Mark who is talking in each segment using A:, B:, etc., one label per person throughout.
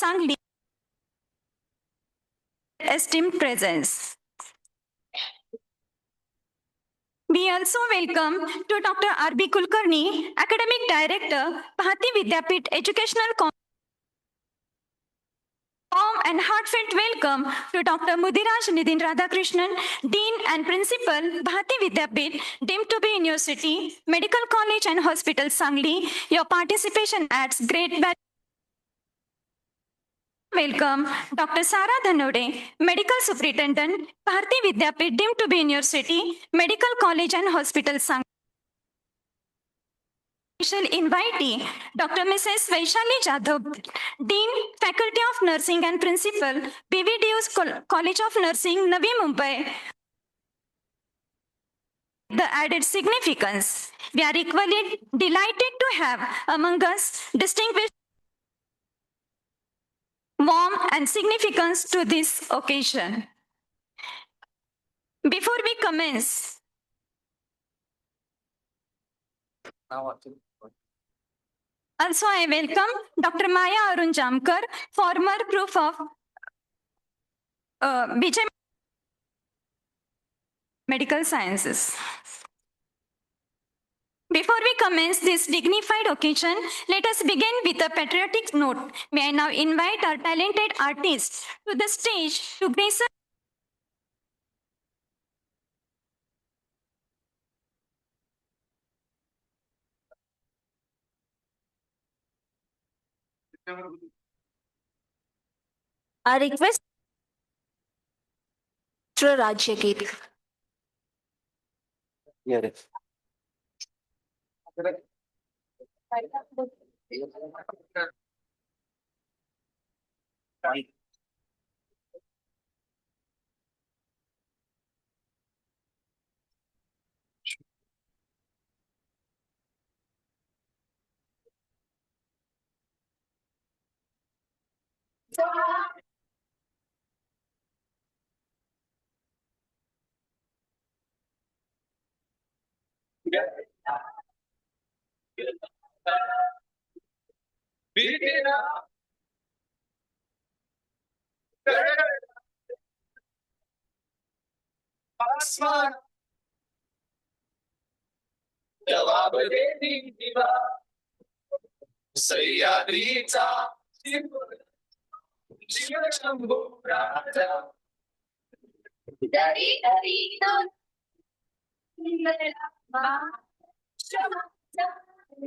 A: Sangli, esteemed presence. We also welcome to Dr. R.B. Kulkarni, Academic Director, Bharati Vidyapeeth Educational Warm and heartfelt welcome to Dr. Mudiraj Nidhin Radhakrishnan, Dean and Principal, Bharati Vidyapeeth, deemed to be University, Medical College and Hospital, Sangli. Your participation adds great value. Welcome Dr. Sara Dhanode, Medical Superintendent, Bharati Vidyapeeth, deemed to be University, Medical College and Hospital, Sangli. Special invitee, Dr. Mrs. Vaishali Jadhav, Dean, Faculty of Nursing and Principal, BVDU's College of Nursing, Navi Mumbai. The added significance. We are equally delighted to have among us distinguished warmth and significance to this occasion. Before we commence, also I welcome Dr. Maya Arun Jamkar, former proof of BJ Medical Sciences. Before we commence this dignified occasion, let us begin with a patriotic note. May I now invite our talented artists to the stage to grace us.
B: I request Mr. Rajyagit.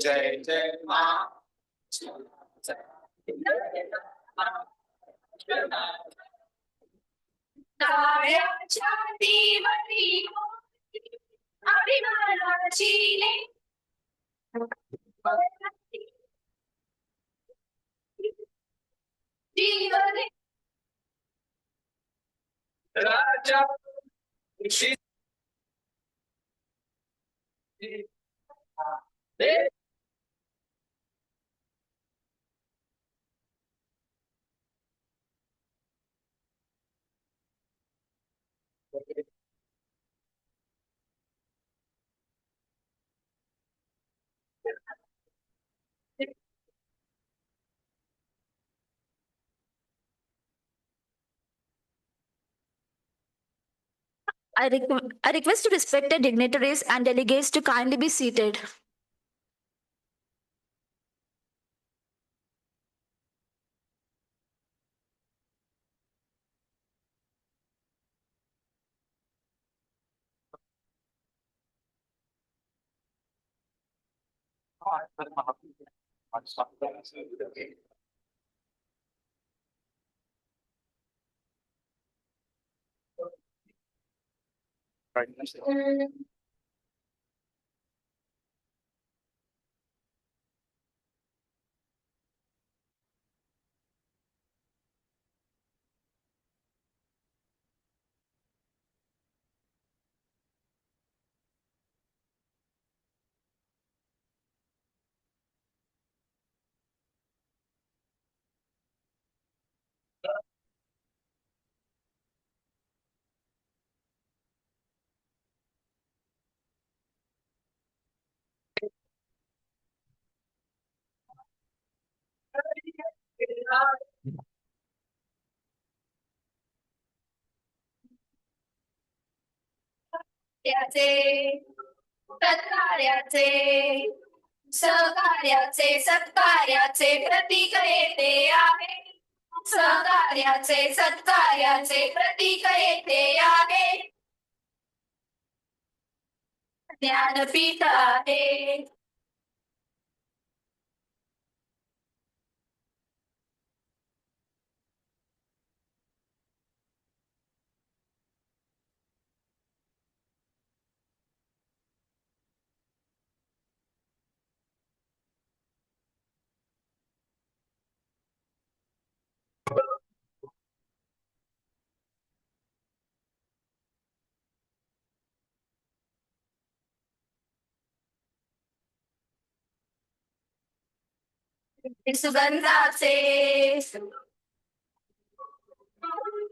C: Jai Jai Ma. Raja.
B: I request respected dignitaries and delegates to kindly be seated. तत्कार्याचे सहकार्याचे सत्कार्याचे प्रतीक येते आहे. सहकार्याचे सत्कार्याचे प्रतीक येते आहे. ज्ञानपीठ आहे. सुगंधाचे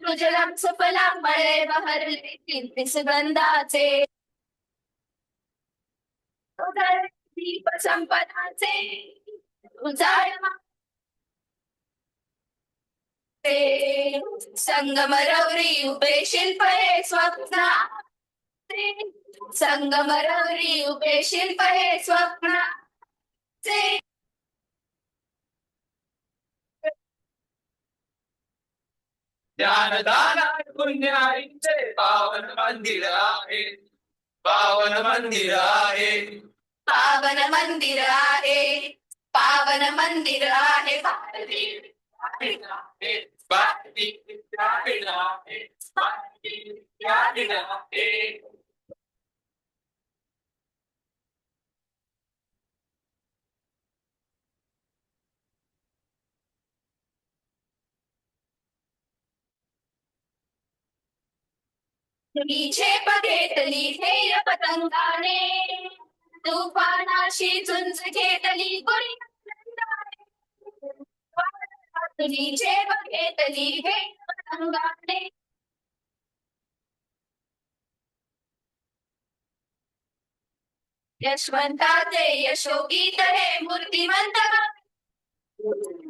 B: रुजलम सुफलाम मळे बहरले कीर्ती सुगंधाचे दीप संपदाचे उजाळ संगमरवरी उभे शिल्प हे स्वप्न संगमरवरी उभे शिल्प हे स्वप्न
C: ज्ञानदाना पुण्याईचे पावन मंदिर आहे. पावन मंदिर आहे.
B: पावन मंदिर आहे. पावन मंदिर आहे. भारती
C: विद्यापीठ आहे. भारती विद्यापीठ आहे. भारती विद्यापीठ आहे.
B: झेप घेतली ध्येय पतंगाने तुफानाशी झुंज घेतली गुणी तुझी झेप घेतली ध्येय पतंगाने यशवंताचे यशोगीत हे मूर्तिमंत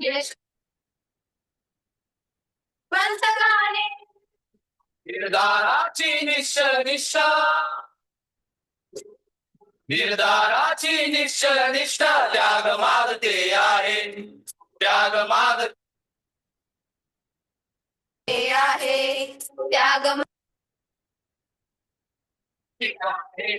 B: यशवंत गाणे
C: निर्धाराची निश्चल निर्धाराची निश्चल निष्ठा त्याग मागते आहे. त्याग मागते
B: आहे. त्याग
C: आहे.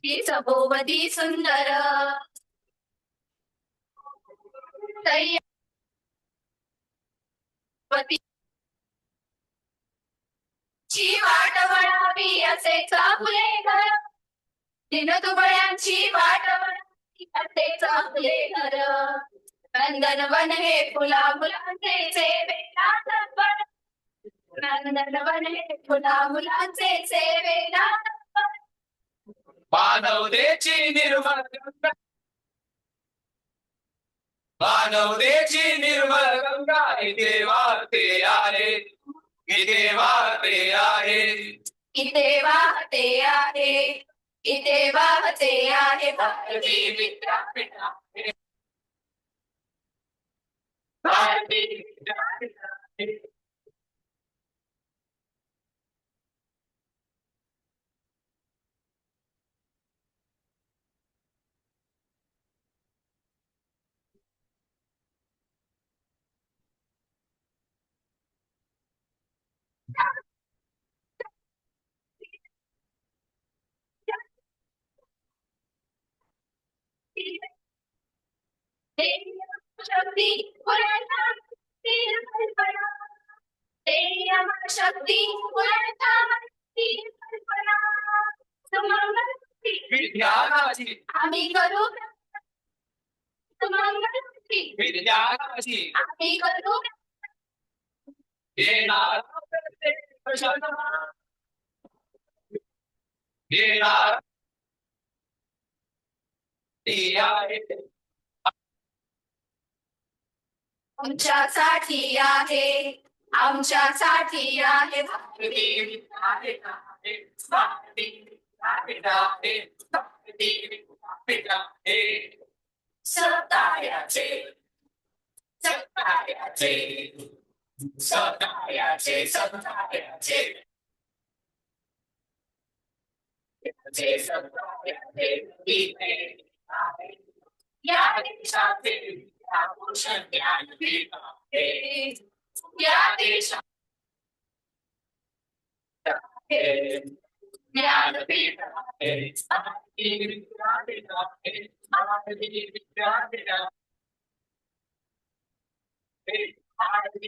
B: सभोवती सुंदर ची वाट वळावी असे चांगले घर दिन दुबळ्यांची वाट वळावी असे चांगले घर नंदनवन हे फुला मुलांचे सेवेला तत्पर नंदनवन हे फुला मुलांचे सेवेला तत्पर
C: मानवतेची निर्मळ गंगा मानवतेची निर्मळ गंगा इथे वाहते आहे. इथे वाहते आहे.
B: इथे वाहते आहे. इथे वाहते आहे. भारती
C: विद्यापीठ आहे. भारती विद्यापीठ आहे.
B: शक्ती शक्ती
C: विद्यानाची
B: आम्ही करू
C: विद्यानाची
B: आम्ही करू
C: येणार येणार आहे.
B: आमच्यासाठी आहे आमच्यासाठी आहे
C: भारती विद्यापीठ आहे. भारती विद्यापीठ आहे. भारती विद्यापीठ आहे. सतायाचे सतायाचे सतायाचे सतायाचे सतायाचे गीते आहे. या देशातील विद्याभूषण ज्ञानपीठ आहे. या देशात आहे. ज्ञानपीठ आहे. भारती विद्यापीठ आहे. भारती विद्यापीठ आहे. Bharti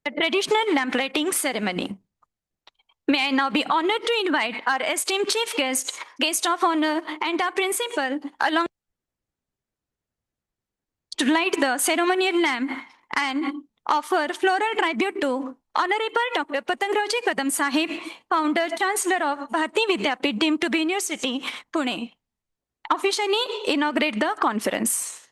A: The traditional lamplighting ceremony. May I now be honored to invite our esteemed chief guest, guest of honor, and our principal along to light the ceremonial lamp and offer floral tribute to Honorable Dr. Patangraji Kadam Sahib, founder, chancellor of Bharati Vidyapeeth deemed to be University, Pune. Officially inaugurate the conference.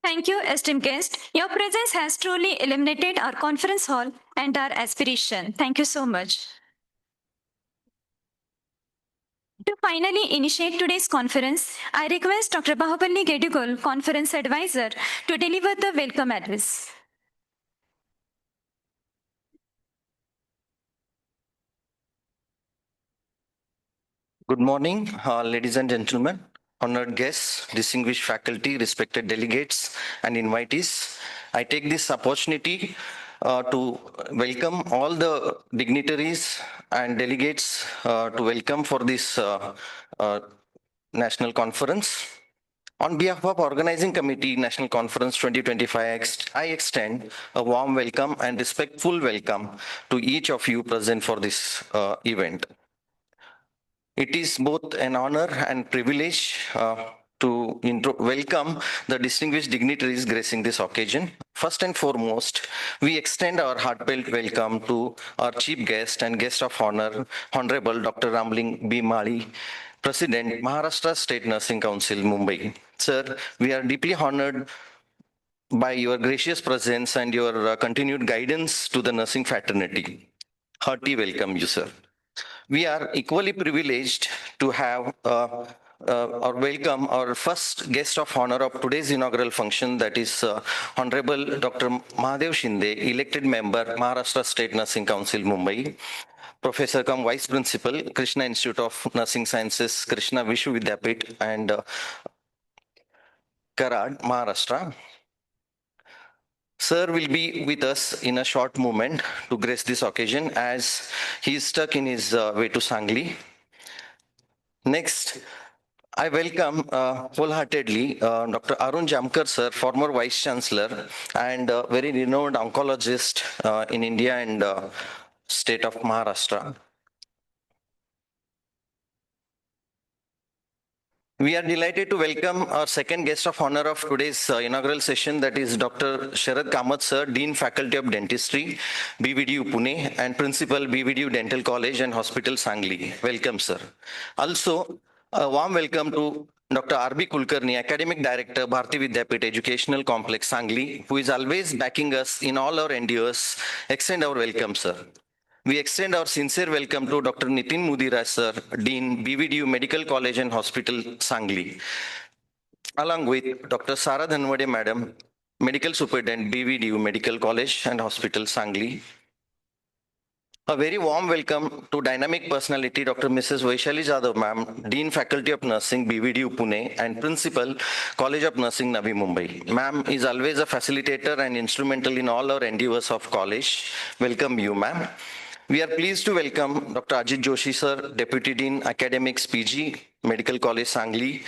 A: Thank you, esteemed guest. Your presence has truly illuminated our conference hall and our aspiration. Thank you so much. To finally initiate today's conference, I request Dr. Bahubali Gedugol, Conference Advisor, to deliver the welcome address.
D: Good morning, ladies and gentlemen, honored guests, distinguished faculty, respected delegates, and invitees. I take this opportunity to welcome all the dignitaries and delegates to welcome for this national conference. On behalf of Organizing Committee National Conference 2025, I extend a warm welcome and respectful welcome to each of you present for this event. It is both an honor and privilege to welcome the distinguished dignitaries gracing this occasion. First and foremost, we extend our heartfelt welcome to our chief guest and guest of honor, Honorable Dr. Ramling B. Mali, President, Maharashtra State Nursing Council, Mumbai. Sir, we are deeply honored by your gracious presence and your continued guidance to the nursing fraternity. Hearty welcome you, sir. We are equally privileged to have or welcome our first guest of honor of today's inaugural function, that is Honorable Dr. Mahadev Shinde, elected member, Maharashtra State Nursing Council, Mumbai, Professor cum Vice Principal, Krishna Institute of Nursing Sciences, Krishna Vishu Vidyapeeth, and Karad, Maharashtra. Sir will be with us in a short moment to grace this occasion as he is stuck in his way to Sangli. Next, I welcome wholeheartedly Dr. Arun Jamkar, sir, former Vice Chancellor and very renowned oncologist in India and state of Maharashtra. We are delighted to welcome our second guest of honor of today's inaugural session, that is Dr. Sharad Kamath, sir, Dean Faculty of Dentistry, BVDU Pune, and Principal BVDU Dental College and Hospital Sangli. Welcome, sir. Also, a warm welcome to Dr. R.B. Kulkarni, Academic Director, Bharati Vidyapeeth Educational Complex, Sangli, who is always backing us in all our endeavors. Extend our welcome, sir. We extend our sincere welcome to Dr. Nitin Mudira, sir, Dean, BVDU Medical College and Hospital, Sangli, along with Dr. Sara Dhanwade, Madam, Medical Superintendent, BVDU Medical College and Hospital, Sangli. A very warm welcome to dynamic personality, Dr. Mrs. Vaishali Jadhav, ma'am, Dean Faculty of Nursing, BVDU Pune, and Principal, College of Nursing, Navi Mumbai. Ma'am is always a facilitator and instrumental in all our endeavors of college. Welcome you, ma'am. We are pleased to welcome Dr. Ajit Joshi, sir, Deputy Dean, Academics, PG, Medical College, Sangli,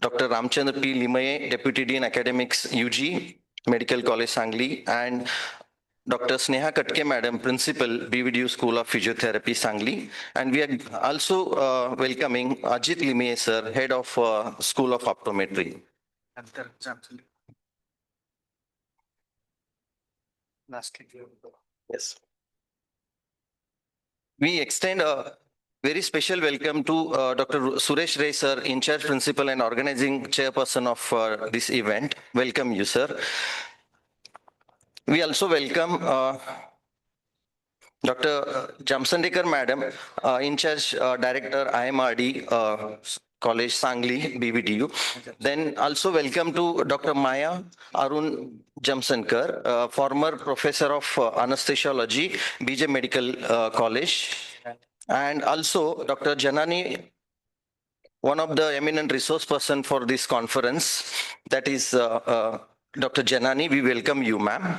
D: Dr. Ramchandra P. Limaye, Deputy Dean, Academics, UG, Medical College, Sangli, and Dr. Sneha Katke, Madam, Principal, BVDU School of Physiotherapy, Sangli. And we are also welcoming Ajit Limaye, sir, Head of School of Optometry. Yes. We extend a very special welcome to Dr. Suresh Ray, sir, in charge principal and organizing chairperson of this event. Welcome you, sir. We also welcome Dr. Jamsandekar, Madam, in charge director, IMRD College, Sangli, BVDU. Then also welcome to Dr. Maya Arun Jamsankar, former professor of anesthesiology, BJ Medical College. And also Dr. Janani, one of the eminent resource person for this conference, that is Dr. Janani. We welcome you, ma'am.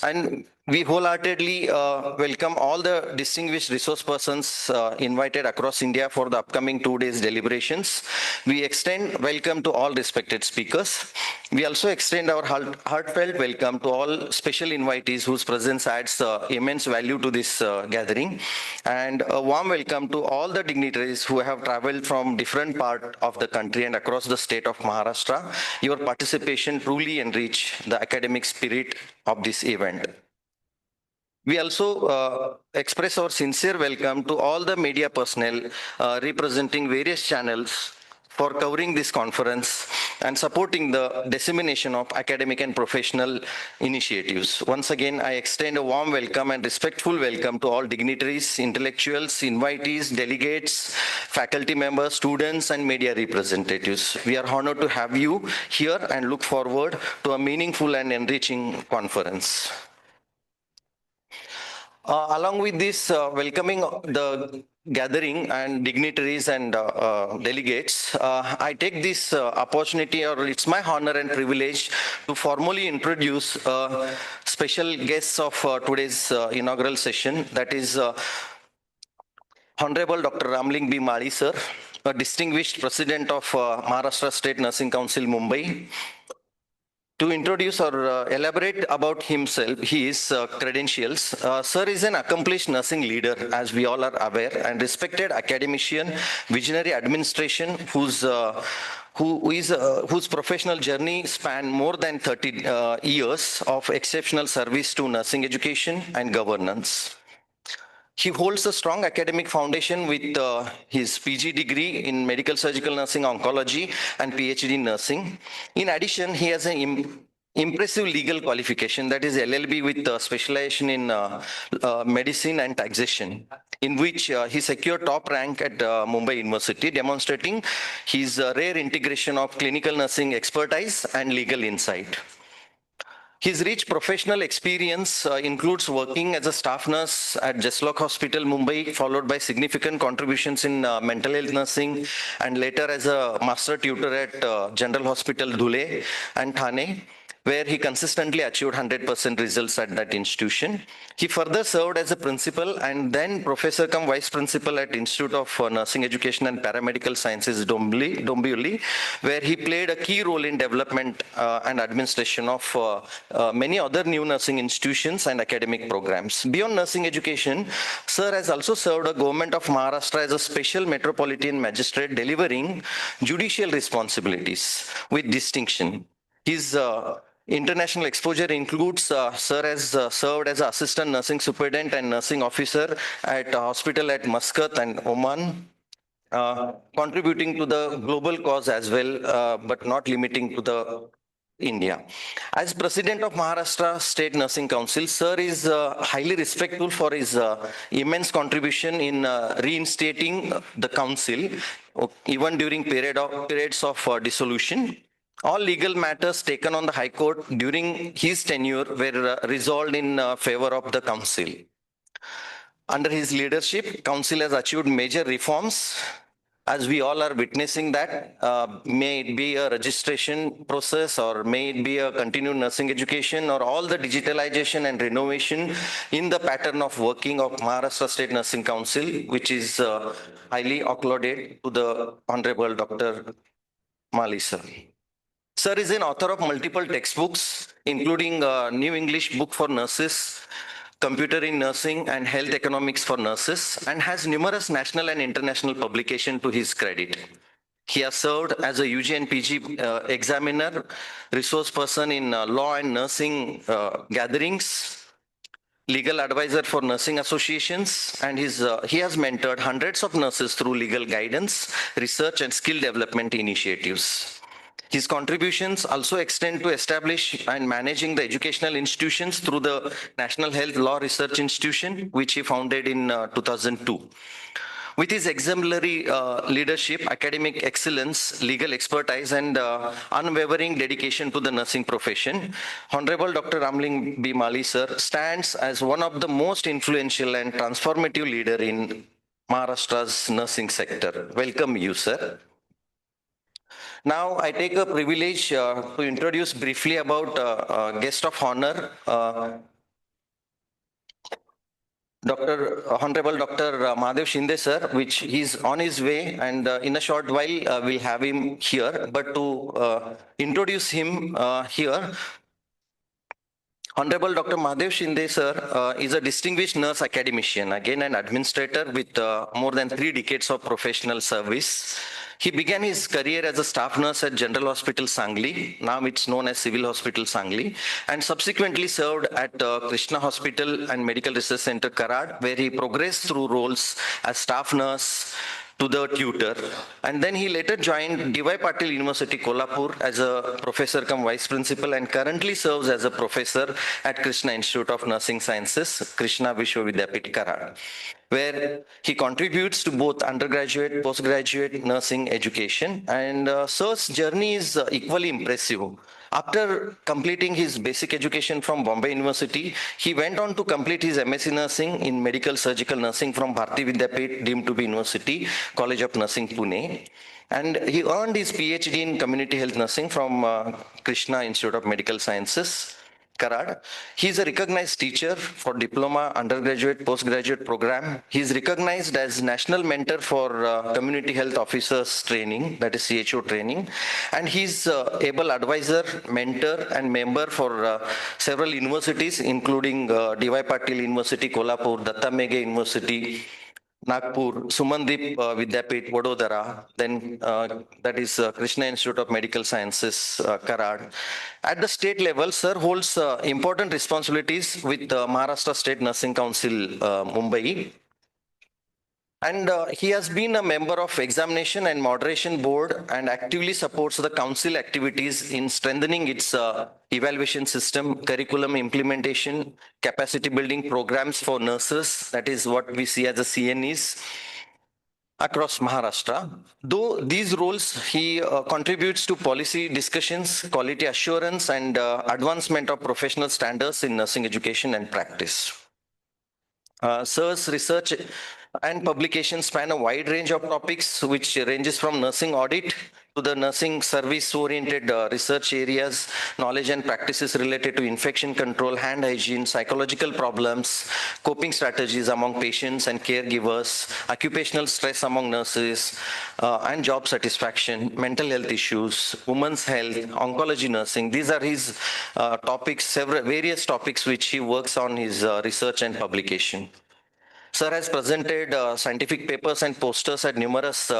D: And we wholeheartedly welcome all the distinguished resource persons invited across India for the upcoming 2 days deliberations. We extend welcome to all respected speakers. We also extend our heartfelt welcome to all special invitees whose presence adds immense value to this gathering. And a warm welcome to all the dignitaries who have traveled from different parts of the country and across the state of Maharashtra. Your participation truly enrich the academic spirit of this event. We also express our sincere welcome to all the media personnel representing various channels for covering this conference and supporting the dissemination of academic and professional initiatives. Once again, I extend a warm welcome and respectful welcome to all dignitaries, intellectuals, invitees, delegates, faculty members, students, and media representatives. We are honored to have you here and look forward to a meaningful and enriching conference. Along with this, welcoming the gathering and dignitaries and delegates, I take this opportunity, or it's my honor and privilege, to formally introduce special guests of today's inaugural session. That is Honorable Dr. Ramling B. Mali, sir, a distinguished president of Maharashtra State Nursing Council, Mumbai. To introduce or elaborate about himself, his credentials, sir is an accomplished nursing leader, as we all are aware, and respected academician, visionary administration, whose professional journey spanned more than 30 years of exceptional service to nursing education and governance. He holds a strong academic foundation with his PG degree in medical surgical nursing oncology and PhD in nursing. In addition, he has an impressive legal qualification, that is LLB with specialization in medicine and taxation, in which he secured top rank at Mumbai University, demonstrating his rare integration of clinical nursing expertise and legal insight. His rich professional experience includes working as a staff nurse at Jeslock Hospital, Mumbai, followed by significant contributions in mental health nursing, and later as a master tutor at General Hospital, Dhule and Thane, where he consistently achieved 100% results at that institution. He further served as a principal and then professor cum vice principal at Institute of Nursing Education and Paramedical Sciences, Dombivli, where he played a key role in development and administration of many other new nursing institutions and academic programs. Beyond nursing education, sir has also served the government of Maharashtra as a special metropolitan magistrate, delivering judicial responsibilities with distinction. His international exposure includes, sir has served as assistant nursing superintendent and nursing officer at a hospital at Muscat and Oman, contributing to the global cause as well, but not limiting to the India. As president of Maharashtra State Nursing Council, sir is highly respectful for his immense contribution in reinstating the council, even during periods of dissolution. All legal matters taken on the High Court during his tenure were resolved in favor of the Council. Under his leadership, Council has achieved major reforms, as we all are witnessing that, may it be a registration process or may it be a continued nursing education or all the digitalization and renovation in the pattern of working of Maharashtra State Nursing Council, which is highly applauded to the Honorable Dr. Mali, sir. Sir is an author of multiple textbooks, including New English Book for Nurses, Computer in Nursing, and Health Economics for Nurses, and has numerous national and international publications to his credit. He has served as a UG and PG examiner, resource person in law and nursing gatherings, legal advisor for nursing associations, and he has mentored hundreds of nurses through legal guidance, research, and skill development initiatives. His contributions also extend to establish and managing the educational institutions through the National Health Law Research Institution, which he founded in 2002. With his exemplary leadership, academic excellence, legal expertise, and unwavering dedication to the nursing profession, Honorable Dr. Ramling B. Mali, sir, stands as one of the most influential and transformative leaders in Maharashtra's nursing sector. Welcome you, sir. Now, I take a privilege to introduce briefly about guest of honor, Honorable Dr. Mahadev Shinde, sir, which he's on his way, and in a short while we'll have him here. But to introduce him here, Honorable Dr. Mahadev Shinde, sir, is a distinguished nurse academician, again an administrator with more than 3 decades of professional service. He began his career as a staff nurse at General Hospital, Sangli, now it's known as Civil Hospital, Sangli, and subsequently served at Krishna Hospital and Medical Research Center, Karad, where he progressed through roles as staff nurse, to the tutor. And then he later joined D.Y. Patil University, Kolhapur as a professor cum vice principal and currently serves as a professor at Krishna Institute of Nursing Sciences, Krishna Vishwavidyapith, Karad, where he contributes to both undergraduate, postgraduate nursing education. And Sir's journey is equally impressive. After completing his basic education from Bombay University, he went on to complete his MSc Nursing in Medical Surgical Nursing from Bharati Vidyapeeth, deemed to be University, College of Nursing, Pune. And he earned his PhD in Community Health Nursing from Krishna Institute of Medical Sciences, Karad. He is a recognized teacher for diploma, undergraduate, postgraduate program. He is recognized as national mentor for community health officers training, that is CHO training. And he is able advisor, mentor, and member for several universities, including D.Y. Patil University, Kolhapur, Datta Meghe University, Nagpur, Sumandeep Vidyapeeth, Vadodara, then that is Krishna Institute of Medical Sciences, Karad. At the state level, Sir holds important responsibilities with Maharashtra State Nursing Council, Mumbai. And he has been a member of Examination and Moderation Board and actively supports the council activities in strengthening its evaluation system, curriculum implementation, capacity building programs for nurses, that is what we see as the CNEs, across Maharashtra. Though these roles, he contributes to policy discussions, quality assurance, and advancement of professional standards in nursing education and practice. Sir's research and publications span a wide range of topics, which ranges from nursing audit to the nursing service-oriented research areas, knowledge and practices related to infection control, hand hygiene, psychological problems, coping strategies among patients and caregivers, occupational stress among nurses, and job satisfaction, mental health issues, women's health, oncology nursing. These are his topics, various topics which he works on his research and publication. Sir has presented scientific papers and posters at numerous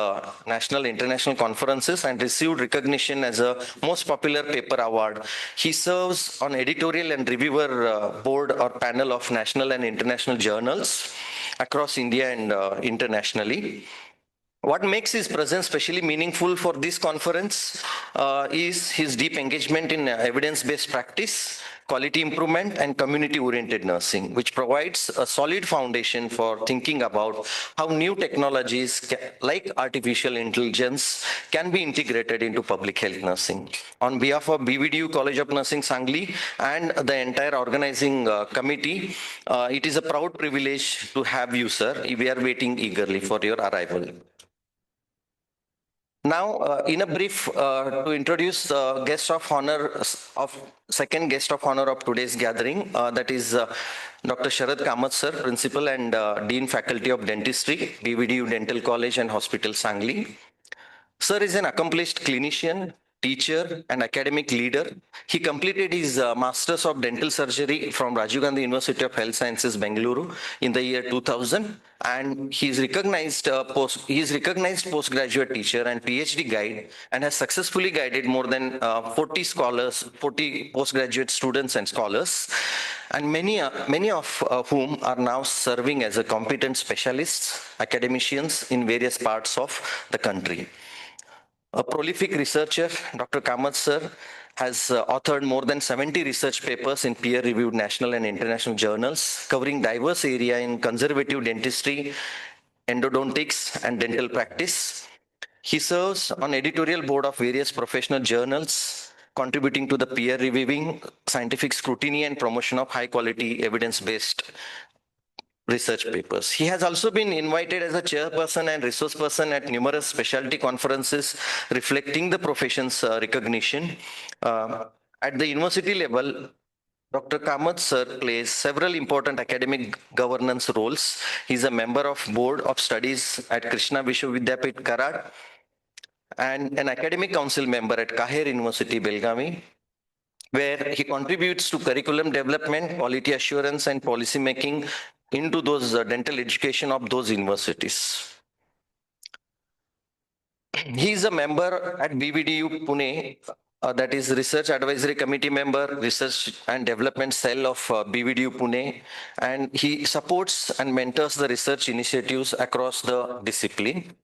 D: national international conferences and received recognition as a most popular paper award. He serves on editorial and reviewer board or panel of national and international journals across India and internationally. What makes his presence especially meaningful for this conference is his deep engagement in evidence-based practice, quality improvement, and community-oriented nursing, which provides a solid foundation for thinking about how new technologies like artificial intelligence can be integrated into public health nursing. On behalf of BVDU College of Nursing, Sangli, and the entire organizing committee, it is a proud privilege to have you, sir. We are waiting eagerly for your arrival. Now, in a brief, to introduce the guest of honor second guest of honor of today's gathering, that is Dr. Sharad Kamath sir, Principal and Dean Faculty of Dentistry, BVDU Dental College and Hospital, Sangli. Sir is an accomplished clinician, teacher, and academic leader. He completed his Masters of Dental Surgery from Rajiv Gandhi University of Health Sciences, Bengaluru in the year 2000. And he is recognized postgraduate teacher and PhD guide and has successfully guided more than 40 postgraduate students and scholars, and many of whom are now serving as a competent specialists, academicians in various parts of the country. A prolific researcher, Dr. Kamath sir has authored more than 70 research papers in peer-reviewed national and international journals, covering diverse areas in conservative dentistry, endodontics, and dental practice. He serves on editorial board of various professional journals, contributing to the peer reviewing, scientific scrutiny, and promotion of high-quality evidence-based research papers. He has also been invited as a chairperson and resource person at numerous specialty conferences reflecting the profession's recognition. At the university level, Dr. Kamath sir plays several important academic governance roles. He is a member of Board of Studies at Krishna Vishwavidyapith, Karad, and an academic council member at Kahir University, Belgavi, where he contributes to curriculum development, quality assurance, and policy making into those dental education of those universities. He is a member at BVDU Pune, that is Research Advisory Committee member, Research and Development Cell of BVDU Pune, and he supports and mentors the research initiatives across the discipline.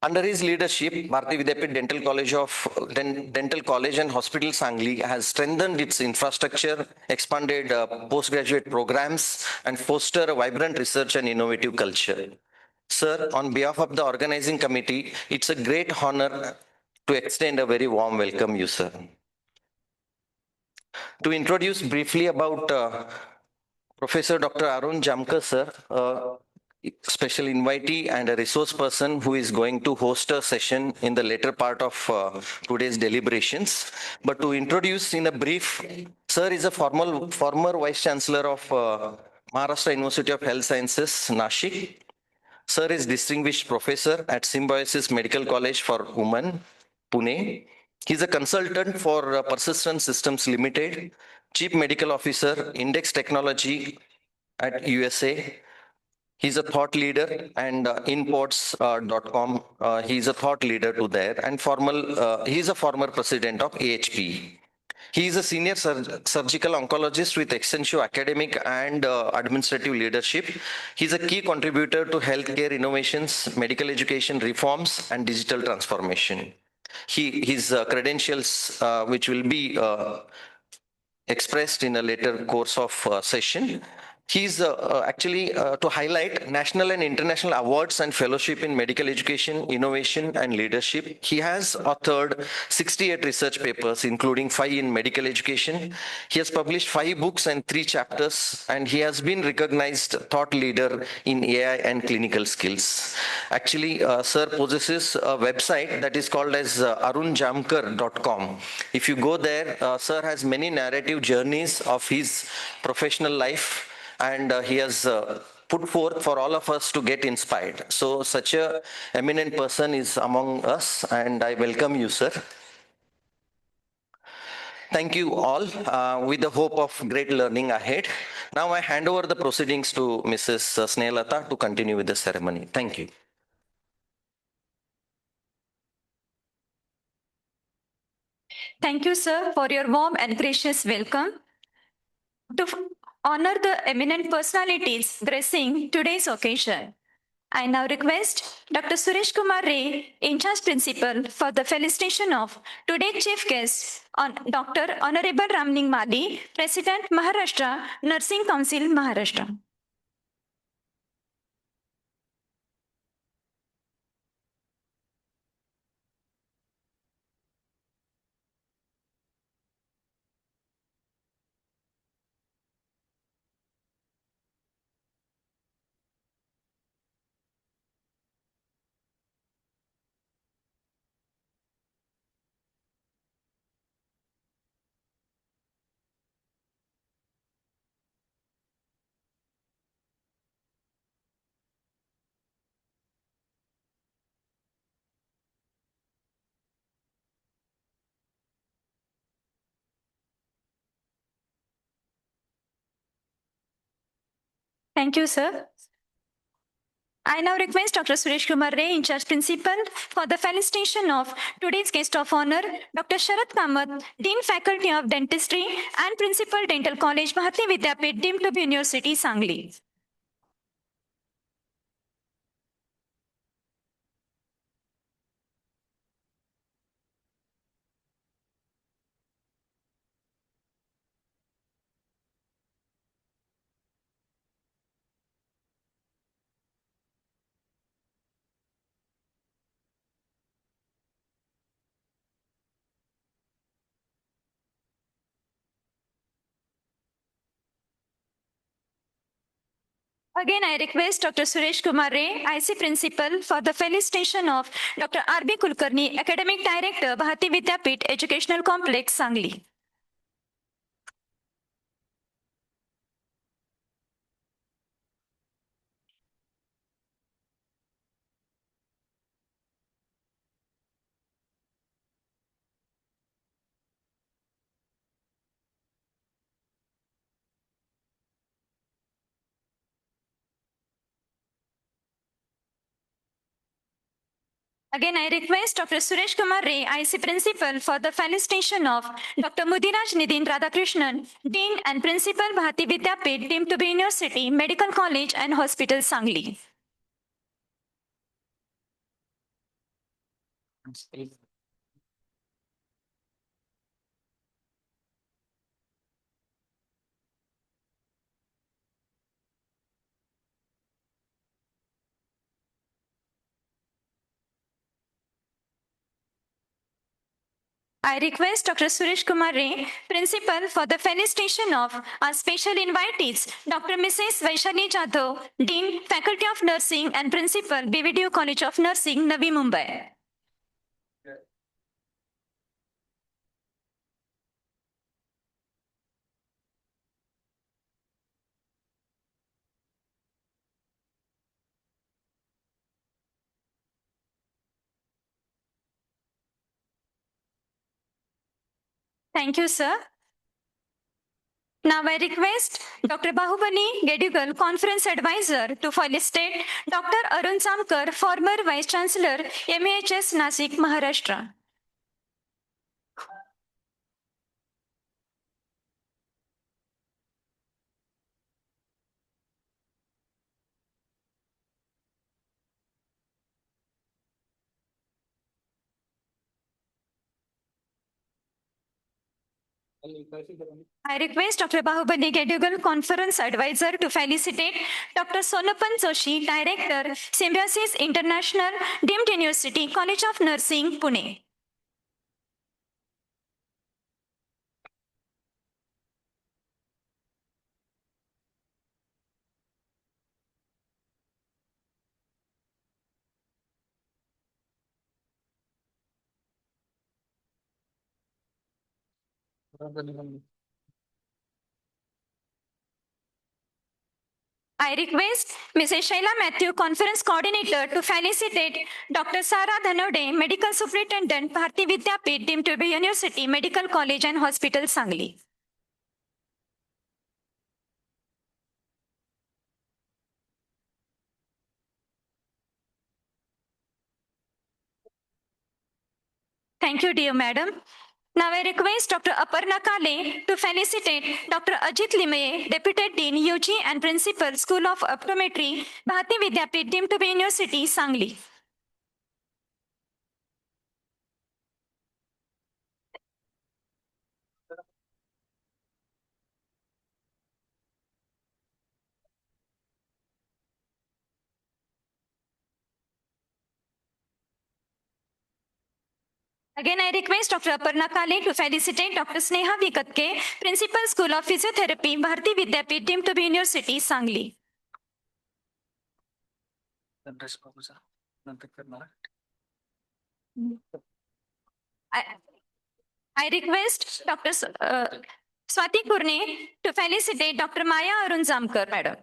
D: Under his leadership, Bharati Vidyapeeth Dental College and Hospital Sangli has strengthened its infrastructure, expanded postgraduate programs, and fostered a vibrant research and innovative culture. Sir, on behalf of the organizing committee, it's a great honor to extend a very warm welcome you, sir. To introduce briefly about Professor Dr. Arun Jamkar, sir, special invitee and a resource person who is going to host a session in the later part of today's deliberations. But to introduce in a brief, sir is a former Vice Chancellor of Maharashtra University of Health Sciences, Nashik. Sir is Distinguished Professor at Symbiosis Medical College for Women, Pune. He's a consultant for Persistent Systems Limited, Chief Medical Officer, Index Technology at USA. He's a thought leader and inports.com. He's a thought leader to there and he's a former president of AHP. He is a senior surgical oncologist with extensive academic and administrative leadership. He's a key contributor to healthcare innovations, medical education reforms, and digital transformation. His credentials, which will be expressed in a later course of session. He's actually to highlight national and international awards and fellowship in medical education, innovation, and leadership. He has authored 68 research papers, including 5 in medical education. He has published 5 books and 3 chapters, and he has been recognized thought leader in AI and clinical skills. Actually, Sir possesses a website that is called as arunjamkar.com. If you go there, Sir has many narrative journeys of his professional life, and he has put forth for all of us to get inspired. So such a eminent person is among us, and I welcome you, sir. Thank you all, with the hope of great learning ahead. Now I hand over the proceedings to Mrs. Snehalata to continue with the ceremony. Thank you.
A: Thank you, sir, for your warm and gracious welcome. To honor the eminent personalities gracing today's occasion, I now request Dr. Suresh Kumar Ray, in-charge principal, for the felicitation of today's chief guest, Dr. Honorable Ramning Mali, President, Maharashtra Nursing Council, Maharashtra. Thank you, sir. I now request Dr. Suresh Kumar Ray, in-charge principal, for the felicitation of today's guest of honor, Dr. Sharad Kamath, Dean Faculty of Dentistry and Principal, Dental College, Bharati Vidyapeeth, deemed to be University, Sangli. Again, I request Dr. Suresh Kumar Ray, IC Principal, for the felicitation of Dr. R.B. Kulkarni, Academic Director, Bharati Vidyapeeth Educational Complex, Sangli. Again, I request Dr. Suresh Kumar Ray, IC Principal, for the felicitation of Dr. Mudiraj Nidin Radhakrishnan, Dean and Principal, Bharati Vidyapeeth, deemed to be University, Medical College and Hospital, Sangli. I request Dr. Suresh Kumar Ray, Principal, for the felicitation of our special invitees, Dr. Mrs. Vaishali Jadhav, Dean, Faculty of Nursing and Principal, BVDU College of Nursing, Navi Mumbai. Thank you, sir. Now I request Dr. Bahubali Gedigal, Conference Advisor, to felicitate Dr. Arun Samkar, former Vice Chancellor, MAHS Nasik, Maharashtra. I request Dr. Bahubali Gedigal, Conference Advisor, to felicitate Dr. Sonapan Joshi, Director, Symbiosis International, Deemed University, College of Nursing, Pune. I request Mrs. Shaila Matthew, Conference Coordinator, to felicitate Dr. Sara Dhanode, Medical Superintendent, Bharati Vidyapeeth, Deemed to be University, Medical College and Hospital, Sangli. Thank you, dear madam. Now I request Dr. Aparna Kale to felicitate Dr. Ajit Limaye, Deputy Dean, UG and Principal, School of Optometry, Bharati Vidyapeeth, Deemed to be University, Sangli. Again, I request Dr. Aparna Kale to felicitate Dr. Sneha Vikatke, Principal, School of Physiotherapy, Bharati Vidyapeeth, Deemed to be University, Sangli. I request Dr. Swati Kurne to felicitate Dr. Maya Arun Zamkar, madam.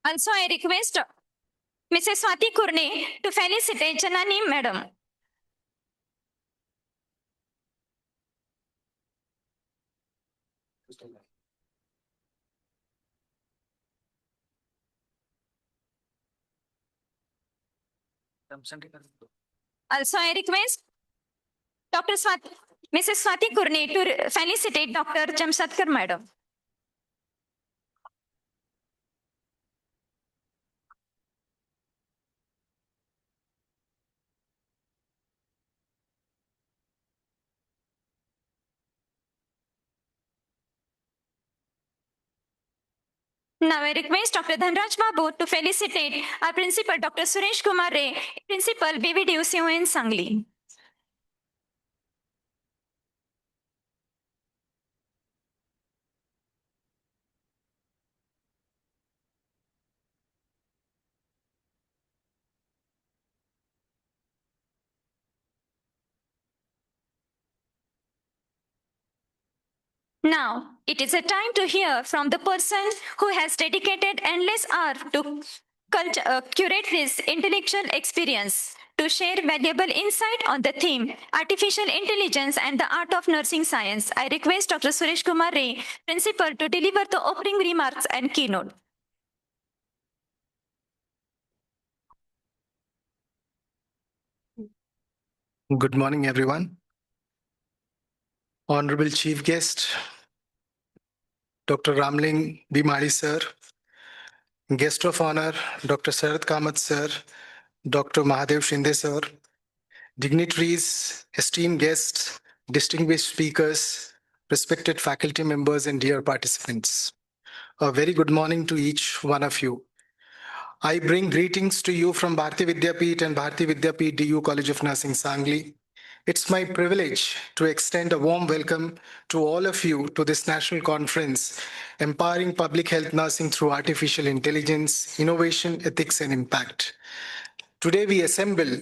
A: Also, I request Mrs. Swati Kurne to felicitate Janani, madam. Also, I request Dr. Swati, Mrs. Swati Kurne to felicitate Dr. Jamshadkar, madam. Now I request Dr. Dhanraj Babu to felicitate our principal, Dr. Suresh Kumar Ray, Principal, BVDU CON Sangli. Now, it is a time to hear from the person who has dedicated endless hours to curate his intellectual experience, to share valuable insight on the theme Artificial Intelligence and the Art of Nursing Science. I request Dr. Suresh Kumar Ray, Principal, to deliver the opening remarks and keynote.
E: Good morning, everyone. Honorable Chief Guest, Dr. Ramling Bimari sir, Guest of Honor, Dr. Sarath Kamath sir, Dr. Mahadev Shinde sir, dignitaries, esteemed guests, distinguished speakers, respected faculty members, and dear participants. A very good morning to each one of you. I bring greetings to you from Bharati Vidyapeeth and Bharati Vidyapeeth DU College of Nursing, Sangli. It's my privilege to extend a warm welcome to all of you to this national conference, Empowering Public Health Nursing Through Artificial Intelligence, Innovation, Ethics, and Impact. Today we assemble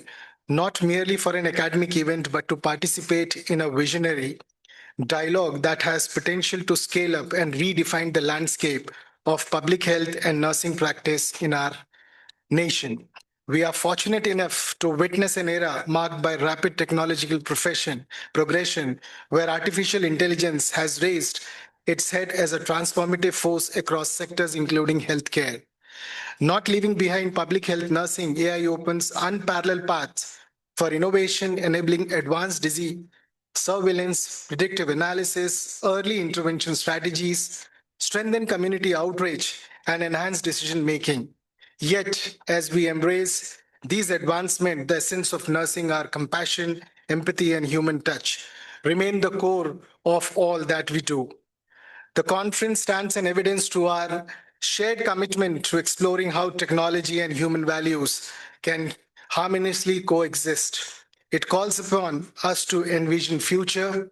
E: not merely for an academic event, but to participate in a visionary dialogue that has potential to scale up and redefine the landscape of public health and nursing practice in our nation. We are fortunate enough to witness an era marked by rapid technological progression, where artificial intelligence has raised its head as a transformative force across sectors, including healthcare. Not leaving behind public health nursing, AI opens unparalleled paths for innovation, enabling advanced disease surveillance, predictive analysis, early intervention strategies, strengthen community outreach, and enhance decision making. Yet, as we embrace these advancements, the essence of nursing, our compassion, empathy, and human touch, remain the core of all that we do. The conference stands an evidence to our shared commitment to exploring how technology and human values can harmoniously coexist. It calls upon us to envision future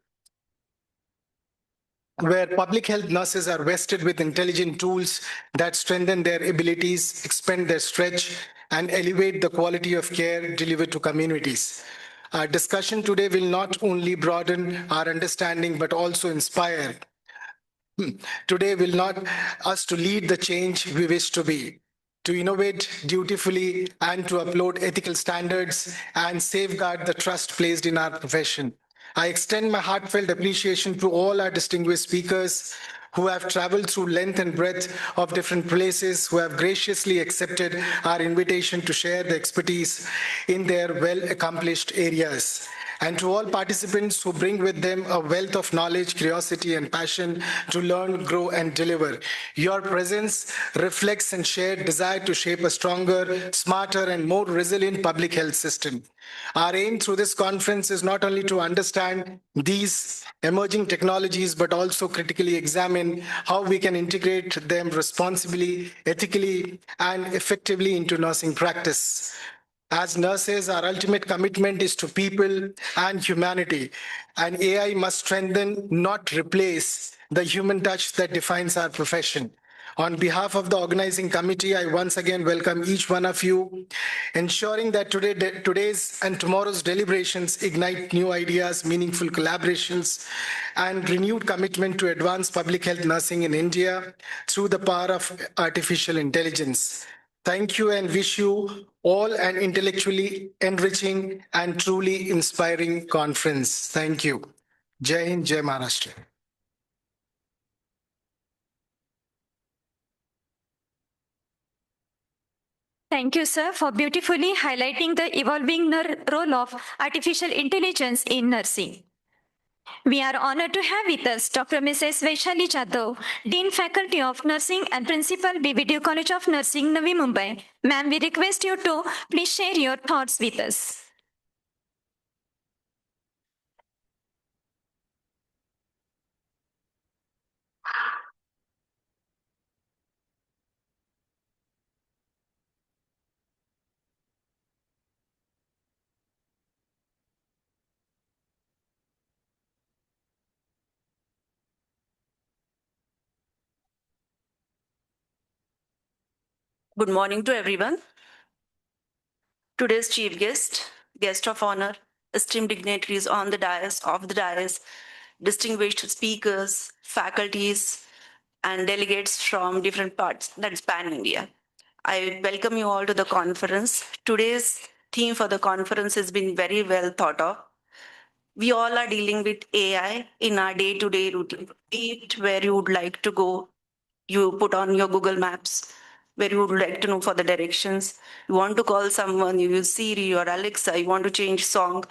E: where public health nurses are vested with intelligent tools that strengthen their abilities, expand their stretch, and elevate the quality of care delivered to communities. Our discussion today will not only broaden our understanding but also inspire today will not us to lead the change we wish to be, to innovate dutifully and to uphold ethical standards and safeguard the trust placed in our profession. I extend my heartfelt appreciation to all our distinguished speakers who have traveled through length and breadth of different places, who have graciously accepted our invitation to share their expertise in their well-accomplished areas. And to all participants who bring with them a wealth of knowledge, curiosity, and passion to learn, grow, and deliver. Your presence reflects and shared desire to shape a stronger, smarter, and more resilient public health system. Our aim through this conference is not only to understand these emerging technologies, but also critically examine how we can integrate them responsibly, ethically, and effectively into nursing practice. As nurses, our ultimate commitment is to people and humanity, and AI must strengthen, not replace, the human touch that defines our profession. On behalf of the organizing committee, I once again welcome each one of you, ensuring that today's and tomorrow's deliberations ignite new ideas, meaningful collaborations, and renewed commitment to advance public health nursing in India through the power of artificial intelligence. Thank you and wish you all an intellectually enriching and truly inspiring conference. Thank you. Jai Hind, Jai Maharashtra.
A: Thank you, sir, for beautifully highlighting the evolving role of artificial intelligence in nursing. We are honored to have with us Dr. Mrs. Vaishali Jadhav, Dean Faculty of Nursing and Principal, BVDU College of Nursing, Navi Mumbai. Ma'am, we request you to please share your thoughts with us.
F: Good morning to everyone. Today's chief guest of honor, esteemed dignitaries on the dais, distinguished speakers, faculties, and delegates from different parts that span India. I welcome you all to the conference. Today's theme for the conference has been very well thought of. We all are dealing with AI in our day-to-day routine. Eat where you would like to go. You put on your Google Maps where you would like to know for the directions. You want to call someone, you use Siri or Alexa, you want to change song.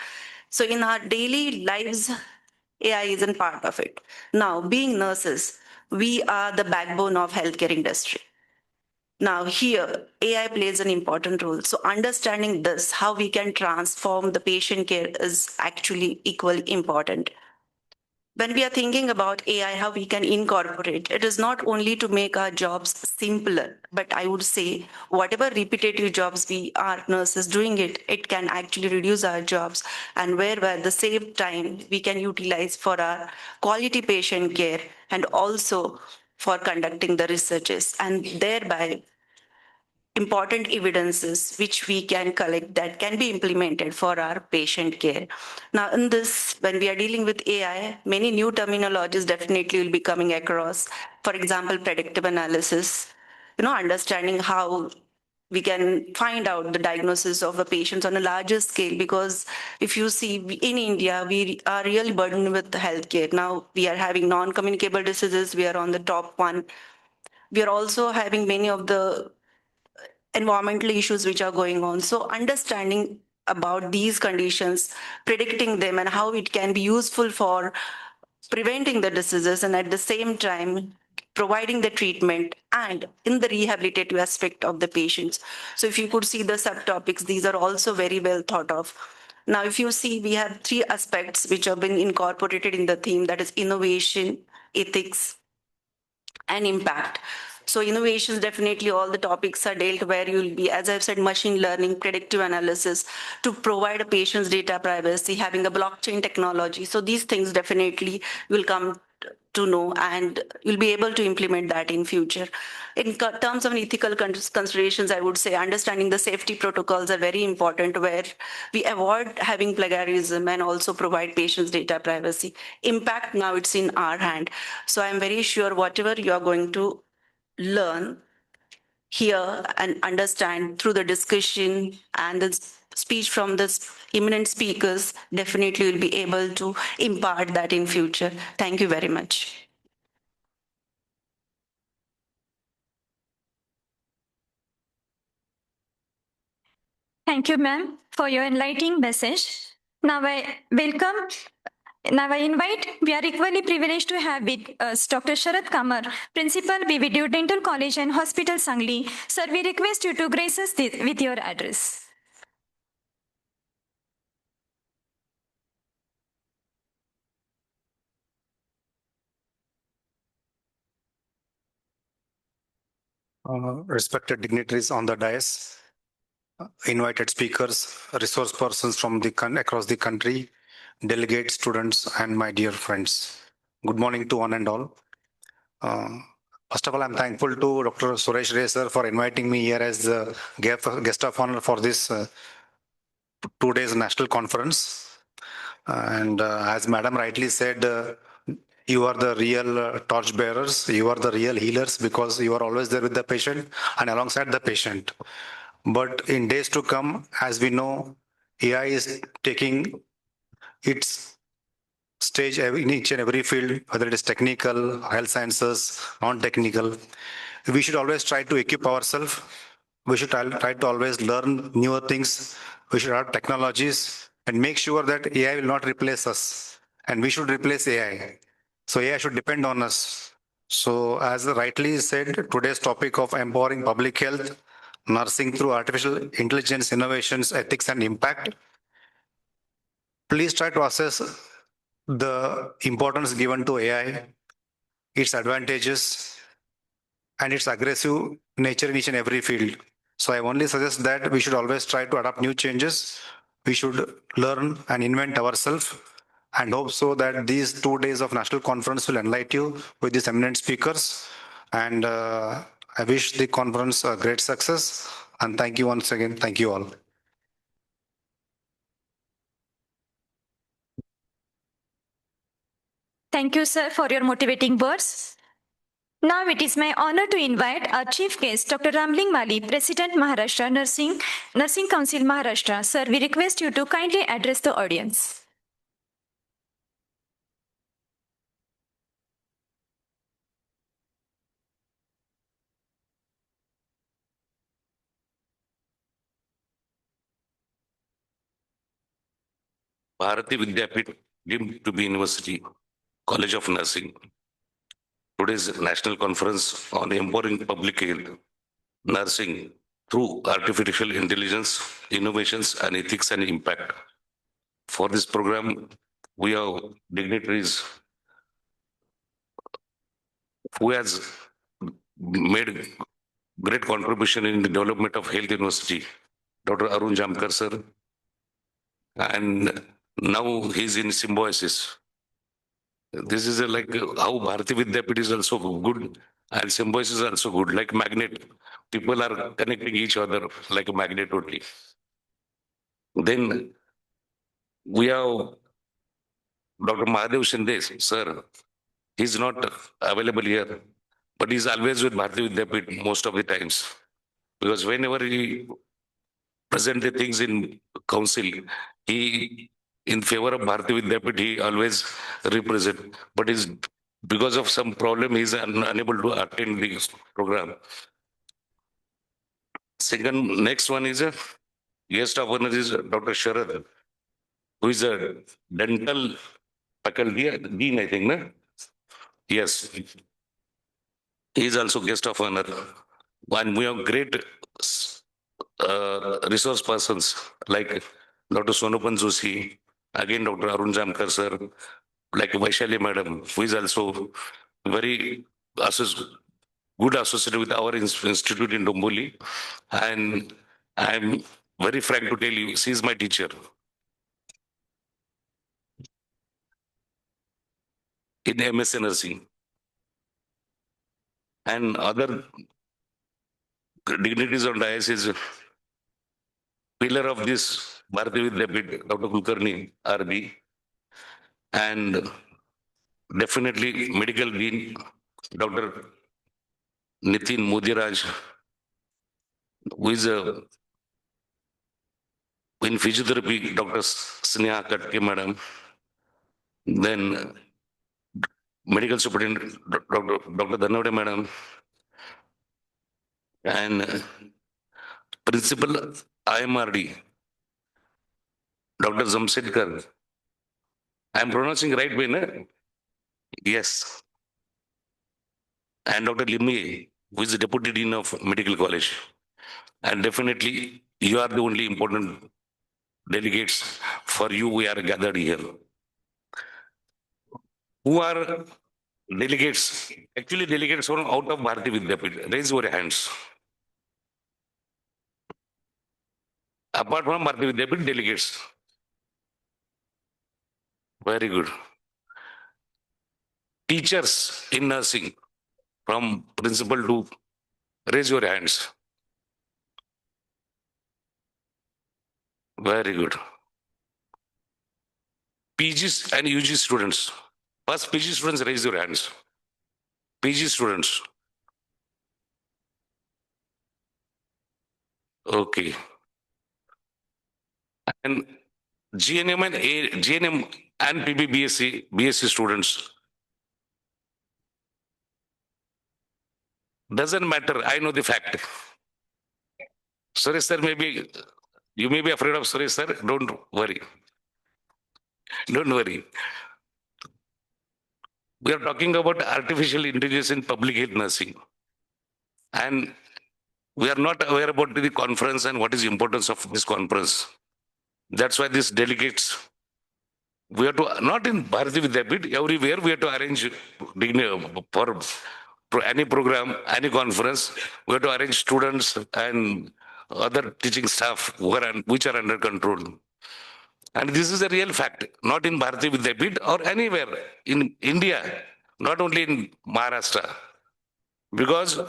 F: So in our daily lives, AI isn't part of it. Now, being nurses, we are the backbone of healthcare industry. Now, here, AI plays an important role. So, understanding this, how we can transform the patient care is actually equally important. When we are thinking about AI, how we can incorporate, it is not only to make our jobs simpler, but I would say whatever repetitive jobs we are nurses doing it can actually reduce our jobs, and where the same time we can utilize for our quality patient care and also for conducting the researches, and thereby important evidences which we can collect that can be implemented for our patient care. Now, in this, when we are dealing with AI, many new terminologies definitely will be coming across. For example, predictive analysis, understanding how we can find out the diagnosis of a patient on a larger scale, because if you see in India, we are really burdened with healthcare. Now we are having non-communicable diseases. We are on the top one. We are also having many of the environmental issues which are going on. So understanding about these conditions, predicting them, and how it can be useful for preventing the diseases, and at the same time providing the treatment and in the rehabilitative aspect of the patients. So if you could see the subtopics, these are also very well thought of. Now, if you see, we have three aspects which have been incorporated in the theme, that is innovation, ethics, and impact. So innovations, definitely all the topics are dealt where you'll be, as I've said, machine learning, predictive analysis to provide a patient's data privacy, having a blockchain technology. So these things definitely will come to know, and you'll be able to implement that in future. In terms of ethical considerations, I would say understanding the safety protocols are very important, where we avoid having plagiarism and also provide patients data privacy. Impact, now it's in our hand. So I'm very sure whatever you're going to learn, hear, and understand through the discussion and the speech from the eminent speakers, definitely will be able to impart that in future. Thank you very much.
A: Thank you, ma'am, for your enlightening message. Now I welcome. Now I invite, we are equally privileged to have with us Dr. Sharad Kamar, Principal, BVDU Dental College and Hospital, Sangli. Sir, we request you to grace us with your address.
G: Respected dignitaries on the dais, invited speakers, resource persons from across the country, delegates, students, and my dear friends. Good morning to one and all. First of all, I'm thankful to Dr. Suresh Ray sir for inviting me here as the guest of honor for this 2 days national conference. And as Madam rightly said, you are the real torch bearers, you are the real healers, because you are always there with the patient and alongside the patient. But in days to come, as we know, AI is taking its stage in each and every field, whether it is technical, health sciences, non-technical. We should always try to equip ourselves. We should try to always learn newer things. We should have technologies and make sure that AI will not replace us. And we should replace AI. So AI should depend on us. So as rightly said, today's topic of empowering public health, nursing through artificial intelligence, innovations, ethics, and impact. Please try to assess the importance given to AI, its advantages, and its aggressive nature in each and every field. So I only suggest that we should always try to adapt new changes. We should learn and invent ourselves, and hope so that these 2 days of national conference will enlighten you with these eminent speakers. And I wish the conference a great success. And thank you once again. Thank you all.
A: Thank you, sir, for your motivating words. Now it is my honor to invite our chief guest, Dr. Ramling Mali, President, Maharashtra Nursing Council, Maharashtra. Sir, we request you to kindly address the audience.
H: Bharati Vidyapeeth deemed to be University, College of Nursing. Today's national conference on empowering public health, nursing through artificial intelligence, innovations, and ethics and impact. For this program, we have dignitaries who has made great contribution in the development of health university, Dr. Arun Jamkar sir, and now he's in Symbiosis. This is like how Bharati Vidyapeeth is also good and Symbiosis is also good, like magnet. People are connecting each other like a magnet only. Then we have Dr. Mahadev Shinde, sir. He's not available here, but he's always with Bharati Vidyapeeth most of the times. Because whenever he present the things in council, he in favor of Bharati Vidyapeeth, he always represent. But is because of some problem, he's unable to attend the program. Second, next one is a guest of honor is Dr. Sharad, who is a dental faculty dean, I think, no? Yes. He is also guest of honor. And we have great resource persons like Dr. Sonopan Joshi, again Dr. Arun Jamkar sir, like Vaishali madam, who is also very good associated with our institute in Domboli. And I'm very frank to tell you, she is my teacher. In MSc nursing. And other dignitaries on dais is pillar of this Bharati Vidyapeeth, Dr. Kulkarni, RB, and definitely medical dean, Dr. Nitin Modiraj, who is in physiotherapy, Dr. Sneha Katke madam, then medical superintendent, Dr. Dhanavade madam, and principal IMRD, Dr. Zamsedkar. I'm pronouncing right way, na? Yes. And Dr. Limye, who is the Deputy Dean of Medical College. And definitely, you are the only important delegates for you. We are gathered here. Who are delegates? Actually, delegates from out of Bharati Vidyapeeth. Raise your hands. Apart from Bharati Vidyapeeth, delegates. Very good. Teachers in nursing, from principal to raise your hands. Very good. PGs and UG students. First, PG students, raise your hands. PG students. Okay. And GNM and BSc students. Doesn't matter. I know the fact. Suresh sir, maybe you may be afraid of Suresh sir. Don't worry. Don't worry. We are talking about artificial intelligence in public health nursing. And we are not aware about the conference and what is the importance of this conference. That's why these delegates, we have to, not in Bharati Vidyapeeth, everywhere we have to arrange for any program, any conference, we have to arrange students and other teaching staff which are under control. And this is a real fact, not in Bharati Vidyapeeth or anywhere in India, not only in Maharashtra. Because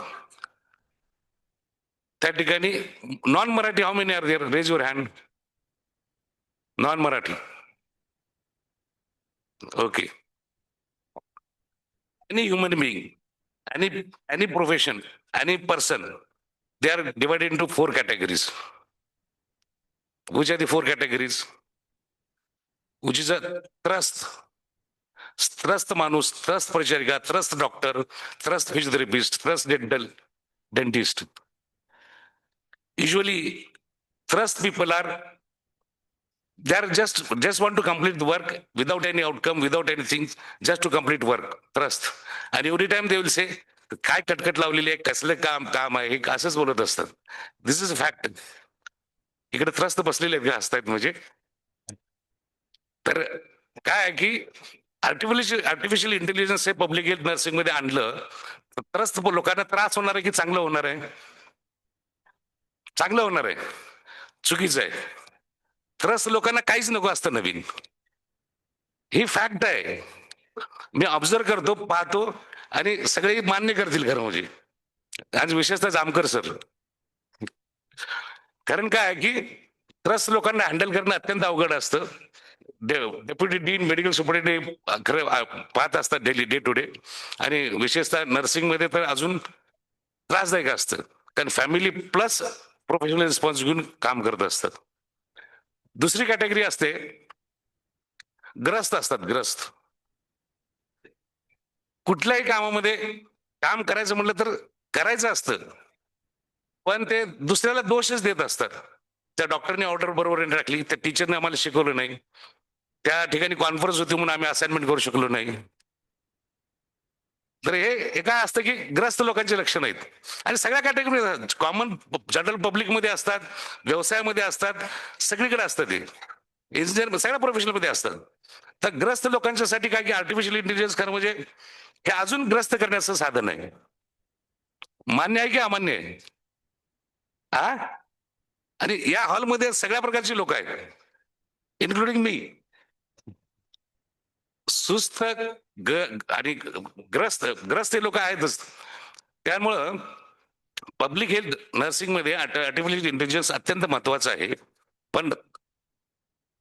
H: technically, non-Marathi, how many are there? Raise your hand. Non-Marathi. Okay. Any human being, any profession, any person, they are divided into 4 categories. Which are the 4 categories? Which is a trust. Trust manus, trust paricharika, trust doctor, trust physiotherapist, trust dentist. Usually, trust people are They are just want to complete the work without any outcome, without anything, just to complete work, trust. And every time they will say, काय कटकट लावलेली आहे, कसलं काम आहे, हे असंच बोलत असतात. This is a fact. इकडे त्रस्त बसलेले आहेत हसतायत म्हणजे. तर काय आहे की आर्टिफिशियल इंटेलिजन्स हे पब्लिक हेल्थ नर्सिंग मध्ये आणलं तर त्रस्त लोकांना त्रास होणार आहे की चांगलं होणार आहे? चांगलं होणार आहे. चुकीचं आहे. त्रस्त लोकांना काहीच नको असतं नवीन. ही फॅक्ट आहे. मी ऑब्झर्व करतो, पाहतो आणि सगळे मान्य करतील खरं म्हणजे. आज विशेषतः जामकर सर. कारण काय आहे की त्रस्त लोकांना हँडल करणं अत्यंत अवघड असतं. डेप्युटी डीन मेडिकल सुपरिटेंडेंट खरं पाहत असतात डेली डे टू डे. आणि विशेषतः नर्सिंग मध्ये तर अजून त्रासदायक असतं, कारण फॅमिली प्लस प्रोफेशनल रिस्पॉन्स घेऊन काम करत असतात. दुसरी कॅटेगरी असते ग्रस्त असतात. ग्रस्त कुठल्याही कामामध्ये काम करायचं म्हटलं तर करायचं असतं, पण ते दुसऱ्याला दोषच देत असतात. त्या डॉक्टरने ऑर्डर बरोबर नाही टाकली, त्या टीचरने आम्हाला शिकवलं नाही, त्या ठिकाणी कॉन्फरन्स होती म्हणून आम्ही असाइनमेंट करू शकलो नाही. तर हे काय असतं की ग्रस्त लोकांचे लक्षण आहेत. आणि सगळ्या कॅटेगरी कॉमन जनरल पब्लिक मध्ये असतात, व्यवसायामध्ये असतात, सगळीकडे असतात. ते इंजिनियर सगळ्या प्रोफेशनल मध्ये असतात. तर ग्रस्त लोकांच्यासाठी काय की आर्टिफिशियल इंटेलिजन्स खरं म्हणजे हे अजून ग्रस्त करण्याचं साधन आहे. मान्य आहे की अमान्य आहे? हा. आणि या हॉलमध्ये सगळ्या प्रकारची लोक आहेत, इन्क्लुडिंग मी. सुस्त आणि ग्रस्त हे लोक आहेतच. त्यामुळं पब्लिक हेल्थ नर्सिंग मध्ये आर्टिफिशियल इंटेलिजन्स अत्यंत महत्वाचं आहे. पण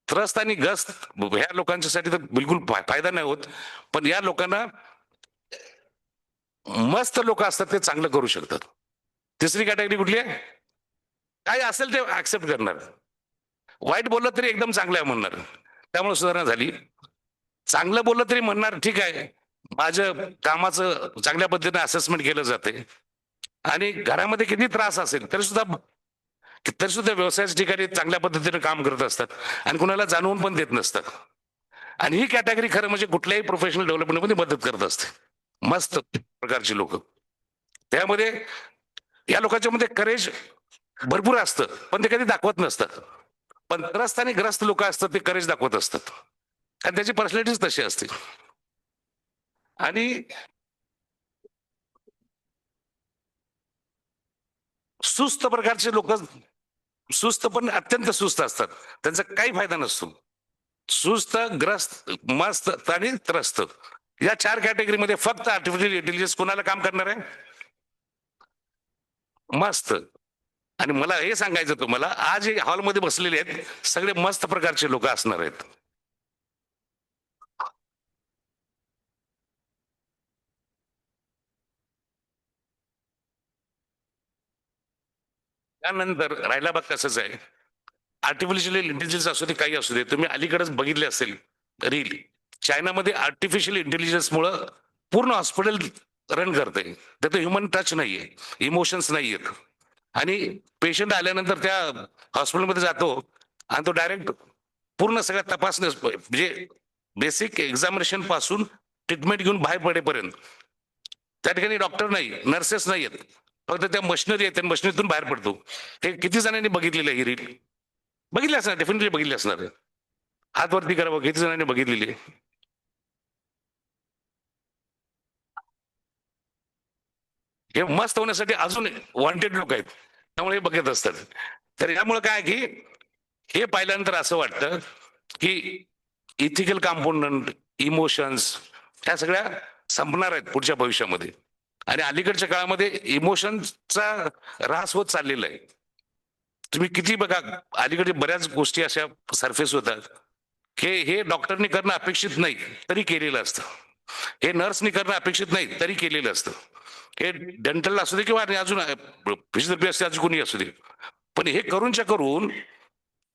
H: त्रस्त आणि ग्रस्त ह्या लोकांच्यासाठी तर बिलकुल फायदा नाही होत. पण या लोकांना मस्त लोक असतात ते चांगलं करू शकतात. तिसरी कॅटेगरी कुठली आहे? काय असेल ते ऍक्सेप्ट करणार, वाईट बोललं तरी एकदम चांगलं आहे म्हणणार, त्यामुळे सुधारणा झाली. चांगलं बोललं तरी म्हणणार ठीक आहे, माझं कामाचं चांगल्या पद्धतीने असेसमेंट केलं जाते. आणि घरामध्ये किती त्रास असेल तरी सुद्धा व्यवसायाच्या ठिकाणी चांगल्या पद्धतीने काम करत असतात आणि कुणाला जाणवून पण देत नसतात. आणि ही कॅटेगरी खरं म्हणजे कुठल्याही प्रोफेशनल डेव्हलपमेंटमध्ये मदत करत असते. मस्त प्रकारची लोक. त्यामध्ये या लोकांच्या मध्ये करेज भरपूर असतं, पण ते कधी दाखवत नसतात. पण त्रस्त आणि ग्रस्त लोक असतात ते करेज दाखवत असतात, कारण त्याची पर्सनॅलिटीच तशी असते. आणि सुस्त प्रकारचे लोक, सुस्त पण अत्यंत सुस्त असतात, त्यांचा काही फायदा नसतो. सुस्त, ग्रस्त, मस्त आणि त्रस्त या 4 कॅटेगरीमध्ये फक्त आर्टिफिशियल इंटेलिजन्स कोणाला काम करणार आहे? मस्त. आणि मला हे सांगायचं तुम्हाला, आज हे हॉलमध्ये बसलेले आहेत सगळे मस्त प्रकारचे लोक असणार आहेत. त्यानंतर राहिला भाग कसंच आहे, आर्टिफिशियल इंटेलिजन्स असू दे काही असू दे, तुम्ही अलीकडेच बघितले असेल रील, चायनामध्ये आर्टिफिशियल इंटेलिजन्स मुळे पूर्ण हॉस्पिटल रन करते. त्यात ह्युमन टच नाहीये, इमोशन्स नाहीयेत. आणि पेशंट आल्यानंतर त्या हॉस्पिटलमध्ये जातो आणि तो डायरेक्ट पूर्ण सगळ्या तपासण्या म्हणजे बेसिक एक्झामिनेशन पासून ट्रीटमेंट घेऊन बाहेर पडेपर्यंत त्या ठिकाणी डॉक्टर नाही, नर्सेस नाही आहेत, फक्त त्या मशिनरी आहेत, त्या मशिनरीतून बाहेर पडतो. हे किती जणांनी बघितलेलं आहे ही रील? बघितली असणार, डेफिनेटली बघितली असणार. हात वरती करा, किती जणांनी बघितलेली आहे? हे मस्त होण्यासाठी अजून वॉन्टेड लोक आहेत, त्यामुळे हे बघत असतात. तर यामुळे काय की हे पाहिल्यानंतर असं वाटतं की इथिकल कॉम्पोनंट, इमोशन्स ह्या सगळ्या संपणार आहेत पुढच्या भविष्यामध्ये. आणि अलीकडच्या काळामध्ये इमोशन्सचा ऱ्हास होत चाललेला आहे. तुम्ही किती बघा, अलीकडे बऱ्याच गोष्टी अशा सरफेस होतात की हे डॉक्टरनी करणं अपेक्षित नाही तरी केलेलं असतं, हे नर्सनी करणं अपेक्षित नाही तरी केलेलं असतं, हे डेंटल असू दे किंवा अजून फिजिओथेरपी असते, अजून कोणी असू दे. पण हे करूनच्या करून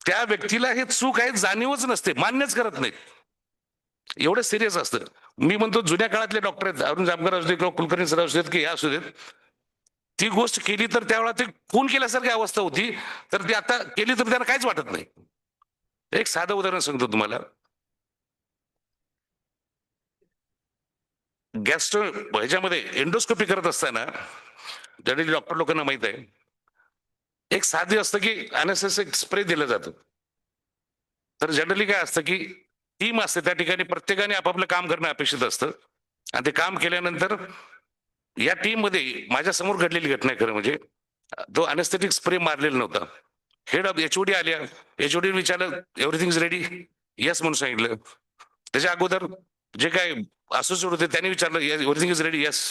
H: त्या व्यक्तीला हे चूक आहे जाणीवच नसते, मान्यच करत नाहीत. एवढं सिरियस असतं. मी म्हणतो जुन्या काळातले डॉक्टर आहेत, अरुण जामकर असू दे किंवा कुलकर्णी सर असू देत की हे असू देत, ती गोष्ट केली तर त्यावेळेला ते खून केल्यासारखी अवस्था होती, तर ती आता केली तर त्यांना काहीच वाटत नाही. एक साधं उदाहरण सांगतो तुम्हाला. गॅस्ट्रो ह्याच्यामध्ये एंडोस्कोपी करत असताना जनरली डॉक्टर लोकांना माहित आहे, एक साधी असतं की अनेस्थेटिक स्प्रे दिलं जातं. तर जनरली काय असतं की टीम असते त्या ठिकाणी, प्रत्येकाने आपापलं काम करणं अपेक्षित असतं आणि ते काम केल्यानंतर या टीम मध्ये माझ्या समोर घडलेली घटना आहे खरं म्हणजे, तो अनेस्थेटिक स्प्रे मारलेला नव्हता. हेड ऑफ एचओडी आल्या, एचओडी विचारलं एव्हरीथिंग इज रेडी, येस म्हणून सांगितलं. त्याच्या अगोदर जे काय असोसिएट होते त्यांनी विचारलं एव्हरीथिंग इज रेडी, येस.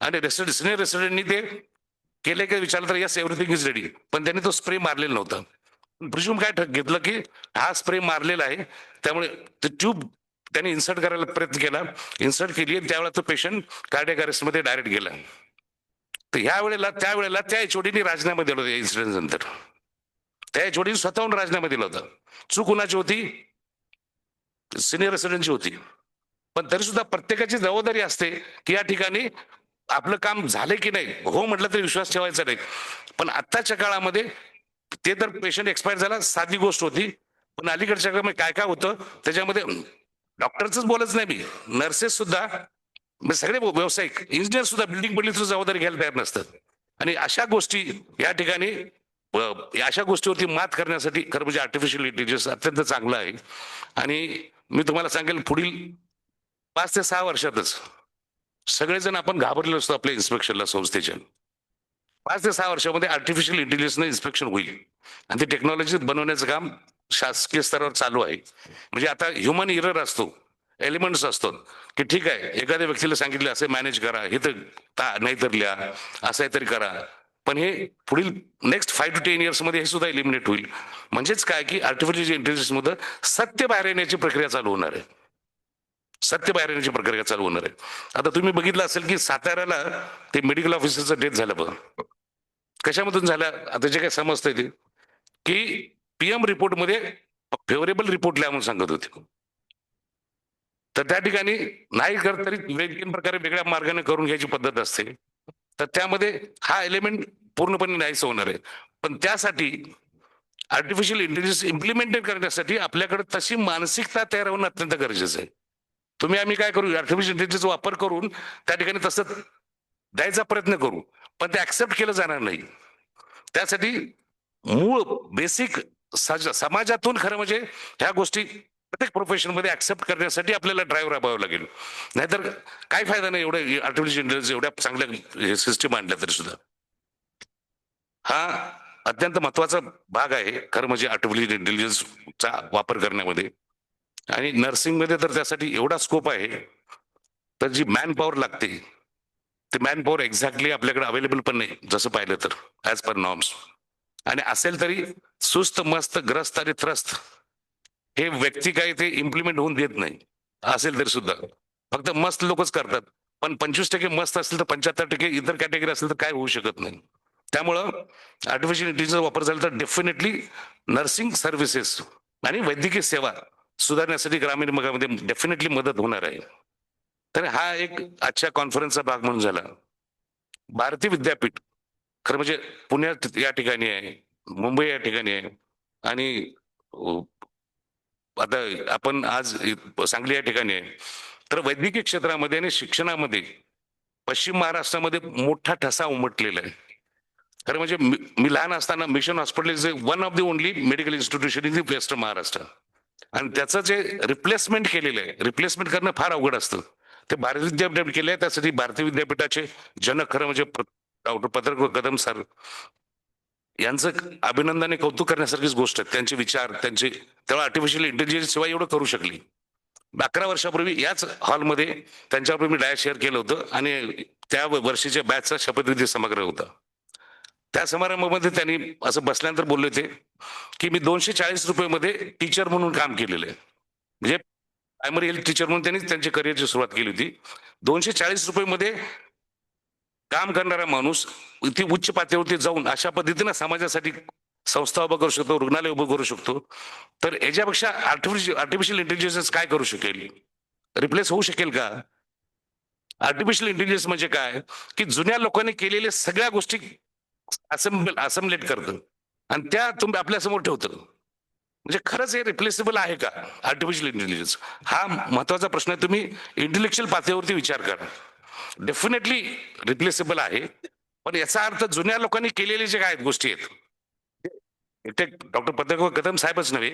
H: आणि रेसिडेंट सिनियर रेसिडेंटनी ते केले काय विचारलं तर येस एव्हरीथिंग इज रेडी, पण त्यांनी तो स्प्रे मारलेला नव्हता. प्रिझ्युम काय घेतलं की हा स्प्रे मारलेला आहे, त्यामुळे ते ट्यूब त्यांनी इन्सर्ट करायला प्रयत्न केला, इन्सर्ट केली, त्यावेळेला तो पेशंट कार्डियक अरेस्टमध्ये डायरेक्ट गेला. तर त्यावेळेला त्या एचओडीने राजीनामा दिला होता. इन्सिडेंट नंतर त्या एचओडीने स्वतःहून राजीनामा दिला होता. चूक कुणाची होती? सिनियर रेसिडेंटची होती. पण तरी सुद्धा प्रत्येकाची जबाबदारी असते की या ठिकाणी आपलं काम झालं की नाही. हो म्हटलं तरी विश्वास ठेवायचा नाही. पण आत्ताच्या काळामध्ये ते तर पेशंट एक्सपायर झाला, साधी गोष्ट होती. पण अलीकडच्या काळामध्ये काय काय होतं त्याच्यामध्ये डॉक्टरच बोलच नाही मी, नर्सेस सुद्धा, सगळे व्यावसायिक इंजिनियर सुद्धा बिल्डिंग पडली सुद्धा जबाबदारी घ्यायला तयार नसतात. आणि अशा गोष्टी या ठिकाणी अशा गोष्टीवरती मात करण्यासाठी खरं म्हणजे आर्टिफिशियल इंटेलिजन्स अत्यंत चांगलं आहे. आणि मी तुम्हाला सांगेल पुढील 5 ते 6 वर्षातच सगळेजण आपण घाबरलेलो असतो आपल्या इन्स्पेक्शनला संस्थेच्या. 5 ते 6 वर्षामध्ये आर्टिफिशियल इंटेलिजन्सनं इन्स्पेक्शन होईल आणि ते टेक्नॉलॉजी बनवण्याचं काम शासकीय स्तरावर चालू आहे. म्हणजे आता ह्युमन इरर असतो, एलिमेंट्स असतात की ठीक आहे एखाद्या व्यक्तीला सांगितलं असं मॅनेज करा, हे तर नाही तर लिहा, असं तरी करा. पण हे पुढील नेक्स्ट 5 to 10 years मध्ये हे सुद्धा एलिमिनेट होईल. म्हणजेच काय की आर्टिफिशियल इंटेलिजन्स मध्ये सत्य बाहेर येण्याची प्रक्रिया चालू होणार आहे. सत्य बाहेर येण्याची प्रक्रिया चालू होणार आहे. आता तुम्ही बघितलं असेल की साताऱ्याला ते मेडिकल ऑफिसरचं डेथ झालं बघ. कशामधून झालं? आता जे काय समजतंय ते की पीएम रिपोर्ट मध्ये फेवरेबल रिपोर्ट लिहा म्हणून सांगत होते. तर त्या ठिकाणी नाही करत तरी वेगवेगळ्या प्रकारे वेगळ्या मार्गाने करून घ्यायची पद्धत असते. तर त्यामध्ये हा एलिमेंट पूर्णपणे नाहीच होणार आहे. पण त्यासाठी आर्टिफिशियल इंटेलिजन्स इम्प्लिमेंट करण्यासाठी आपल्याकडे तशी मानसिकता तयार होणं अत्यंत गरजेचं आहे. आम्ही काय करू, आर्टिफिशियल इंटेलिजन्सचा वापर करून त्या ठिकाणी तसं द्यायचा प्रयत्न करू, पण ते ऍक्सेप्ट केलं जाणार नाही. त्यासाठी मूळ बेसिक समाजातून खरं म्हणजे ह्या गोष्टी प्रत्येक प्रोफेशन मध्ये ऍक्सेप्ट करण्यासाठी आपल्याला ड्राईव्ह राबावं लागेल. नाहीतर काय फायदा नाही एवढं आर्टिफिशियल इंटेलिजन्स एवढ्या चांगल्या सिस्टीम आणल्या तरी सुद्धा. हा अत्यंत महत्वाचा भाग आहे खरं म्हणजे आर्टिफिशियल इंटेलिजन्सचा वापर करण्यामध्ये. आणि नर्सिंग मध्ये तर त्यासाठी एवढा स्कोप आहे, तर जी मॅन पॉवर लागते ते मॅन पॉवर एक्झॅक्टली आपल्याकडे अवेलेबल पण नाही जसं पाहिलं तर ऍज पर नॉर्म्स. आणि असेल तरी सुस्त मस्त ग्रस्त आणि त्रस्त हे व्यक्ती काही ते इम्प्लिमेंट होऊन देत नाही. असेल तरी सुद्धा फक्त मस्त लोकच करतात. पण 25% मस्त असेल तर 75% इतर कॅटेगरी असेल तर काय होऊ शकत नाही. त्यामुळं आर्टिफिशियल इंटेलिजन्सचा वापर झाला तर डेफिनेटली नर्सिंग सर्व्हिसेस आणि वैद्यकीय सेवा सुधारण्यासाठी ग्रामीण भागामध्ये डेफिनेटली मदत होणार आहे. तर हा एक आजच्या कॉन्फरन्सचा भाग म्हणून झाला. भारती विद्यापीठ खरं म्हणजे पुण्यात या ठिकाणी आहे, मुंबई या ठिकाणी आहे आणि आता आपण आज सांगली या ठिकाणी आहे. तर वैद्यकीय क्षेत्रामध्ये आणि शिक्षणामध्ये पश्चिम महाराष्ट्रामध्ये मोठा ठसा उमटलेला आहे. खरं म्हणजे मी लहान असताना mission hospital is one of the only medical institution in the western Maharashtra. आणि त्याचं जे रिप्लेसमेंट केलेलं आहे, रिप्लेसमेंट करणं फार अवघड असतं. ते भारतीय विद्यापीठ केले आहे. त्यासाठी भारतीय विद्यापीठाचे जनक खरं म्हणजे डॉक्टर पत्रक कदम सर यांचं अभिनंदन कौतुक करण्यासारखीच गोष्ट आहे. त्यांचे विचार, त्यांचे तेव्हा आर्टिफिशियल इंटेलिजन्स शिवाय एवढं करू शकली. 11 वर्षापूर्वी याच हॉलमध्ये त्यांच्यावर मी डायस शेअर केलं होतं आणि त्या वर्षीच्या बॅचचा शपथविधी समारंभ होता. त्या समारंभामध्ये त्यांनी असं बसल्यानंतर बोलले होते की मी 240 रुपये टीचर म्हणून काम केलेलं आहे. म्हणजे प्रायमरी हेल्थ टीचर म्हणून त्यांनी त्यांच्या करिअरची सुरुवात केली होती. 240 रुपये काम करणारा माणूस इथे उच्च पातळीवरती जाऊन अशा पद्धतीनं समाजासाठी संस्था उभं करू शकतो, रुग्णालय उभं करू शकतो. तर याच्यापेक्षा आर्टिफिशियल इंटेलिजन्स काय करू शकेल? रिप्लेस होऊ शकेल का? आर्टिफिशियल इंटेलिजन्स म्हणजे काय की जुन्या लोकांनी केलेल्या सगळ्या गोष्टी असमलेट करतं आणि त्या तुम्ही आपल्या समोर ठेवतं. म्हणजे खरंच हे रिप्लेसेबल आहे का आर्टिफिशियल इंटेलिजन्स? हा महत्वाचा प्रश्न आहे. तुम्ही इंटेलेक्च्युअल पातळीवरती विचार करा. डेफिनेटली रिप्लेसेबल आहे, पण याचा अर्थ जुन्या लोकांनी केलेले जे काय गोष्टी आहेत, ते डॉक्टर पद्मनाभ कदम साहेबच नव्हे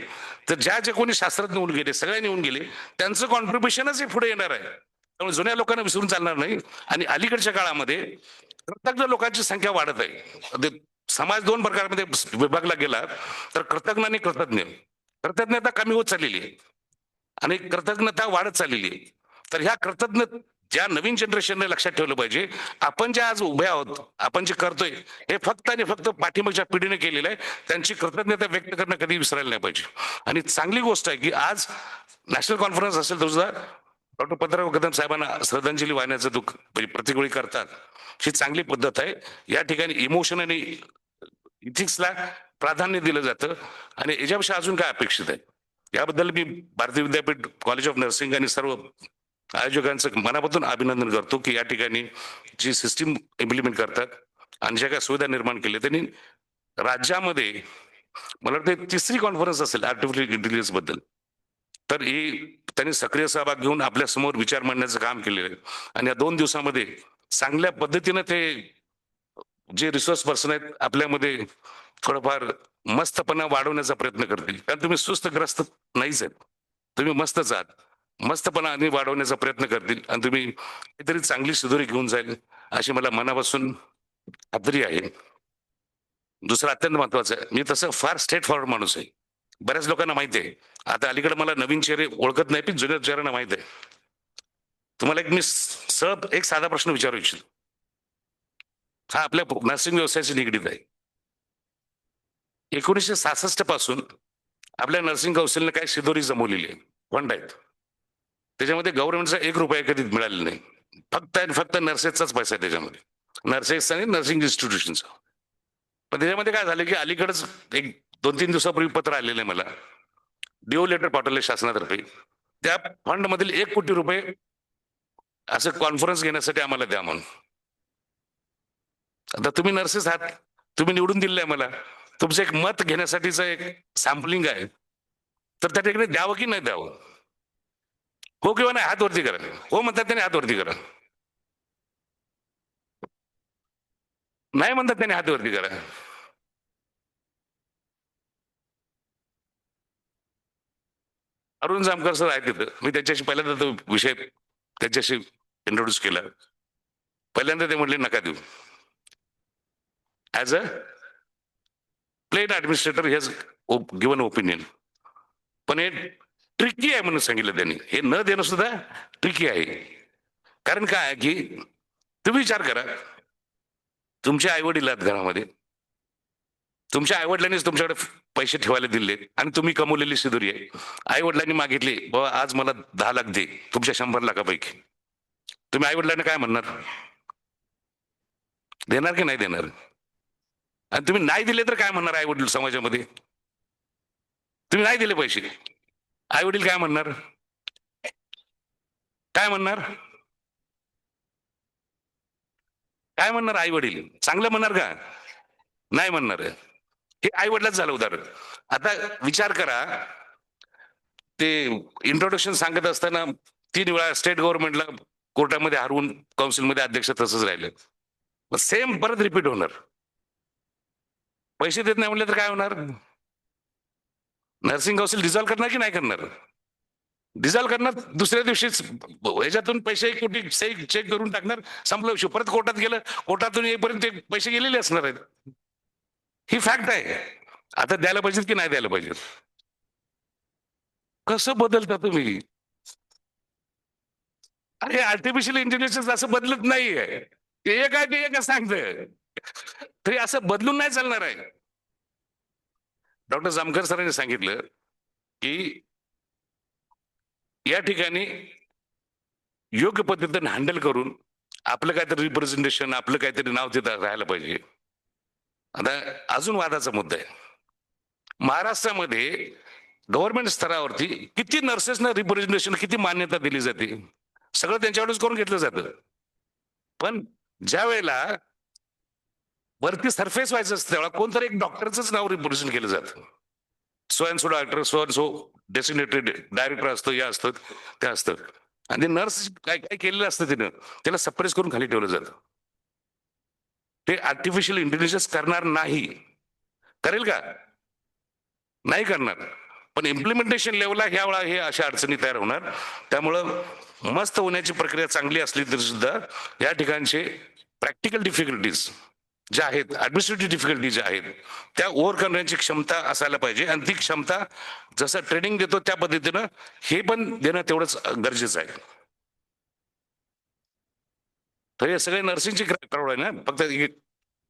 H: तर ज्या कोणी शास्त्रज्ञ होऊन गेले, सगळ्यांनी होऊन गेले, त्यांचं कॉन्ट्रीब्युशनच हे पुढे येणार आहे. त्यामुळे जुन्या लोकांना विसरून चालणार नाही. आणि अलीकडच्या काळामध्ये कृतज्ञ लोकांची संख्या वाढत आहे. समाज दोन प्रकारामध्ये विभागला गेला तर कृतज्ञ आणि कृतज्ञ. कृतज्ञता कमी होत चाललेली आहे आणि कृतज्ञता वाढत चाललेली आहे. तर ह्या कृतज्ञ ज्या नवीन जनरेशनने लक्षात ठेवलं पाहिजे, आपण ज्या आज उभे आहोत, आपण जे करतोय हे फक्त आणि फक्त पाठीमागच्या पिढीने केलेलं आहे. त्यांची कृतज्ञता व्यक्त करणं कधी विसरायला नाही पाहिजे. आणि चांगली गोष्ट आहे की आज नॅशनल कॉन्फरन्स असेल तर सुद्धा डॉक्टर पद्मनाभ कदम साहेबांना श्रद्धांजली वाहण्याचं दुःख प्रत्येक वेळी करतात. ही चांगली पद्धत आहे. या ठिकाणी इमोशन आणि इथिक्सला प्राधान्य दिलं जातं. आणि याच्यापेक्षा अजून काय अपेक्षित आहे? याबद्दल मी भारतीय विद्यापीठ कॉलेज ऑफ नर्सिंग आणि सर्व आयोजकांचं मनापासून अभिनंदन करतो की या ठिकाणी जी सिस्टीम इम्प्लिमेंट करतात आणि ज्या काय सुविधा निर्माण केल्या त्यांनी राज्यामध्ये, मला वाटतं तिसरी कॉन्फरन्स असेल आर्टिफिशियल इंटेलिजन्स बद्दल, तर ही त्यांनी सक्रिय सहभाग घेऊन आपल्या समोर विचार मांडण्याचं काम केलेलं आहे. आणि या 2 दिवसामध्ये चांगल्या पद्धतीनं ते जे रिसोर्स पर्सन आहेत आपल्यामध्ये थोडंफार मस्तपणा वाढवण्याचा प्रयत्न करतील. कारण तुम्ही सुस्तग्रस्त नाहीच आहेत, तुम्ही मस्तच आहात. मस्तपणा आणि वाढवण्याचा प्रयत्न करतील आणि तुम्ही काहीतरी चांगली शिदोरी घेऊन जाईल अशी मला मनापासून खात्री आहे. दुसरं अत्यंत महत्वाचं आहे, मी तसं फार स्ट्रेट फॉरवर्ड माणूस आहे. बऱ्याच लोकांना माहिती आहे. आता अलीकडे मला नवीन चेहरे ओळखत नाही, पण जुन्या चेहऱ्यांना माहिती आहे. तुम्हाला एक मी सहज एक साधा प्रश्न विचारू इच्छितो. हा आपल्या नर्सिंग व्यवसायाशी निगडीत आहे. 1966 पासून आपल्या नर्सिंग कौन्सिलने काय शिदोरी जमवलेली आहे, फंड आहेत. त्याच्यामध्ये गव्हर्नमेंटचा 1 रुपया कधी मिळालेला नाही. फक्त आणि फक्त नर्सेसचाच पैसा आहे त्याच्यामध्ये, नर्सेस आणि नर्सिंग इन्स्टिट्यूशनचा. पण त्याच्यामध्ये काय झालं की अलीकडेच एक 2-3 दिवसापूर्वी पत्र आलेलं आहे मला, डीओ लेटर पाठवले शासनातर्फे. त्या फंड मधील 1 कोटी रुपये असं कॉन्फरन्स घेण्यासाठी आम्हाला द्या म्हणून. आता तुम्ही नर्सेस आहात, तुम्ही निवडून दिलेलं आहे मला, तुमचं एक मत घेण्यासाठीचं एक सॅम्पलिंग आहे, तर त्या ठिकाणी द्यावं की नाही द्यावं? हो किंवा नाही, हात वरती करा. हो म्हणतात त्याने, हात वरती करा. नाही म्हणतात त्याने, हात वरती करा. अरुण जामकर सर आहेत तिथं, मी त्याच्याशी पहिल्यांदा तो विषय त्याच्याशी इंट्रोड्यूस केला. पहिल्यांदा ते म्हटले नका देऊ. As a plain administrator has given opinion. पण हे ट्रिकी आहे म्हणून सांगितलं त्यांनी. हे न देणं सुद्धा ट्रिकी आहे. कारण काय की तुम्ही विचार करा, तुमचे आई वडील आहेत घरामध्ये, तुमच्या आई वडिलांनीच तुमच्याकडे पैसे ठेवायला दिले आणि तुम्ही कमवलेली शिदोरी आहे. आई वडिलांनी मागितले, बाबा आज मला 10 लाख दे तुमच्या 100 लाखापैकी. तुम्ही आई वडिलांना काय म्हणणार? देणार की नाही देणार? आणि तुम्ही नाही दिले तर काय म्हणणार आई वडील समाजामध्ये? तुम्ही नाही दिले पैसे, आई वडील काय म्हणणार? काय म्हणणार? काय म्हणणार आई वडील? चांगलं म्हणणार का? नाही म्हणणार. हे आई वडिलाच झालं उदाहरण. आता विचार करा, ते इंट्रोडक्शन सांगत असताना 3 वेळा स्टेट गव्हर्नमेंटला कोर्टामध्ये हरवून काउन्सिलमध्ये अध्यक्ष तसंच राहिले. सेम परत रिपीट होणार. पैसे देत नाही म्हणले तर काय होणार? नर्सिंग काउन्सिल डिझॉल्व करणार की नाही करणार? डिझॉल्व करणार. दुसऱ्या दिवशीच ह्याच्यातून पैसे 1 कोटी चेक करून टाकणार, संपलं विषय. परत कोर्टात गेलं, कोर्टातून येईपर्यंत ते पैसे गेलेले असणार आहेत. ही फॅक्ट आहे. आता द्यायला पाहिजेत की नाही द्यायला पाहिजेत? कसं बदलता तुम्ही? अरे आर्टिफिशियल इंटेलिजन्स असं बदलत नाहीये. एक आहे ते एकच सांगतंय, तरी असं बदलून नाही चालणार आहे. डॉक्टर जामकर सरांनी सांगितलं की या ठिकाणी योग्य पद्धतीने हँडल करून आपलं काहीतरी रिप्रेझेंटेशन, आपलं काहीतरी नाव तिथं राहायला पाहिजे. आता अजून वादाचा मुद्दा आहे. महाराष्ट्रामध्ये गव्हर्नमेंट स्तरावरती किती नर्सेसना रिप्रेझेंटेशन, किती मान्यता दिली जाते? सगळं त्यांच्याकडूनच करून घेतलं जातं. पण ज्या वेळेला वरती सरफेस व्हायचं असतं त्यावेळेला कोणतरी एक डॉक्टरच नाव रिप्रेझेंट केलं जातं. So and so doctor, so and so designated director असतं, हे असतं, ते असतं. आणि ते नर्स काय काय केलेलं असतं तिनं, त्याला सप्रेस करून खाली ठेवलं जातं. ते आर्टिफिशियल इंटेलिजन्स करणार नाही. करेल का? नाही करणार. पण इम्प्लिमेंटेशन लेवलला ह्या वेळा हे अशा अडचणी तयार होणार. त्यामुळं मस्त होण्याची प्रक्रिया चांगली असली तरी सुद्धा या ठिकाणचे प्रॅक्टिकल डिफिकल्टीज ज्या आहेत, ऍडमिनिस्ट्रेटिव्ह डिफिकल्टीज ज्या आहेत, त्या ओव्हर करण्याची क्षमता असायला पाहिजे. आणि ती क्षमता जसं ट्रेनिंग देतो त्या पद्धतीनं हे पण देणं तेवढंच गरजेचं आहे. तर हे सगळे नर्सिंगची क्राऊड आहे ना, फक्त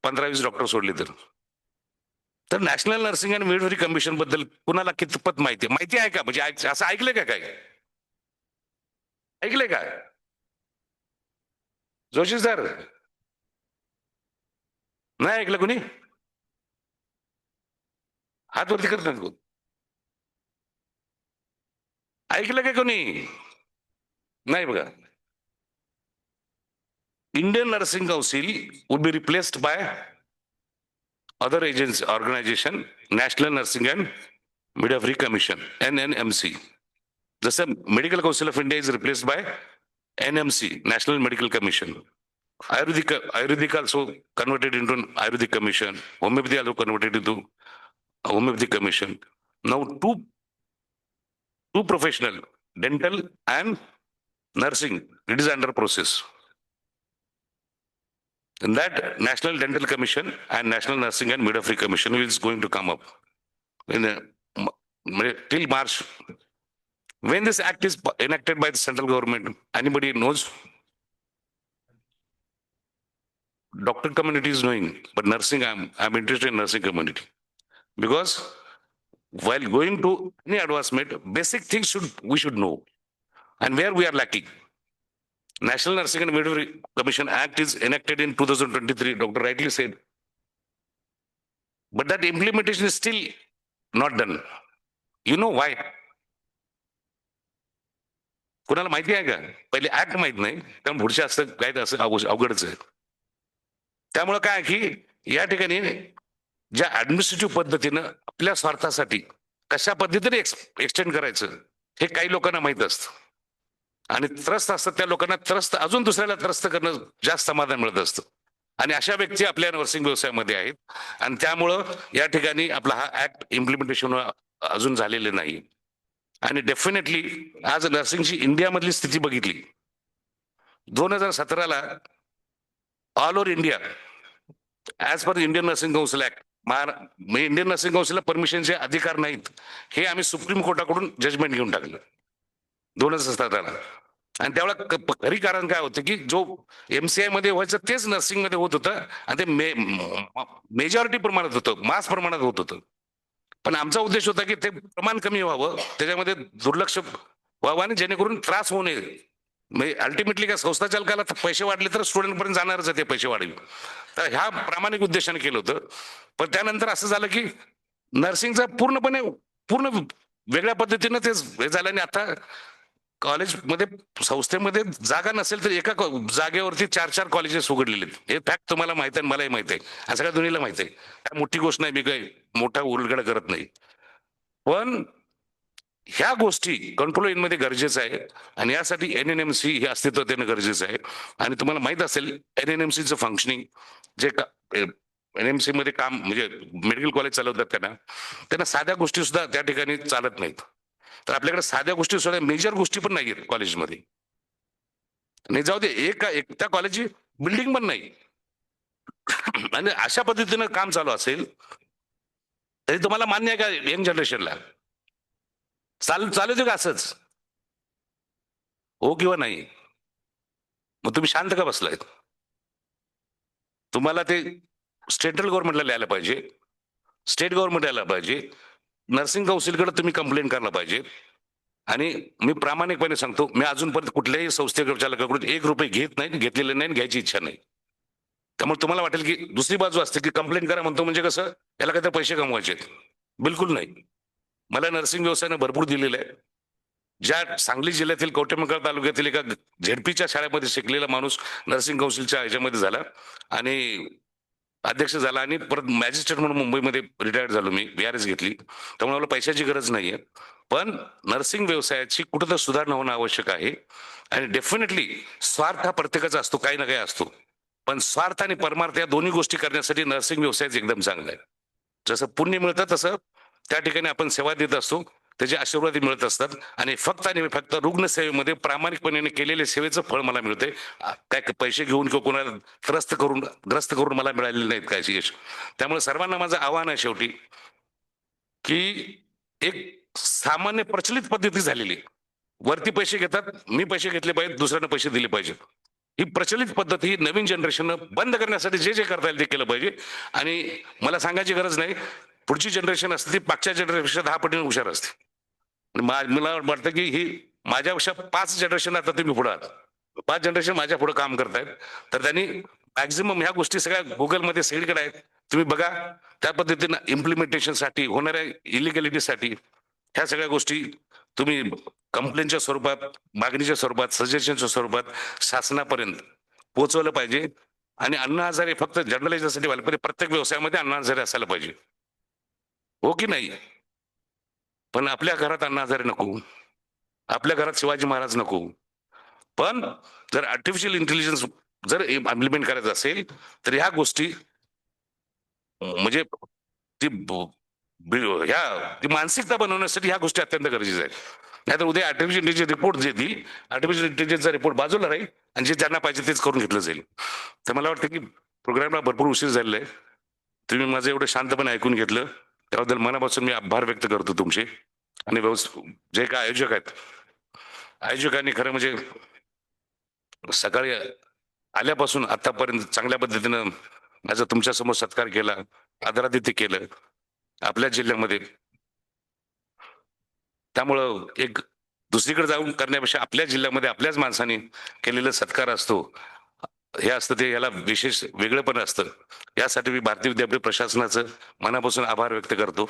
H: 15-20 डॉक्टर सोडले तर national nursing and midwifery commission बद्दल कुणाला कितपत माहिती आहे का? म्हणजे असं ऐकलंय का? काय ऐकलंय का? जोशी सर, नाही ऐकलं कोणी? हात वरती करत कोण? ऐकलं का कोणी? नाही बघा. Indian nursing council would be replaced by other agency organisation, national nursing and midwifery commission, NNMC. जसं medical council of India is replaced by NMC, National Medical Commission. Ayurvedic also converted into an Ayurvedic Commission. Homeopathy also converted into Homeopathy Commission. Now two professional, dental and nursing, it is under process. And that National Dental Commission and National Nursing and Midwifery Commission is going to come up in till March. When this act is enacted by the central government, anybody knows? Doctor community is knowing, but nursing, I'm interested in nursing community. Because while going to any advancement, basic things we should know. And where we are lacking. National Nursing and Midwifery Commission Act is enacted in 2023, Dr. rightly said. But that implementation is still not done. You know why? कुणाला माहिती आहे का? पहिले act माहित नाही, त्यामुळे पुढचे असतं काय असं अवघडच आहे. त्यामुळे काय की या ठिकाणी ज्या ऍडमिनिस्ट्रेटिव्ह पद्धतीनं आपल्या स्वार्थासाठी कशा पद्धतीने एक्सटेंड करायचं हे काही लोकांना माहित असतं. आणि त्रस्त असतात त्या लोकांना त्रस्त अजून दुसऱ्याला त्रस्त करणं जास्त समाधान मिळत असतं. आणि अशा व्यक्ती आपल्या नर्सिंग व्यवसायामध्ये आहेत. आणि त्यामुळं या ठिकाणी आपला हा ऍक्ट इम्प्लिमेंटेशन अजून झालेले नाही. आणि डेफिनेटली आज नर्सिंगची इंडियामधली स्थिती बघितली 2017ला all over India as per Indian nursing council act, Indian nursing काउन्सिलला परमिशनचे अधिकार नाहीत हे आम्ही सुप्रीम कोर्टाकडून जजमेंट घेऊन टाकलं 2017ला. आणि त्यावेळेला खरी कारण काय होतं की जो MCI मध्ये व्हायचं तेच नर्सिंग मध्ये होत होतं. आणि ते मेजॉरिटी प्रमाणात होतं, मास प्रमाणात होत होतं. पण आमचा उद्देश होता की ते प्रमाण कमी व्हावं, त्याच्यामध्ये दुर्लक्ष व्हावं आणि जेणेकरून त्रास होऊ नये. म्हणजे अल्टिमेटली काय संस्था चालकाला पैसे वाढले तर स्टुडंट पर्यंत जाणारच आहे ते पैसे वाढले. तर ह्या प्रामाणिक उद्देशाने केलं होतं. पण त्यानंतर असं झालं की नर्सिंगचा पूर्ण वेगळ्या पद्धतीनं ते झालं. आणि आता कॉलेजमध्ये संस्थेमध्ये जागा नसेल तर एका जागेवरती 4-4 कॉलेजेस उघडलेले आहेत. हे फॅक्ट तुम्हाला माहिती आहे, मलाही माहिती आहे, आणि सगळ्या दुनियेला माहिती आहे. काय मोठी गोष्ट नाही, मी काही मोठा उलगडा करत नाही. पण ह्या गोष्टी कंट्रोल मध्ये गरजेचं आहे. आणि यासाठी NNMC हे अस्तित्व देणं गरजेचं आहे. आणि तुम्हाला माहित असेल NNMCचं फंक्शनिंग, जे NMC मध्ये काम म्हणजे मेडिकल कॉलेज चालवतात त्यांना साध्या गोष्टी सुद्धा त्या ठिकाणी चालत नाहीत. तर आपल्याकडे साध्या गोष्टी सुद्धा मेजर गोष्टी पण नाही आहेत कॉलेजमध्ये. नाही जाऊ दे, एक त्या कॉलेजची बिल्डिंग पण नाही. आणि अशा पद्धतीनं काम चालू असेल तरी तुम्हाला मान्य आहे का यंग जनरेशनला चालू दे का असंच? हो किंवा नाही? मग तुम्ही शांत का बसलायत? तुम्हाला ते सेंट्रल गव्हर्नमेंटला लिहायला पाहिजे, स्टेट गव्हर्नमेंट यायला पाहिजे, नर्सिंग काउन्सिलकडे तुम्ही कंप्लेंट करायला पाहिजे. आणि मी प्रामाणिकपणे सांगतो, मी अजूनपर्यंत कुठल्याही संस्थेकडून ₹1 घेत नाही, घेतलेले नाही, घ्यायची इच्छा नाही. त्यामुळे तुम्हाला वाटेल की दुसरी बाजू असते की कंप्लेंट करा म्हणतो म्हणजे कसं याला काहीतरी पैसे कमवायचे. बिलकुल नाही. मला नर्सिंग व्यवसायाने भरपूर दिलेलं आहे. ज्या सांगली जिल्ह्यातील कवठेमंकाळ तालुक्यातील एका झेडपीच्या शाळेमध्ये शिकलेला माणूस नर्सिंग काउन्सिलच्या ह्याच्यामध्ये झाला. आणि अध्यक्ष झाला आणि परत मॅजिस्ट्रेट म्हणून मुंबईमध्ये रिटायर्ड झालो मी, VRS घेतली. त्यामुळे मला पैशाची गरज नाहीये. पण नर्सिंग व्यवसायाची कुठं तर सुधारणा होणं आवश्यक आहे. आणि डेफिनेटली स्वार्थ हा प्रत्येकाचा असतो, काही ना काही असतो. पण स्वार्थ आणि परमार्थ या दोन्ही गोष्टी करण्यासाठी नर्सिंग व्यवसाय एकदम चांगला आहे. जसं पुण्य मिळतं तसं त्या ठिकाणी आपण सेवा देत असतो, त्याचे आशीर्वाद मिळत असतात. आणि फक्त रुग्णसेवेमध्ये प्रामाणिकपणे केलेल्या सेवेचं फळ मला मिळते. काय पैसे घेऊन किंवा कोणाला ग्रस्त करून मला मिळालेले नाहीत काय यश. त्यामुळे सर्वांना माझं आव्हान आहे शेवटी, की एक सामान्य प्रचलित पद्धती झालेली, वरती पैसे घेतात, मी पैसे घेतले पाहिजे, दुसऱ्यांना पैसे दिले पाहिजेत. ही प्रचलित पद्धत ही नवीन जनरेशननं बंद करण्यासाठी जे जे करता येईल ते केलं पाहिजे. आणि मला सांगायची गरज नाही, पुढची जनरेशन असते ती मागच्या जनरेशनपेक्षा 10 पटीने हुशार असते. आणि मला वाटतं की ही माझ्यापेक्षा 5 जनरेशन आता तुम्ही पुढे आहात, 5 जनरेशन माझ्या पुढे काम करतायत. तर त्यांनी मॅक्झिमम ह्या गोष्टी सगळ्या गुगलमध्ये सगळीकडे आहेत, तुम्ही बघा. त्या पद्धतीनं इम्प्लिमेंटेशनसाठी, होणाऱ्या इलिगॅलिटीसाठी ह्या सगळ्या गोष्टी तुम्ही कंप्लेंटच्या स्वरूपात, मागणीच्या स्वरूपात, सजेशनच्या स्वरूपात शासनापर्यंत पोहोचवलं पाहिजे. आणि अण्णा हजारे फक्त जर्नलिस्टसाठी व्हायला पाहिजे, प्रत्येक व्यवसायामध्ये अण्णा हजारे असायला पाहिजे, हो की नाही? पण आपल्या घरात अण्णा हजारे नको, आपल्या घरात शिवाजी महाराज नको. पण जर आर्टिफिशियल इंटेलिजन्स जर इम्प्लिमेंट करायचं असेल तर ह्या गोष्टी म्हणजे ती ती मानसिकता बनवण्यासाठी ह्या गोष्टी अत्यंत गरजेच्या आहेत. नाहीतर उद्या आर्टिफिशियल इंटेलिजन्स रिपोर्ट देतील, आर्टिफिशियल इंटेलिजन्सचा रिपोर्ट बाजूला राहील आणि जे ज्यांना पाहिजे तेच करून घेतलं जाईल. तर मला वाटतं की प्रोग्रामला भरपूर उशीर झालेला आहे. तुम्ही माझं एवढं शांतपणे ऐकून घेतलं त्याबद्दल मनापासून मी आभार व्यक्त करतो तुमचे. आणि जे काय आयोजक आहेत, आयोजकांनी खरं म्हणजे सकाळी आल्यापासून आतापर्यंत चांगल्या पद्धतीनं माझा तुमच्या समोर सत्कार केला, आदरातिथ्य केलं आपल्या जिल्ह्यामध्ये. त्यामुळं एक दुसरीकडे जाऊन करण्यापेक्षा आपल्या जिल्ह्यामध्ये आपल्याच माणसाने केलेला सत्कार असतो, हे असतं ते याला विशेष वेगळं पण असतं. यासाठी मी भारतीय विद्यापीठ प्रशासनाचं मनापासून आभार व्यक्त करतो.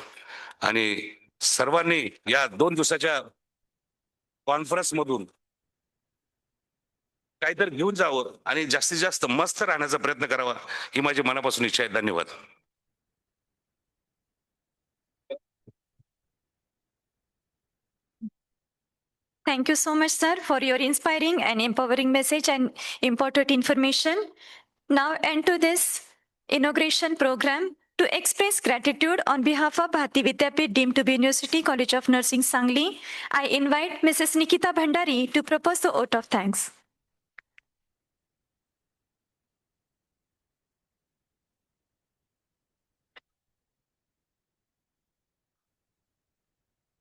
H: आणि सर्वांनी या 2 दिवसाच्या कॉन्फरन्स मधून काहीतरी घेऊन जावं आणि जास्तीत जास्त मस्त राहण्याचा प्रयत्न करावा, ही माझी मनापासून इच्छा आहे. धन्यवाद.
A: Thank you so much, sir, for your inspiring and empowering message and important information. Now, enter this inauguration program. To express gratitude on behalf of Bharati Vidyapeeth deemed to be University College of Nursing Sangli, I invite Mrs. Nikita Bhandari to propose the vote of thanks.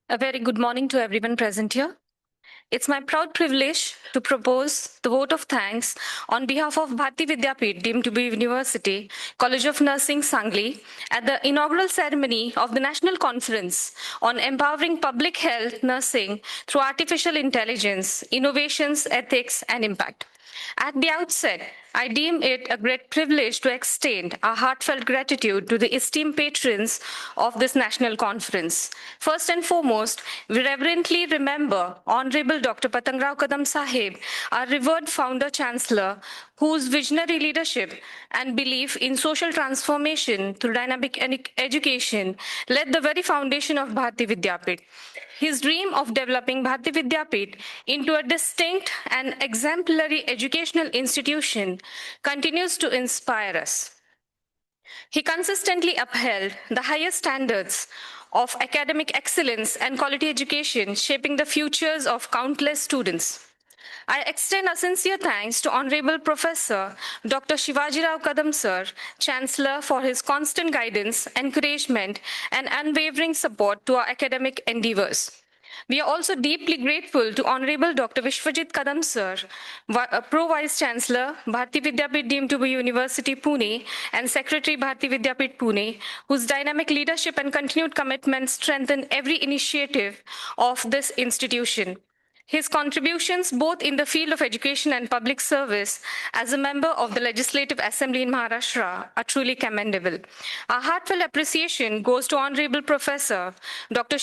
I: A very good morning to everyone present here. It's my proud privilege to propose the vote of thanks on behalf of Bharati Vidyapeeth, deemed to be University, College of Nursing, Sangli, at the inaugural ceremony of the National Conference on Empowering Public Health Nursing through Artificial Intelligence, Innovations, Ethics, and Impact. At the outset, I deem it a great privilege to extend our heartfelt gratitude to the esteemed patrons of this national conference. First and foremost, we reverently remember Honorable Dr. Patangrao Kadam Sahib, our revered founder chancellor, whose visionary leadership and belief in social transformation through dynamic education led the very foundation of Bharati Vidyapeeth. His dream of developing Bharati Vidyapeeth into a distinct and exemplary educational institution continues to inspire us. He consistently upheld the highest standards of academic excellence and quality education, shaping the futures of countless students. I extend a sincere thanks to Honorable Professor Dr. Shivajirao Kadam Sir, Chancellor, for his constant guidance, encouragement, and unwavering support to our academic endeavors. We are also deeply grateful to Honorable Dr. Vishwajit Kadam Sir, Pro Vice Chancellor, Bharati Vidyapeeth deemed to be University Pune, and Secretary Bharati Vidyapeeth Pune, whose dynamic leadership and continued commitment strengthen every initiative of this institution. His contributions both in the field of education and public service as a member of the Legislative Assembly in Maharashtra are truly commendable. Our heartfelt appreciation goes to Honorable Professor Dr.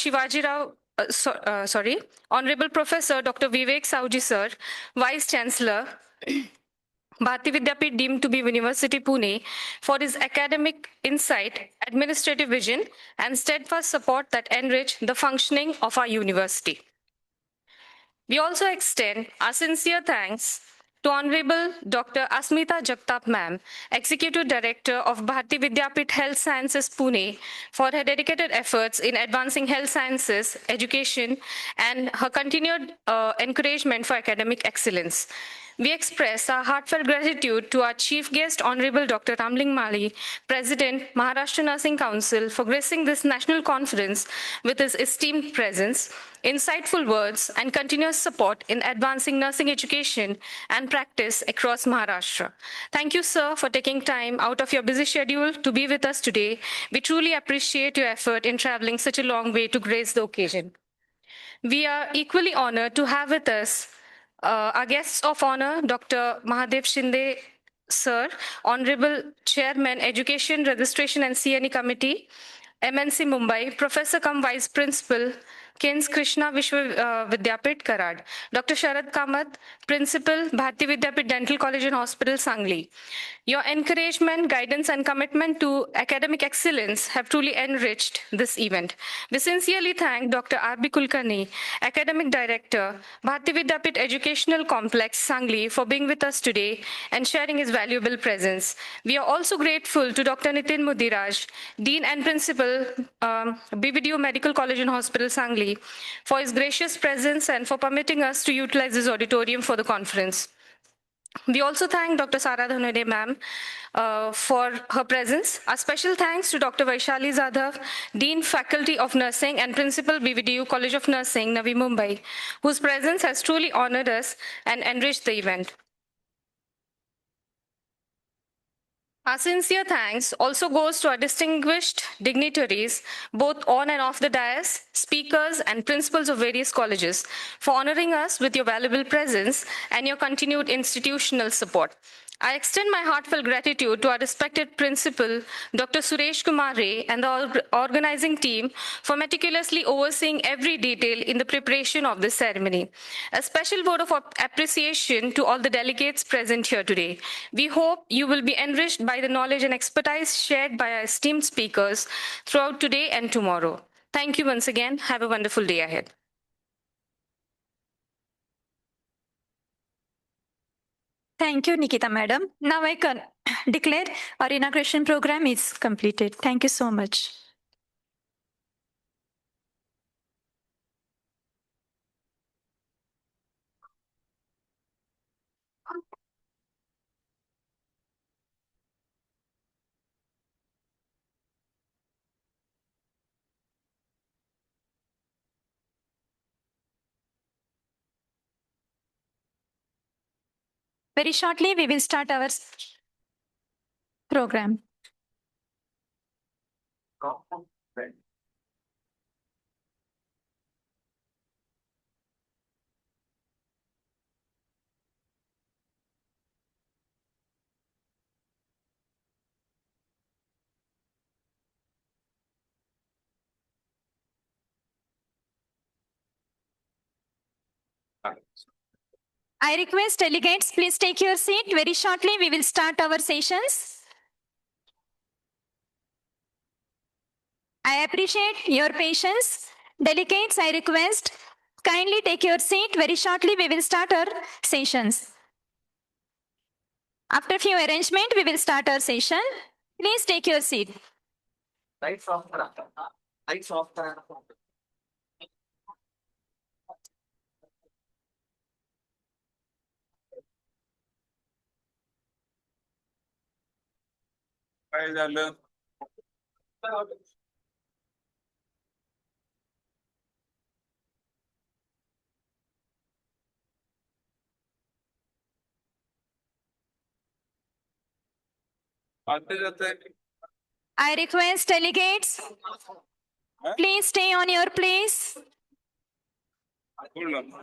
I: Honorable Professor Dr. Vivek Sauji Sir, Vice Chancellor, Bharati Vidyapeeth deemed to be University Pune for his academic insight, administrative vision, and steadfast support that enrich the functioning of our university. We also extend our sincere thanks to Honorable Dr. Asmita Jagtap Ma'am, Executive Director of Bharati Vidyapeeth Health Sciences Pune, for her dedicated efforts in advancing health sciences, education, and her continued encouragement for academic excellence. We express our heartfelt gratitude to our chief guest, Honorable Dr. Ramling Mali, President, Maharashtra Nursing Council, for gracing this national conference with his esteemed presence, insightful words, and continuous support in advancing nursing education and practice across Maharashtra. Thank you, sir, for taking time out of your busy schedule to be with us today. We truly appreciate your effort in traveling such a long way to grace the occasion. We are equally honored to have with us our guests of honor, Dr. Mahadev Shinde, sir, Honorable Chairman, Education, Registration and CNE Committee, MNC Mumbai, Professor cum Vice Principal, Kens Krishna Vishwa Vidyapet Karad, Dr. Sharad Kamath, Principal, Bharati Vidyapeeth Dental College and Hospital, Sangli. Your encouragement, guidance, and commitment to academic excellence have truly enriched this event. We sincerely thank Dr. R.B. Kulkarni, Academic Director, Bharati Vidyapeeth Educational Complex, Sangli, for being with us today and sharing his valuable presence. We are also grateful to Dr. Nitin Mudiraj, Dean and Principal, BVDU Medical College and Hospital, Sangli, for his gracious presence and for permitting us to utilize this auditorium for the conference. We also thank Dr. Sara Dhanode ma'am for her presence. A special thanks to Dr. Vaishali Zadhav, Dean Faculty of Nursing and Principal BVDU College of Nursing, Navi Mumbai, whose presence has truly honored us and enriched the event. Our sincere thanks also goes to our distinguished dignitaries, both on and off the dais, speakers, and principals of various colleges, for honoring us with your valuable presence and your continued institutional support. I extend my heartfelt gratitude to our respected principal, Dr. Suresh Kumar Ray, and the organizing team for meticulously overseeing every detail in the preparation of this ceremony. A special vote of appreciation to all the delegates present here today. We hope you will be enriched by the knowledge and expertise shared by our esteemed speakers throughout today and tomorrow. Thank you once again. Have a wonderful day ahead.
A: Thank you, Nikita madam. Now I can declare our inauguration program is completed. Thank you so much. Very shortly, we will start our program. I request delegates, please take your seat. Very shortly, we will start our sessions. I appreciate your patience. Delegates, I request, kindly take your seat. Very shortly, we will start our sessions. After few arrangement, we will start our session. Please take your seat.
C: Lights off. Lights off. काय झालं आते जाते
A: I request delegates, please stay on your place.
C: बोल ना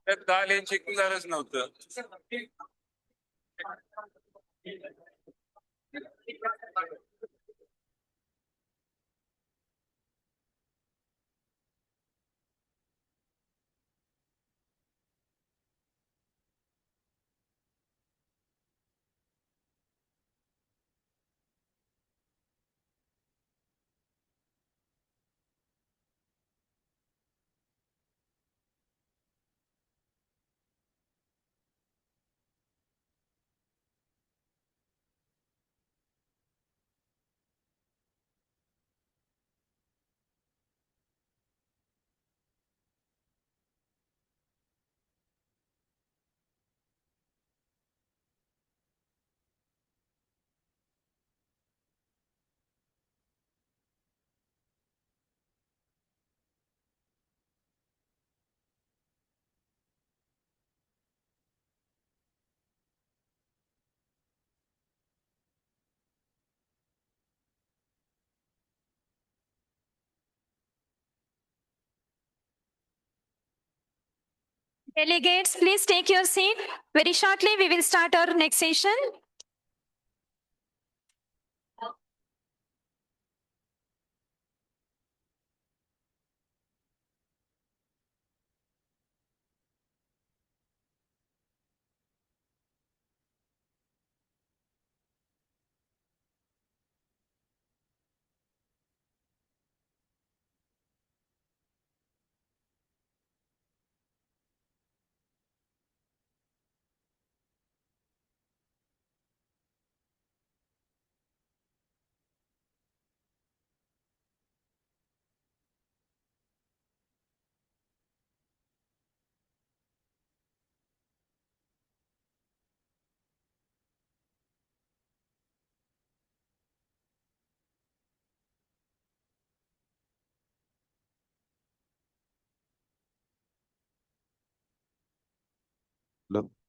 C: त्यात 10 लेन checking झालंच नव्हतं
A: Delegates, please take your seat. Very shortly, we will start our next session.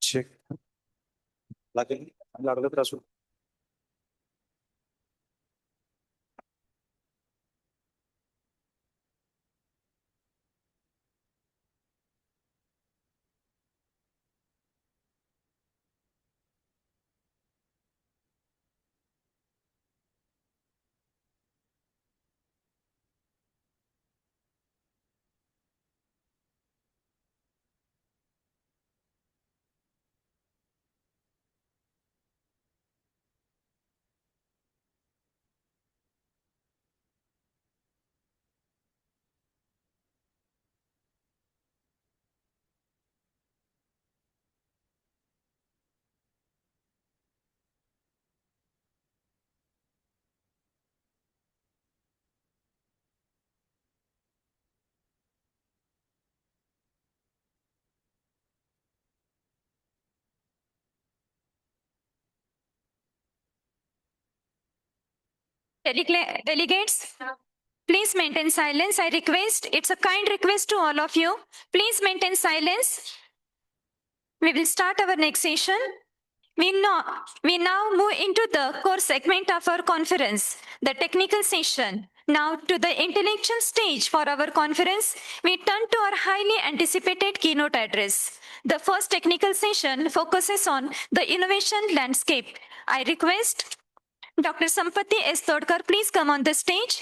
G: Check. लागलं तर असू.
A: Delegates, please maintain silence. I request, it's a kind request to all of you. Please maintain silence. We will start our next session. We now move into the core segment of our conference, the technical session. Now to the intellectual stage for our conference, we turn to our highly anticipated keynote address. The first technical session focuses on the innovation landscape. I request Dr. Sampati S. Todkar, please come on the stage.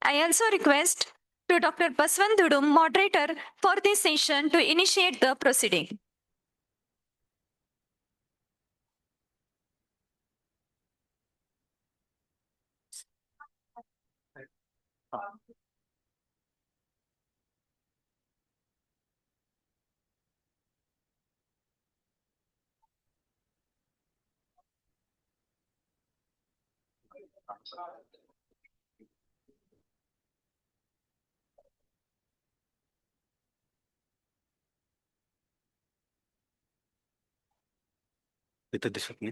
A: I also request to Dr. Baswandudum, moderator for this session, to initiate the proceeding.
G: इथं दिसत नाही.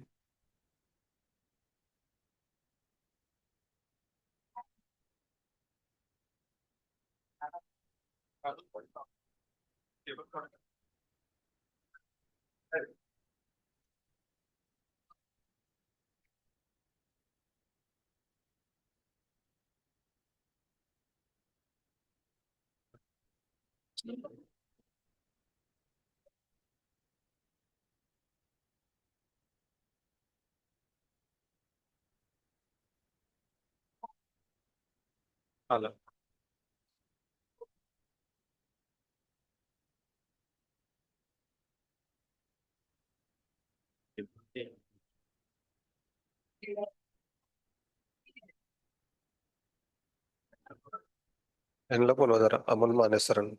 G: आलं. यांना बोलवा जरा अमोल माने सरांना.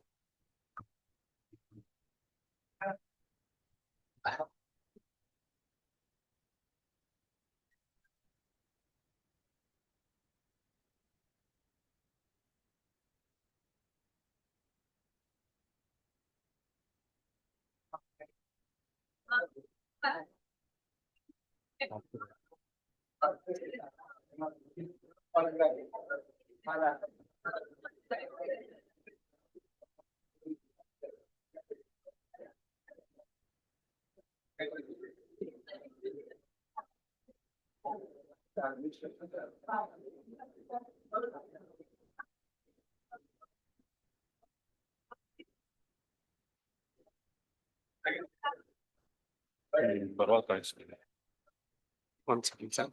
C: परवा काय One second, sir.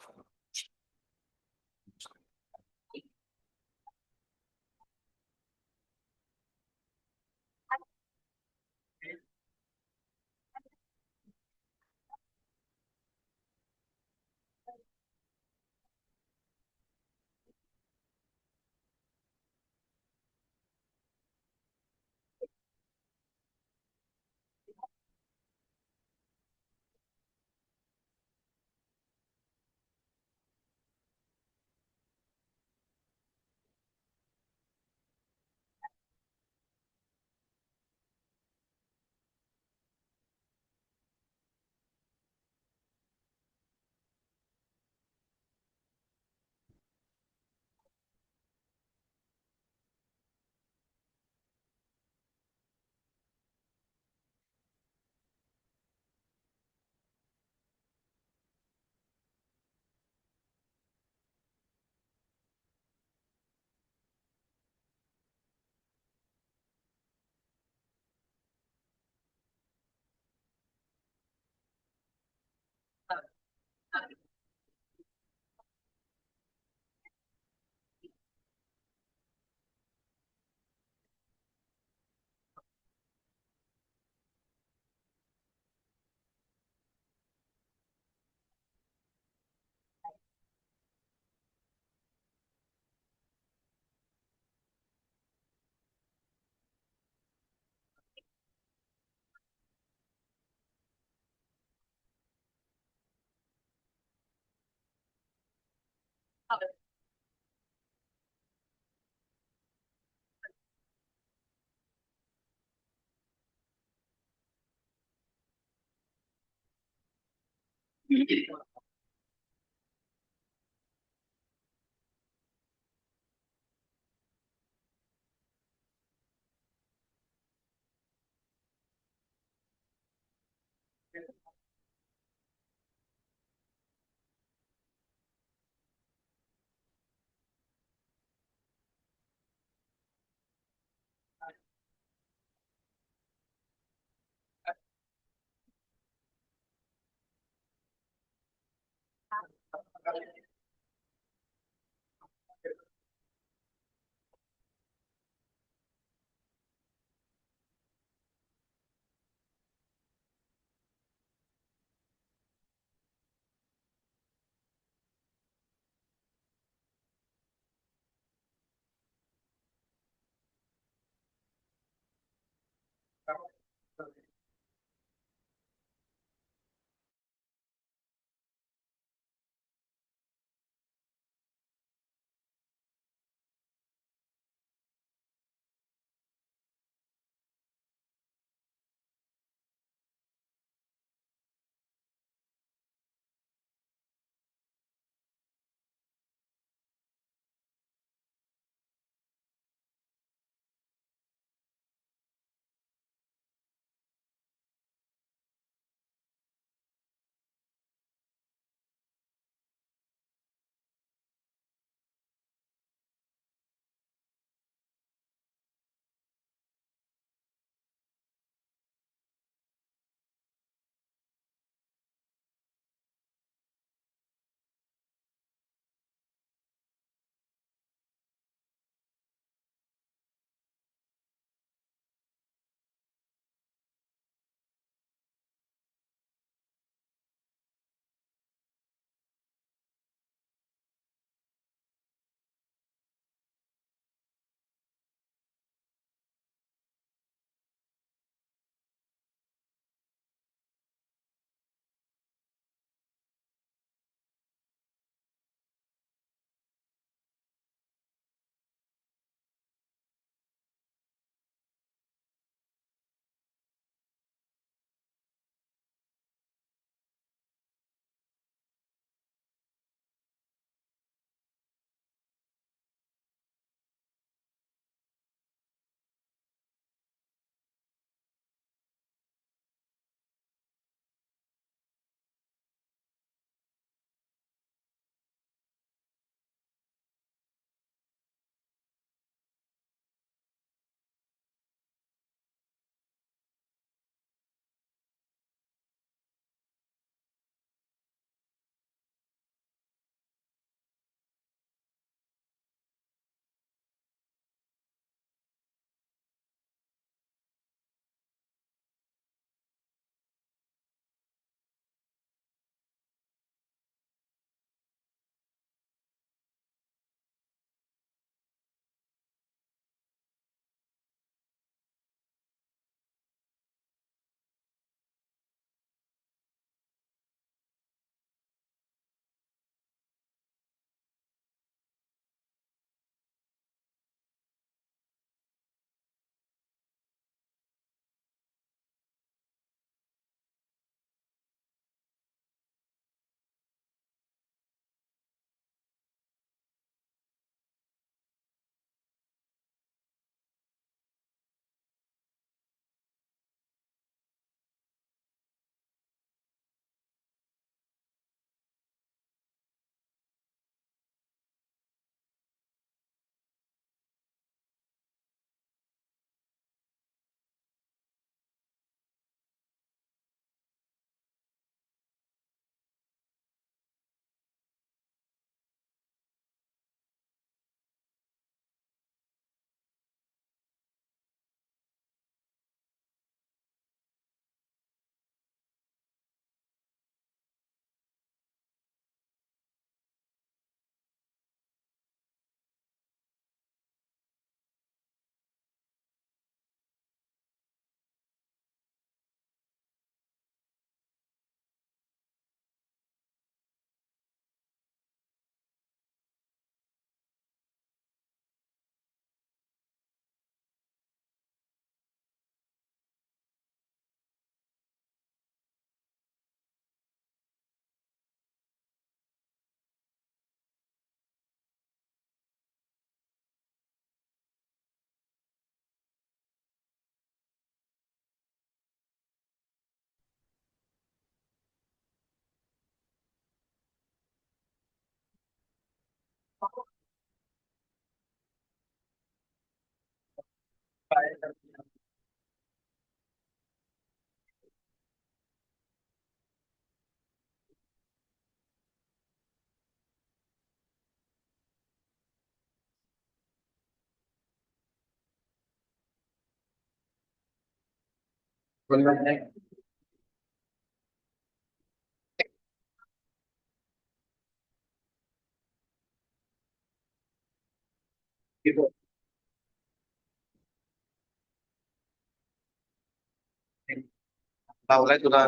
C: लावलाय तुला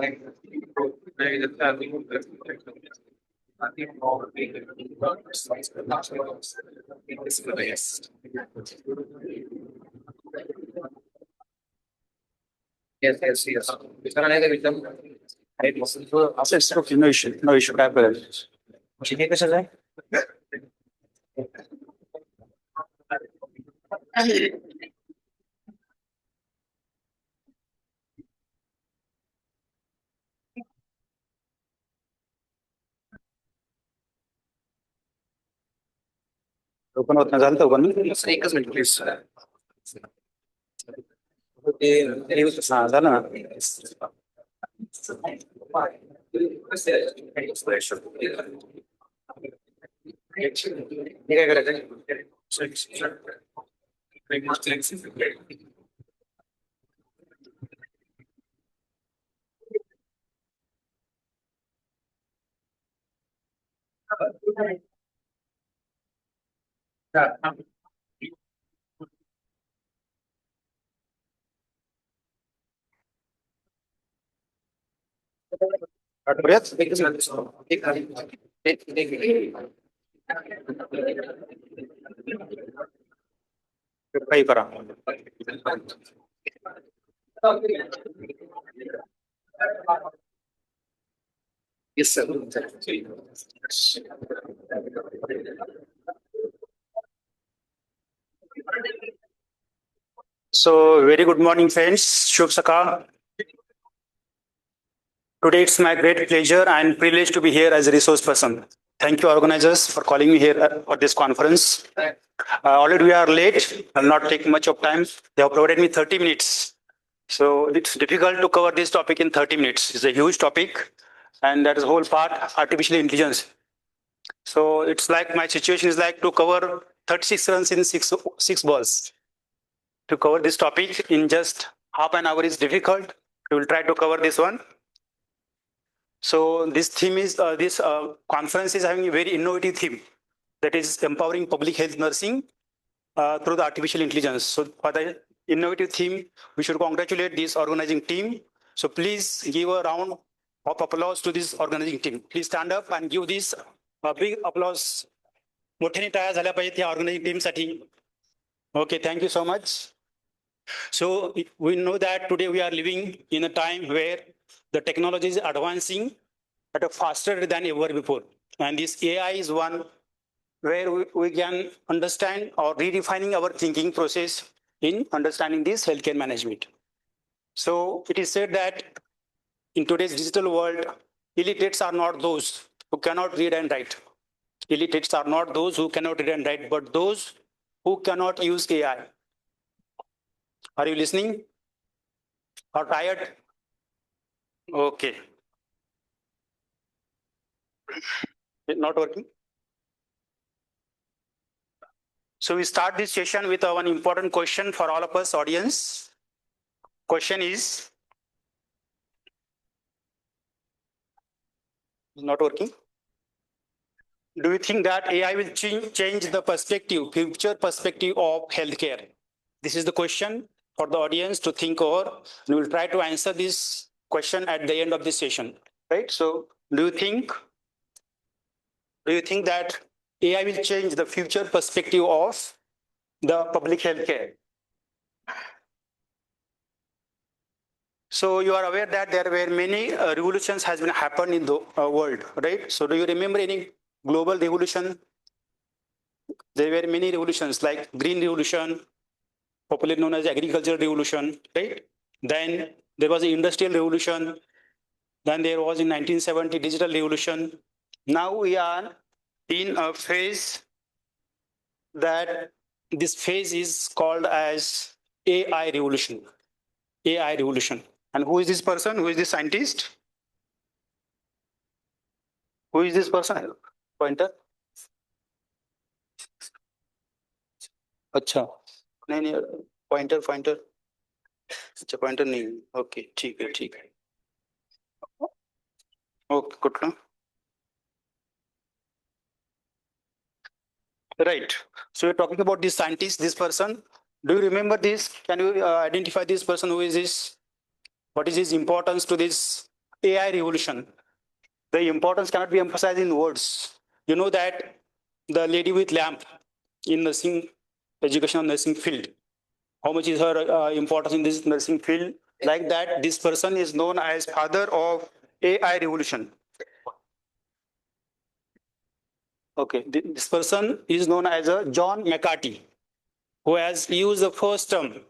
C: Yes, yes, yes. विचारा नाही का विचार असं नो इश्यू नो इश्यू काय करायचं हे कशाचं आहे ओपन होत नाही झालं तर ओपन एकच मिनिट प्लीज हा झालं ना हे काय करायचं करूयात काही करा yes sir
J: So, very good morning, friends. Shubh Sakal. Today, it's my great pleasure and privilege to be here as a resource person. Thank you, organizers, for calling me here for this conference. Already we are late. I'll not take much of time. They have provided me 30 minutes. So, it's difficult to cover this topic in 30 minutes. It's a huge topic, and that is the whole part, artificial intelligence. So, it's like my situation is like to cover 36 runs in six balls. To cover this topic in just half an hour is difficult. We will try to cover this one. So this theme is, this conference is having a very innovative theme, that is empowering public health nursing through the artificial intelligence. So for the innovative theme, we should congratulate this organizing team. So please give a round of applause to this organizing team. Please stand up and give this a big applause. मोठ्याने टाळ्या झाल्या पाहिजेत या organising टीमसाठी. Okay, thank you so much. So we know that today we are living in a time where the technology is advancing at a faster than ever before. And this AI is one where we can understand or redefining our thinking process in understanding this healthcare management. So it is said that in today's digital world, illiterates are not those who cannot read and write. Illiterates are not those who cannot read and write, but those who cannot use AI. Are you listening? Or tired? Okay. Not working? So we start this session with one important question for all of us, audience. Question is not working. Do you think that AI will change the perspective, future perspective of healthcare? This is the question for the audience to think over. We will try to answer this question at the end of this session, right? So do you think that AI will change the future perspective of the public healthcare? So you are aware that there were many revolutions has been happened in the world, right? So do you remember any global revolution? There were many revolutions like Green Revolution, popularly known as Agricultural Revolution, right? Then there was the Industrial Revolution. Then there was in 1970 Digital Revolution. Now we are in a phase that this phase is called as AI revolution. AI revolution. And who is this person? Who is this scientist? Who is this person? Pointer. अच्छा नहीं नहीं pointer pointer अच्छा pointer नहीं okay ठीक है okay कुठला right. So we're talking about this scientist, this person. Do you remember this? Can you identify this person? Who is this? What is his importance to this AI revolution? The importance cannot be emphasized in words. You know that the lady with lamp in nursing education nursing field, how much is her importance in this nursing field? Like that, this person is known as father of AI revolution. Okay, this person is known as a John McCarthy, who has used the first term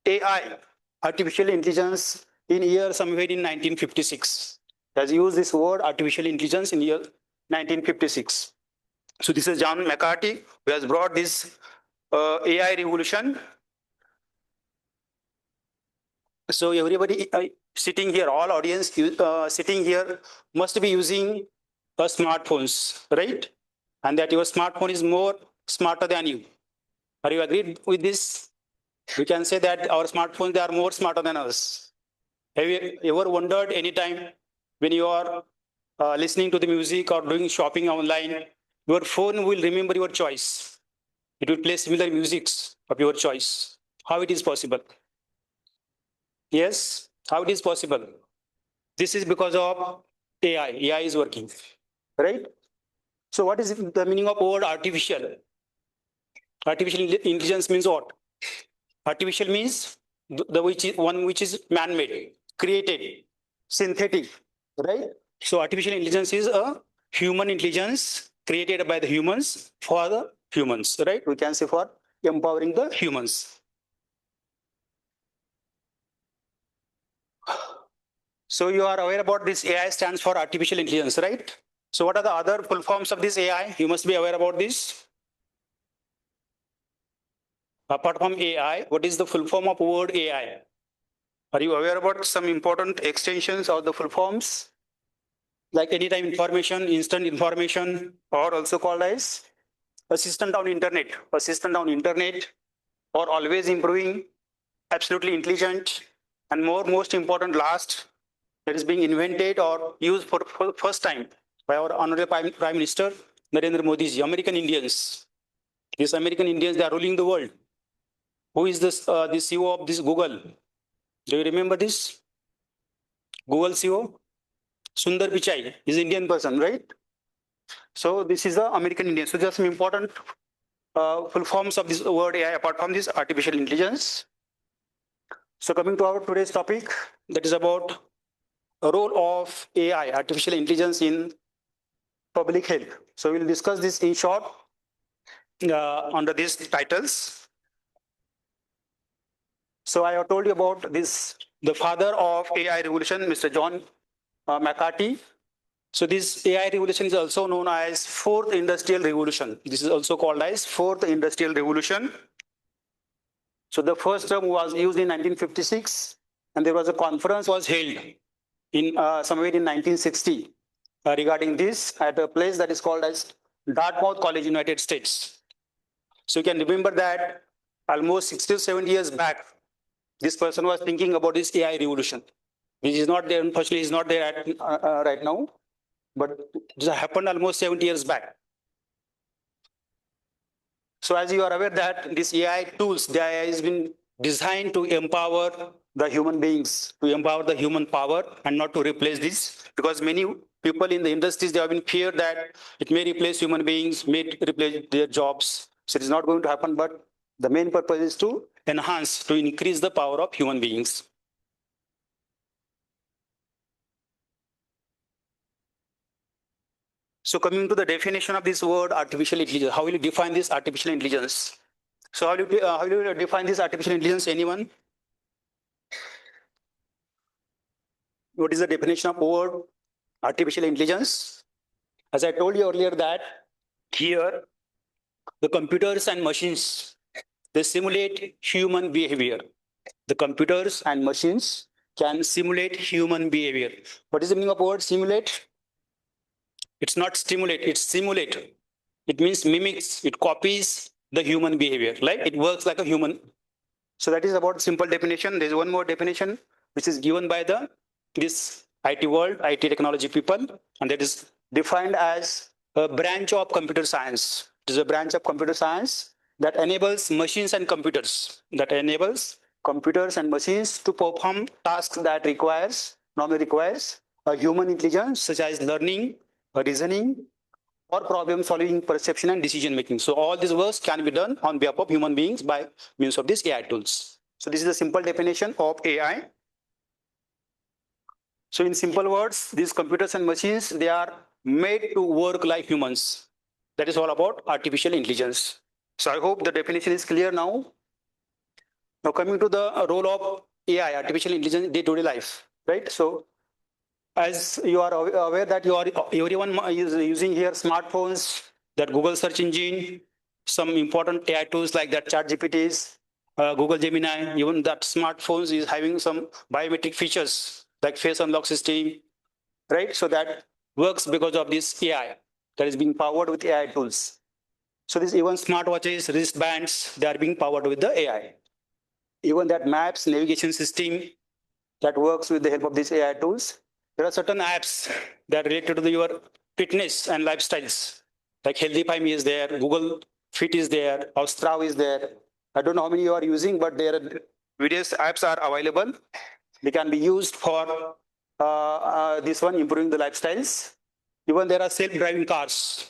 J: AI, artificial intelligence, in year somewhere in 1956. He has used this word artificial intelligence in year 1956. So this is John McCarthy who has brought this AI revolution. So everybody sitting here, all audience sitting here must be using smartphones, right? And that your smartphone is more smarter than you. Are you agreed with this? We can say that our smartphones, they are more smarter than us. Have you ever wondered anytime when you are listening to the music or doing shopping online, your phone will remember your choice. It will play similar musics of your choice. How it is possible? Yes, how it is possible? This is because of AI. AI is working, right? So what is the meaning of word artificial? Artificial intelligence means what? Artificial means the one which is man-made, created, synthetic, right? So artificial intelligence is a human intelligence created by the humans for the humans, right? We can say for empowering the humans. So you are aware about this AI stands for artificial intelligence, right? So what are the other full forms of this AI? You must be aware about this. Apart from AI, what is the full form of word AI? Are you aware about some important extensions of the full forms? Like anytime information, instant information, or also called as assistant on internet, or always improving, absolutely intelligent, and most important last, that is being invented or used for first time by our honorable Prime Minister Narendra Modi ji, American Indians. These American Indians, they are ruling the world. Who is this, the CEO of this Google? Do you remember this? Google CEO? Sundar Pichai is Indian person, right? So this is the American Indian. So there are some important full forms of this word AI apart from this artificial intelligence. So coming to our today's topic, that is about a role of AI, artificial intelligence in public health. So we'll discuss this in short under these titles. So I have told you about this, the father of AI revolution, Mr. John McCarthy. So this AI revolution is also known as fourth industrial revolution. This is also called as fourth industrial revolution. So the first term was used in 1956, and there was a conference was held in somewhere in 1960 regarding this at a place that is called as Dartmouth College, United States. So you can remember that almost 60 or 70 years back, this person was thinking about this AI revolution, which is not there. Unfortunately, is not there at, right now, but this happened almost 70 years back. So as you are aware that this AI tools, the AI has been designed to empower the human beings, to empower the human power and not to replace this, because many people in the industries, they have been feared that it may replace human beings, may replace their jobs. So it is not going to happen, but the main purpose is to enhance, to increase the power of human beings. So coming to the definition of this word artificial intelligence, how will you define this artificial intelligence? So how will you define this artificial intelligence? Anyone? What is the definition of word artificial intelligence? As I told you earlier that here the computers and machines, they simulate human behavior. the computers and machines can simulate human behavior. What is the meaning of word simulate? It's not stimulate, it's simulate. It means mimics, it copies the human behavior, like it works like a human. So that is about simple definition. There's one more definition which is given by this IT world, IT technology people, and that is defined as a branch of computer science. It is a branch of computer science that enables machines and computers, to perform tasks that normally requires a human intelligence, such as learning, reasoning, or problem solving, perception, and decision making. So all these works can be done on behalf of human beings by means of these AI tools. So this is a simple definition of AI. So in simple words, these computers and machines, they are made to work like humans. That is all about artificial intelligence. So I hope the definition is clear now. Now coming to the role of AI, artificial intelligence, in day-to-day life, right? So as you are aware that everyone is using here smartphones, that Google search engine, some important AI tools like that ChatGPTs, Google Gemini, even that smartphones is having some biometric features like face unlock system, right? So that works because of this AI that is being powered with AI tools. So this even smartwatches, wristbands, they are being powered with the AI. Even that maps, navigation system that works with the help of these AI tools. There are certain apps that are related to your fitness and lifestyles, like Healthyfy Me is there, Google Fit is there, or Strava is there. I don't know how many you are using, but there are various apps are available. They can be used for this one, improving the lifestyles. Even there are self-driving cars,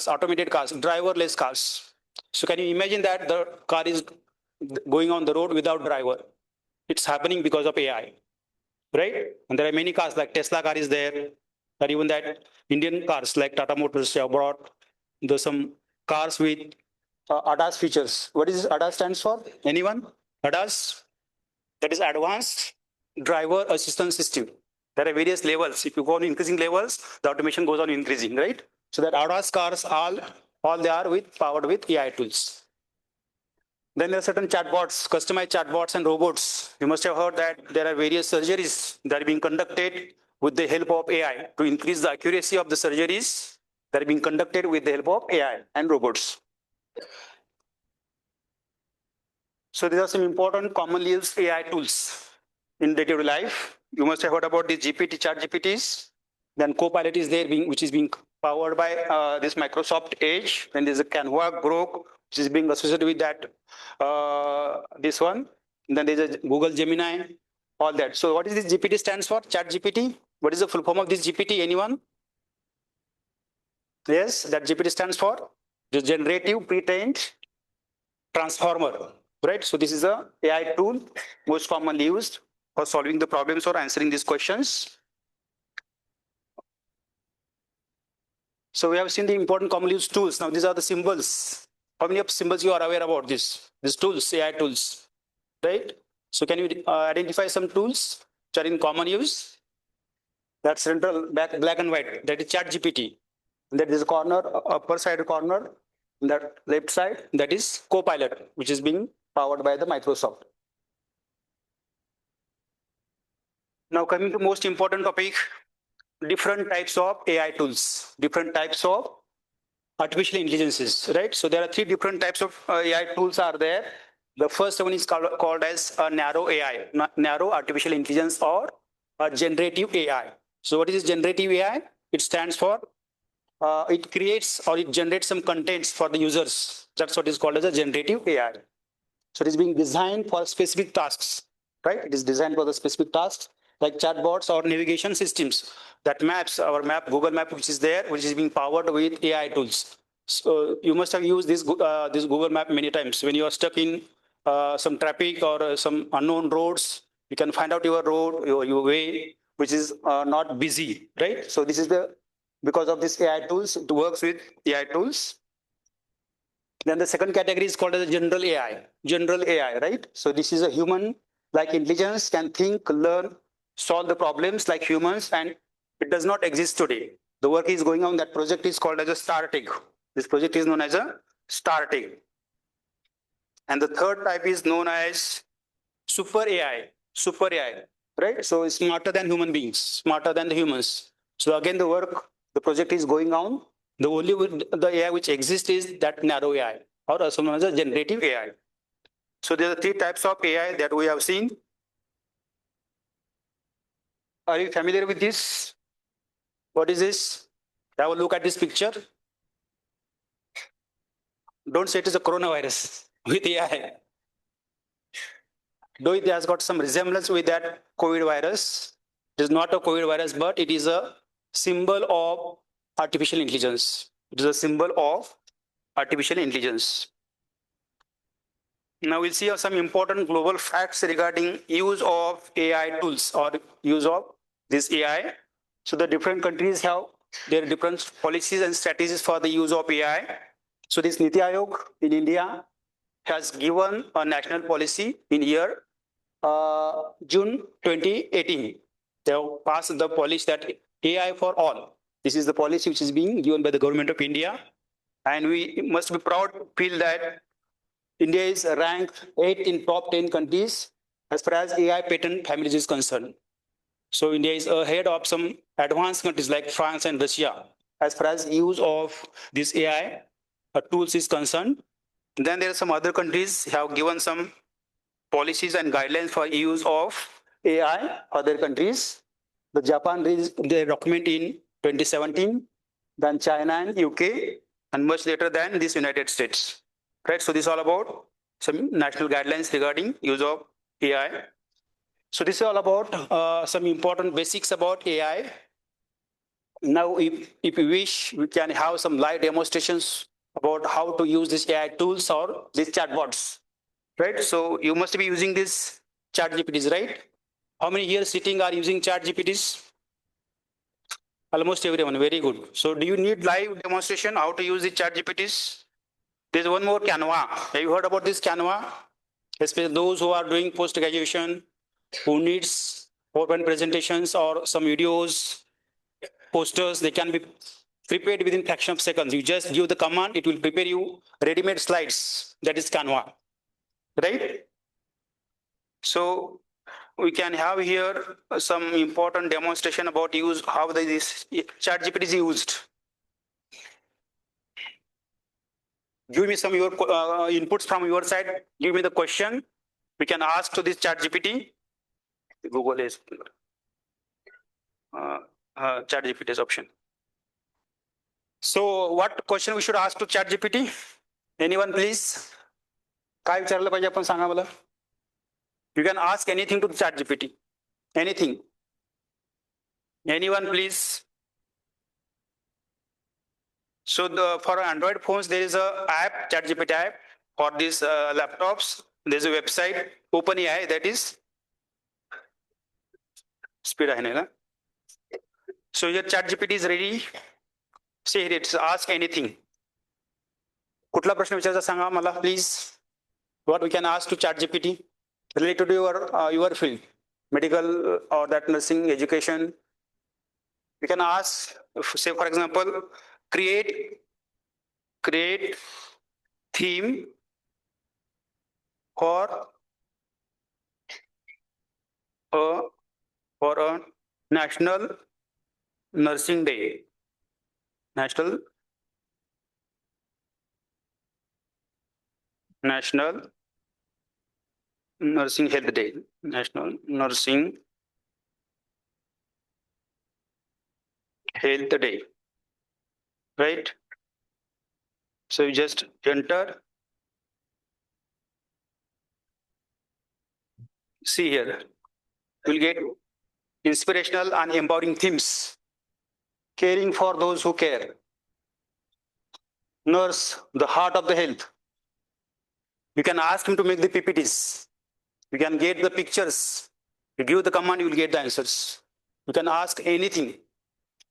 J: automated cars, driverless cars. So can you imagine that the car is going on the road without driver? It's happening because of AI. Right? And there are many cars like Tesla car is there, or even that Indian cars like Tata Motors have brought some cars with ADAS features. What is ADAS stands for? Anyone? ADAS? That is Advanced Driver Assistance System. There are various levels. If you go on increasing levels, the automation goes on increasing, right? So that ADAS cars, all they are powered with AI tools. Then there are certain chatbots, customized chatbots and robots. You must have heard that there are various surgeries that are being conducted with the help of AI to increase the accuracy of the surgeries that are being conducted with the help of AI and robots. So these are some important commonly used AI tools in day-to-day life. You must have heard about the GPT, ChatGPTs. Then Copilot is there, which is being powered by this Microsoft Edge. Then there's a Canva Grok, which is being associated with that, this one. And then there's a Google Gemini, all that. So what is this GPT stands for? ChatGPT. What is the full form of this GPT? Anyone? Yes, that GPT stands for the Generative Pre-trained Transformer, right? So this is a AI tool most commonly used for solving the problems or answering these questions. So we have seen the important commonly used tools. Now these are the symbols. How many of symbols you are aware about this? These tools, AI tools, right? So can you identify some tools which are in common use? That's central, black and white. That is ChatGPT. That is a corner, upper side corner. That left side, that is Copilot, which is being powered by the Microsoft. Now coming to most important topic, different types of AI tools, different types of artificial intelligences, right? So there are three different types of AI tools are there. The first one is called as a narrow AI, narrow artificial intelligence, or a generative AI. So what is generative AI? It stands for it creates or it generates some contents for the users. That's what is called as a generative AI. So it is being designed for specific tasks, right? It is designed for the specific tasks like chatbots or navigation systems. That maps, our map, Google Map, which is there, which is being powered with AI tools. So you must have used this Google Map many times. When you are stuck in some traffic or some unknown roads, you can find out your road, your way, which is not busy, right? So this is because of this AI tools, it works with AI tools. Then the second category is called as general AI, right? So this is a human-like intelligence, can think, learn, solve the problems like humans, and it does not exist today. The work is going on, that project is called as a starting. This project is known as a starting. And the third type is known as super AI, right? So it's smarter than human beings, smarter than the humans. So again, the project is going on. The only the AI which exists is that narrow AI, or also known as a generative AI. So there are three types of AI that we have seen. Are you familiar with this? What is this? Have a look at this picture. Don't say it is a coronavirus with AI. Though it has got some resemblance with that COVID virus, it is not a COVID virus, but it is a symbol of artificial intelligence. It is a symbol of artificial intelligence. Now we'll see some important global facts regarding use of AI tools or use of this AI. So the different countries have their different policies and strategies for the use of AI. So this Niti Aayog in India has given a national policy in year June 2018. They have passed the policy that AI for all. This is the policy which is being given by the government of India. And we must be proud to feel that India is ranked 8th in top 10 countries as far as AI patent families is concerned. So India is ahead of some advanced countries like France and Russia as far as use of this AI tools is concerned. Then there are some other countries have given some policies and guidelines for use of AI. Other countries, the Japan released their document in 2017, then China and UK, and much later than this United States. Right. So this is all about some national guidelines regarding use of AI. So this is all about some important basics about AI. Now, if you wish, we can have some live demonstrations about how to use these AI tools or these chatbots. Right? So you must be using this chat GPTs, right? How many here sitting are using chat GPTs? Almost everyone, very good. So do you need live demonstration how to use the chat GPTs? There's one more, Canva. Have you heard about this Canva? Especially those who are doing post-graduation, who needs PowerPoint presentations or some videos, posters, they can be prepared within fraction of seconds. You just give the command, it will prepare you ready-made slides. That is Canva, right? So we can have here some important demonstration about how this ChatGPT is used. Give me some your inputs from your side. Give me the question. We can ask to this ChatGPT. Google is ChatGPT's option. So what question we should ask to ChatGPT? Anyone please? काय विचारलं पाहिजे आपण सांगा मला. You can ask anything to ChatGPT. Anything. Anyone please? So for Android phones, there is a app, ChatGPT app. For these laptops, there's a website, OpenAI, that is speed. So your ChatGPT is ready. Say here, it's ask anything. कुठला प्रश्न विचारायचा सांगा मला please. What we can ask to ChatGPT related to your field, medical or that nursing education. We can ask, say for example, create theme for a National Nursing Day. National Nursing Health Day. National Nursing Health Day. Right? So you just enter. See here. You'll get inspirational and empowering themes. Caring for those who care. Nurse, the heart of the health. You can ask him to make the PPTs. You can get the pictures. You give the command, you will get the answers. You can ask anything.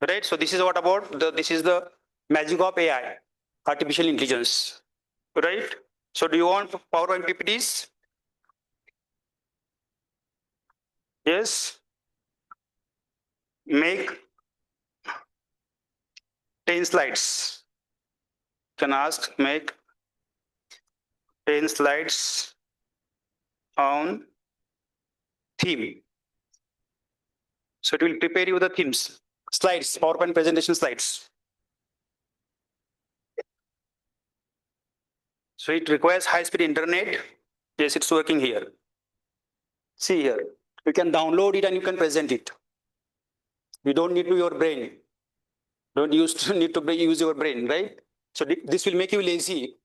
J: Right? So this is what about this is the magic of AI, artificial intelligence. Right? So do you want PowerPoint PPTs? Yes. Make 10 slides. You can ask make 10 slides on theme. So it will prepare you the themes, slides, PowerPoint presentation slides. So it requires high-speed internet. Yes, it's working here. See here, you can download it and you can present it. You don't need to your brain. Don't need to use your brain, right? So this will make you lazy.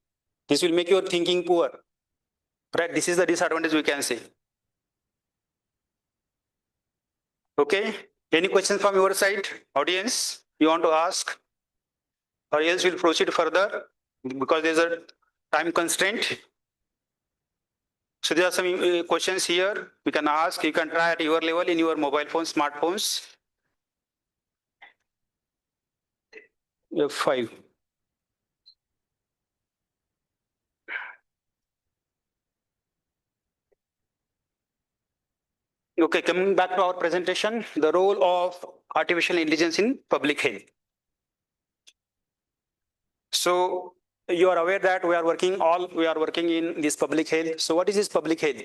J: This will make your thinking poor. Right? This is the disadvantage we can say. Okay. Any questions from your side, audience? You want to ask? Or else we'll proceed further because there's a time constraint. So there are some questions here. You can ask, you can try at your level in your mobile phones, smartphones. F5. Okay, coming back to our presentation, the role of artificial intelligence in public health. So you are aware that we are working in this public health. So what is this public health?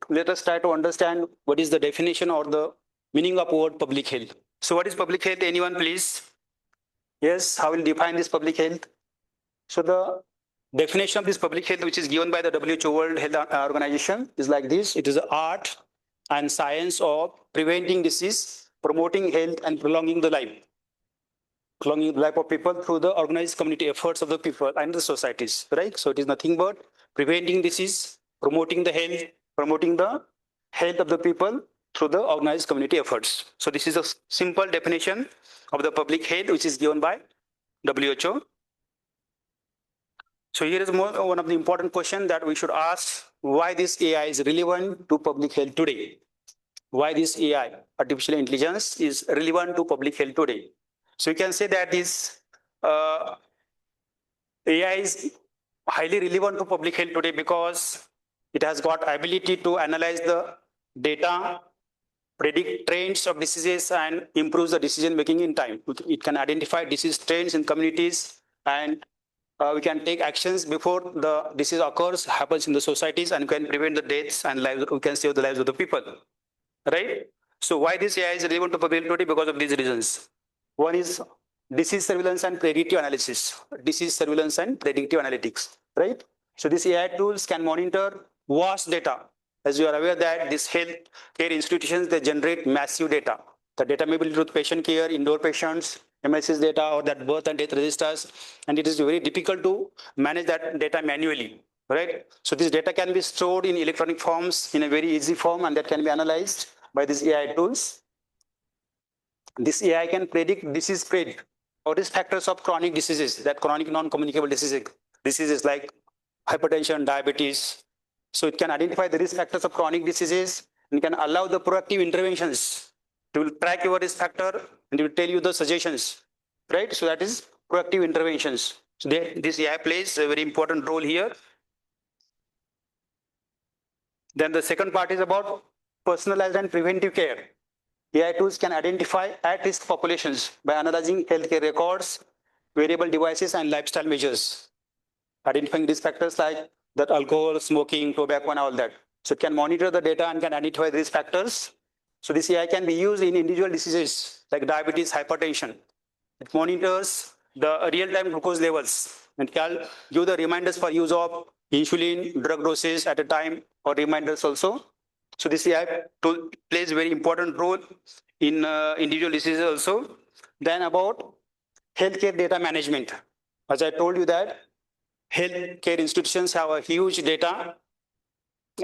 J: Let us try to understand what is the definition or the meaning of word public health. So what is public health? Anyone please? Yes, how will define this public health? So the definition of this public health, which is given by the WHO World Health Organization, is like this. It is the art and science of preventing disease, promoting health, and prolonging the life of people through the organized community efforts of the people and the societies, right? So it is nothing but preventing disease, promoting the health of the people through the organized community efforts. So this is a simple definition of the public health, which is given by WHO. So here is one of the important questions that we should ask: why this AI is relevant to public health today? Why this AI, artificial intelligence, is relevant to public health today? So you can say that this AI is highly relevant to public health today because it has got ability to analyze the data, predict trends of diseases, and improve the decision making in time. It can identify disease trends in communities, and we can take actions before the disease occurs, happens in the societies, and can prevent the deaths and lives. We can save the lives of the people, right? So why this AI is relevant to public health today? Because of these reasons. One is disease surveillance and predictive analysis. Disease surveillance and predictive analytics, right? So these AI tools can monitor vast data. As you are aware that these health care institutions, they generate massive data. The data may be related to patient care, indoor patients, MSS data, or that birth and death registers. And it is very difficult to manage that data manually, right? So this data can be stored in electronic forms in a very easy form, and that can be analyzed by these AI tools. This AI can predict disease spread or risk factors of chronic diseases, that chronic non-communicable diseases like hypertension, diabetes. So it can identify the risk factors of chronic diseases and can allow the proactive interventions. It will track your risk factor and it will tell you the suggestions, right? So that is proactive interventions. So this AI plays a very important role here. Then the second part is about personalized and preventive care. AI tools can identify at-risk populations by analyzing healthcare records, wearable devices, and lifestyle measures, identifying risk factors like that alcohol, smoking, tobacco, and all that. So it can monitor the data and can identify risk factors. So this AI can be used in individual diseases like diabetes, hypertension. It monitors the real-time glucose levels and can give the reminders for use of insulin, drug doses at a time, or reminders also. So this AI tool plays a very important role in individual diseases also. Then about healthcare data management. As I told you that healthcare institutions have a huge data.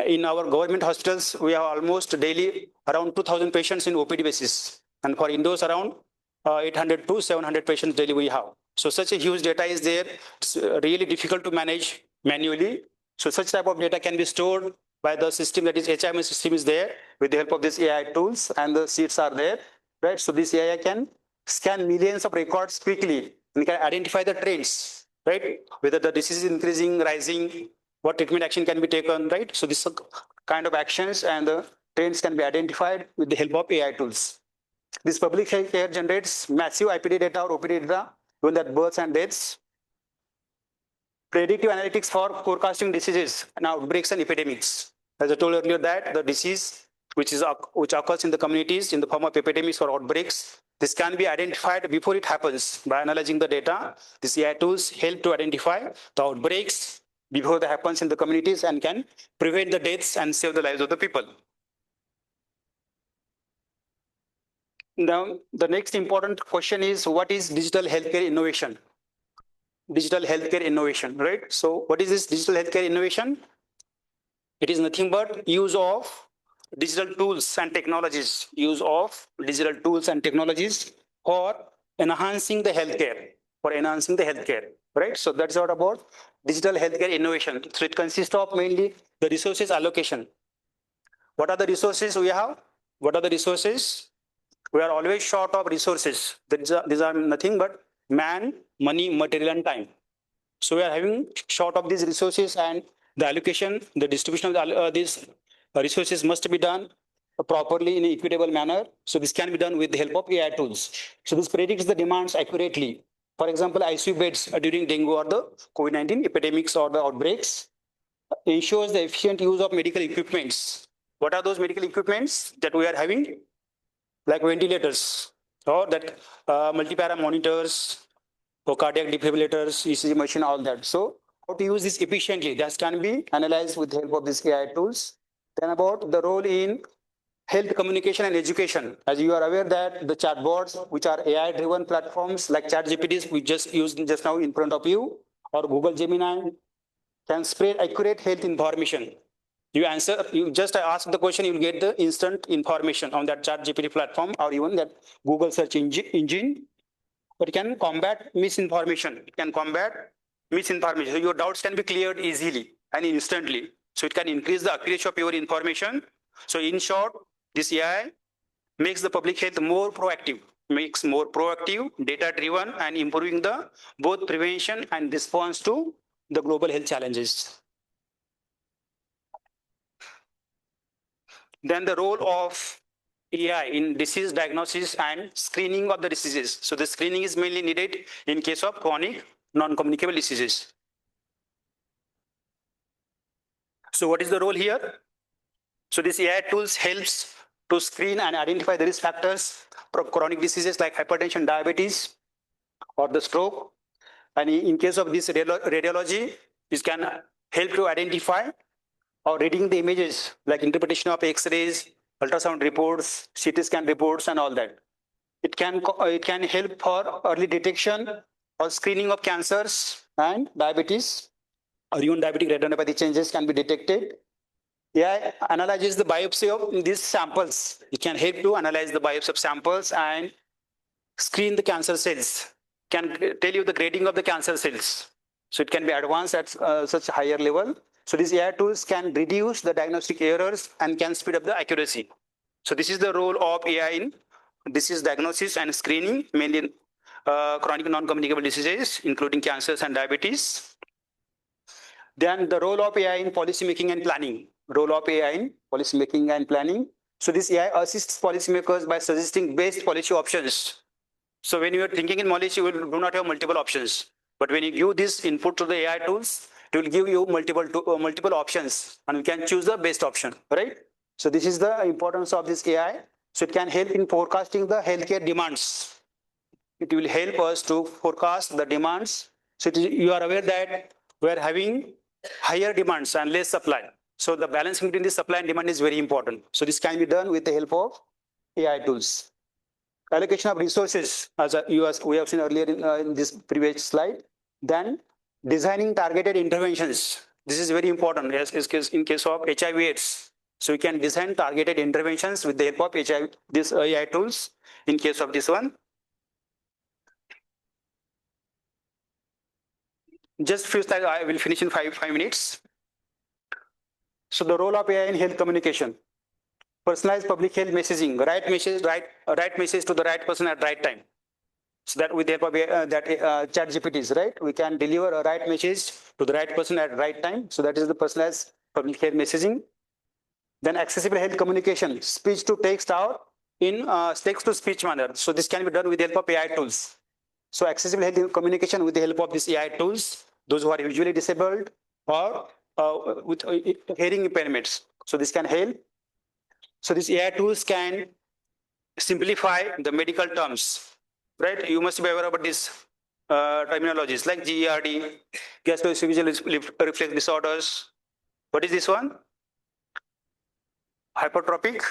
J: In our government hospitals, we have almost daily around 2,000 patients in OPD basis. And for indoors, around 800 to 700 patients daily we have. So such a huge data is there. It's really difficult to manage manually. So such type of data can be stored by the system, that is HMS system is there with the help of these AI tools, and the seats are there, right? So this AI can scan millions of records quickly and can identify the trends, right? Whether the disease is increasing, rising, what treatment action can be taken, right? So this kind of actions and the trends can be identified with the help of AI tools. This public health care generates massive IPD data or OPD data, even that births and deaths. Predictive analytics for forecasting diseases and outbreaks and epidemics. As I told earlier that the disease which occurs in the communities in the form of epidemics or outbreaks. This can be identified before it happens by analyzing the data. These AI tools help to identify the outbreaks before they happens in the communities and can prevent the deaths and save the lives of the people. Now, the next important question is, what is digital healthcare innovation? Digital healthcare innovation, right? So what is this digital healthcare innovation? It is nothing but use of digital tools and technologies, for enhancing the healthcare, right? So that's what about digital healthcare innovation. So it consists of mainly the resources allocation. What are the resources we have? What are the resources? We are always short of resources. These are nothing but man, money, material, and time. So we are having short of these resources, and the allocation, the distribution of these resources must be done properly in an equitable manner. So this can be done with the help of AI tools. So this predicts the demands accurately. For example, ICU beds during dengue or the COVID-19 epidemics or the outbreaks, ensures the efficient use of medical equipments. What are those medical equipments that we are having? Like ventilators or that multipara monitors or cardiac defibrillators, ECG machine, all that. So how to use this efficiently, that can be analyzed with the help of these AI tools. Then about the role in health communication and education. As you are aware that the chatbots, which are AI-driven platforms like ChatGPTs, we just used just now in front of you, or Google Gemini, can spread accurate health information. You just ask the question, you will get the instant information on that ChatGPT platform or even that Google search engine. But it can combat misinformation. So your doubts can be cleared easily and instantly. So it can increase the accuracy of your information. So in short, this AI makes the public health more proactive, data-driven, and improving the both prevention and response to the global health challenges. Then the role of AI in disease diagnosis and screening of the diseases. So the screening is mainly needed in case of chronic non-communicable diseases. So what is the role here? So this AI tools helps to screen and identify the risk factors for chronic diseases like hypertension, diabetes, or the stroke. And in case of this radiology, this can help to identify or reading the images like interpretation of X-rays, ultrasound reports, CT scan reports, and all that. It can help for early detection or screening of cancers and diabetes, or even diabetic retinopathy changes can be detected. AI analyzes the biopsy of these samples. It can help to analyze the biopsy of samples and screen the cancer cells. Can tell you the grading of the cancer cells. So it can be advanced at such a higher level. So these AI tools can reduce the diagnostic errors and can speed up the accuracy. So this is the role of AI in disease diagnosis and screening, mainly in chronic non-communicable diseases, including cancers and diabetes. Then the role of AI in policy making and planning. So this AI assists policymakers by suggesting best policy options. So when you are thinking in policy, you do not have multiple options. But when you give this input to the AI tools, it will give you multiple options, and you can choose the best option, right? So this is the importance of this AI. So it can help in forecasting the healthcare demands. It will help us to forecast the demands. So you are aware that we are having higher demands and less supply. So the balancing between the supply and demand is very important. So this can be done with the help of AI tools. Allocation of resources, as we have seen earlier in this previous slide. Then designing targeted interventions. This is very important in case of HIV/AIDS. So we can design targeted interventions with the help of these AI tools. In case of this one, just few slides. I will finish in five minutes. So the role of AI in health communication. Personalized public health messaging, right message to the right person at right time. So that with the help of ChatGPTs, right? We can deliver a right message to the right person at right time. So that is the personalized public health messaging. Then accessible health communication, speech to text out in text to speech manner. So this can be done with the help of AI tools. So accessible health communication with the help of these AI tools, those who are visually disabled or with hearing impairments. So this can help. So these AI tools can simplify the medical terms, right? You must be aware about these terminologies like GERD, gastroesophageal reflux disorders. What is this one? Hypertrophic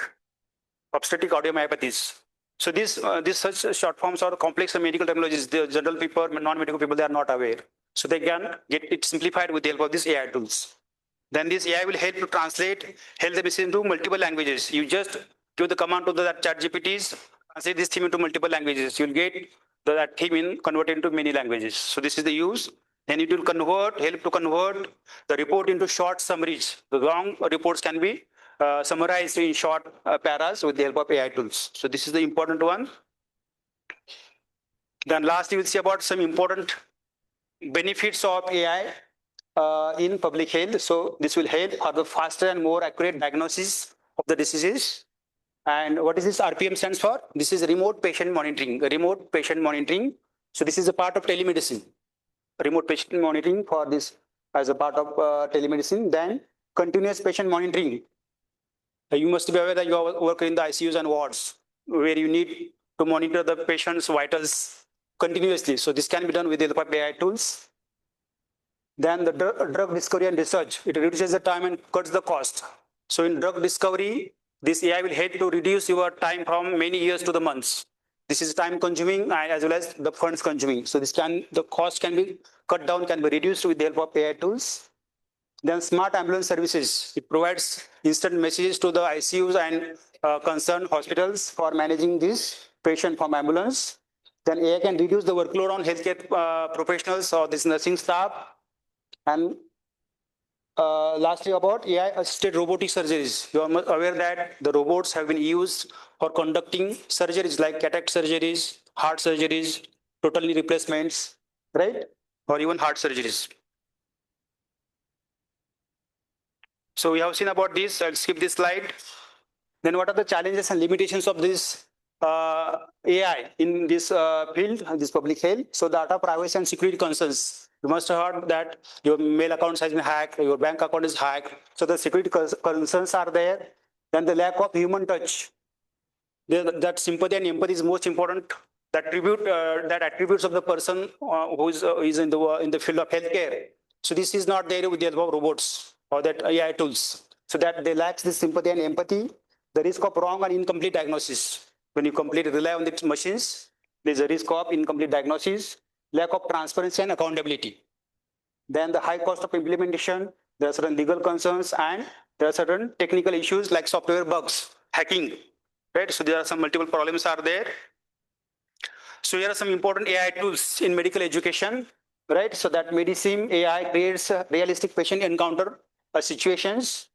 J: obstetric cardiomyopathies. So these such short forms or complex medical terminologies, the general people, non-medical people, they are not aware. So they can get it simplified with the help of these AI tools. Then this AI will help to translate health message into multiple languages. You just give the command to that ChatGPTs, translate this theme into multiple languages. You'll get that theme converted into many languages. So this is the use. Then it will help to convert the report into short summaries. The long reports can be summarized in short paras with the help of AI tools. So this is the important one. Then last, you will see about some important benefits of AI in public health. So this will help for the faster and more accurate diagnosis of the diseases. And what is this RPM stands for? This is remote patient monitoring. Remote patient monitoring. So this is a part of telemedicine. Remote patient monitoring for this as a part of telemedicine. Then continuous patient monitoring. You must be aware that you are working in the ICUs and wards where you need to monitor the patient's vitals continuously. So this can be done with the help of AI tools. Then the drug discovery and research, it reduces the time and cuts the cost. So in drug discovery, this AI will help to reduce your time from many years to the months. This is time consuming as well as the funds consuming. So the cost can be cut down, can be reduced with the help of AI tools. Then smart ambulance services. It provides instant messages to the ICUs and concerned hospitals for managing this patient from ambulance. Then AI can reduce the workload on healthcare professionals or this nursing staff. And lastly, about AI-assisted robotic surgeries. You are aware that the robots have been used for conducting surgeries like cataract surgeries, heart surgeries, total knee replacements, right? Or even heart surgeries. So we have seen about this. I'll skip this slide. Then what are the challenges and limitations of this AI in this field, this public health? So data privacy and security concerns. You must have heard that your mail account has been hacked, your bank account is hacked. So the security concerns are there. Then the lack of human touch. That sympathy and empathy is most important. That attributes of the person who is in the field of healthcare. So this is not there with the help of robots or that AI tools. So that they lack this sympathy and empathy. The risk of wrong and incomplete diagnosis. When you completely rely on these machines, there's a risk of incomplete diagnosis, lack of transparency and accountability. Then the high cost of implementation, there are certain legal concerns and there are certain technical issues like software bugs, hacking, right? So there are some multiple problems are there. So here are some important AI tools in medical education, right? So that medicine AI creates realistic patient encounter situations.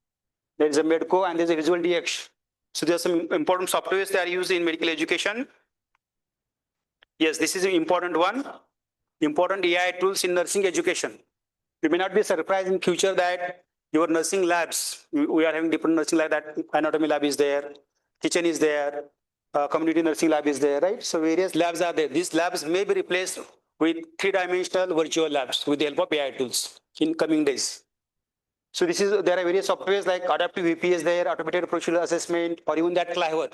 J: There is a Medco and there's a Visual DX. So there are some important softwares that are used in medical education. Yes, this is an important one. Important AI tools in nursing education. You may not be surprised in future that your nursing labs, we are having different nursing labs, that anatomy lab is there, kitchen is there, community nursing lab is there, right? So various labs are there. These labs may be replaced with three-dimensional virtual labs with the help of AI tools in coming days. So there are various softwares like adaptive VPS there, automated procedural assessment, or even that Clyver.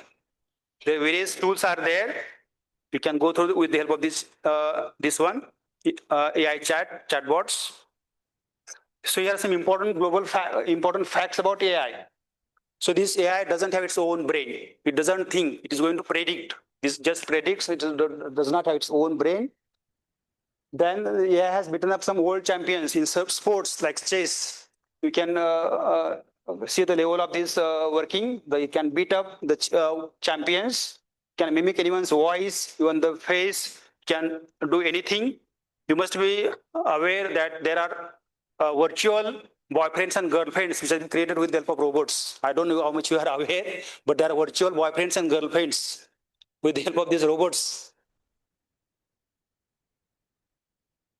J: The various tools are there. You can go through with the help of this one, AI chatbots. So here are some important important facts about AI. So this AI doesn't have its own brain. It doesn't think. It is going to predict. This just predicts. It does not have its own brain. Then AI has beaten up some world champions in sports like chess. You can see the level of this working. It can beat up the champions, can mimic anyone's voice, even the face, can do anything. You must be aware that there are virtual boyfriends and girlfriends which have been created with the help of robots. I don't know how much you are aware, but there are virtual boyfriends and girlfriends with the help of these robots.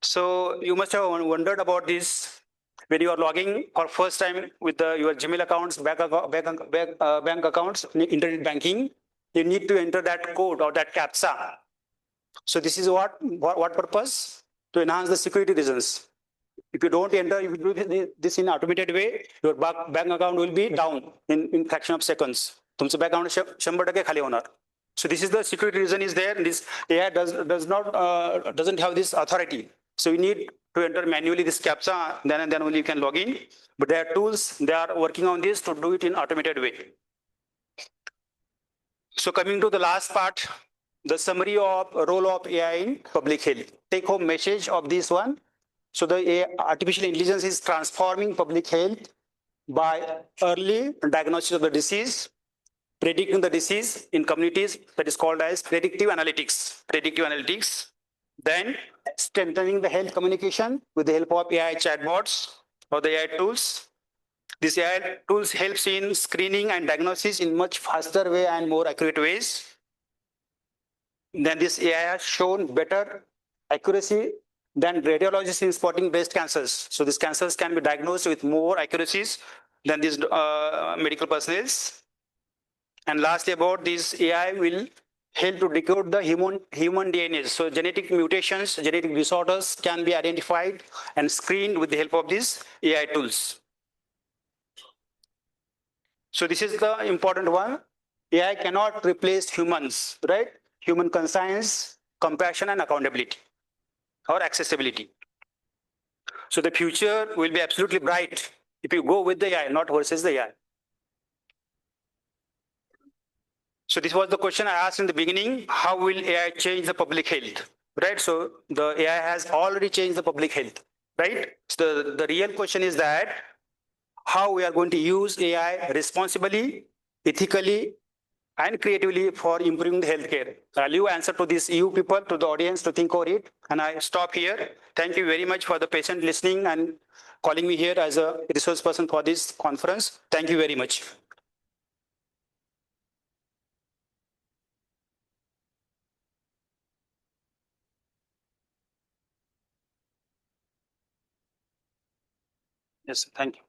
J: So you must have wondered about this. When you are logging for first time with your Gmail accounts, bank accounts, internet banking, you need to enter that code or that CAPTCHA. So this is what purpose? To enhance the security reasons. If you don't enter, if you do this in automated way, your bank account will be down in fraction of seconds. तुमचं background 100% खाली होणार. So this is the security reason is there. This AI doesn't have this authority. So you need to enter manually this CAPTCHA, then only you can log in. But there are tools, they are working on this to do it in automated way. So coming to the last part, the summary of role of AI in public health. Take home message of this one. So the artificial intelligence is transforming public health by early diagnosis of the disease, predicting the disease in communities, that is called as predictive analytics. Then strengthening the health communication with the help of AI chatbots or the AI tools. These AI tools helps in screening and diagnosis in much faster way and more accurate ways. Then this AI has shown better accuracy than radiologists in spotting breast cancers. So these cancers can be diagnosed with more accuracies than these medical personnel. And lastly, about this AI will help to decode the human DNA. So genetic mutations, genetic disorders can be identified and screened with the help of these AI tools. So this is the important one. AI cannot replace humans, right? Human conscience, compassion, and accountability or accessibility. So the future will be absolutely bright if you go with the AI, not versus the AI. So this was the question I asked in the beginning. How will AI change the public health? Right? So the AI has already changed the public health, right? So the real question is that how we are going to use AI responsibly, ethically, and creatively for improving the healthcare. I'll leave answer to this you people, to the audience to think over it. And I stop here. Thank you very much for the patient listening and calling me here as a resource person for this conference. Thank you very much. Yes, thank you.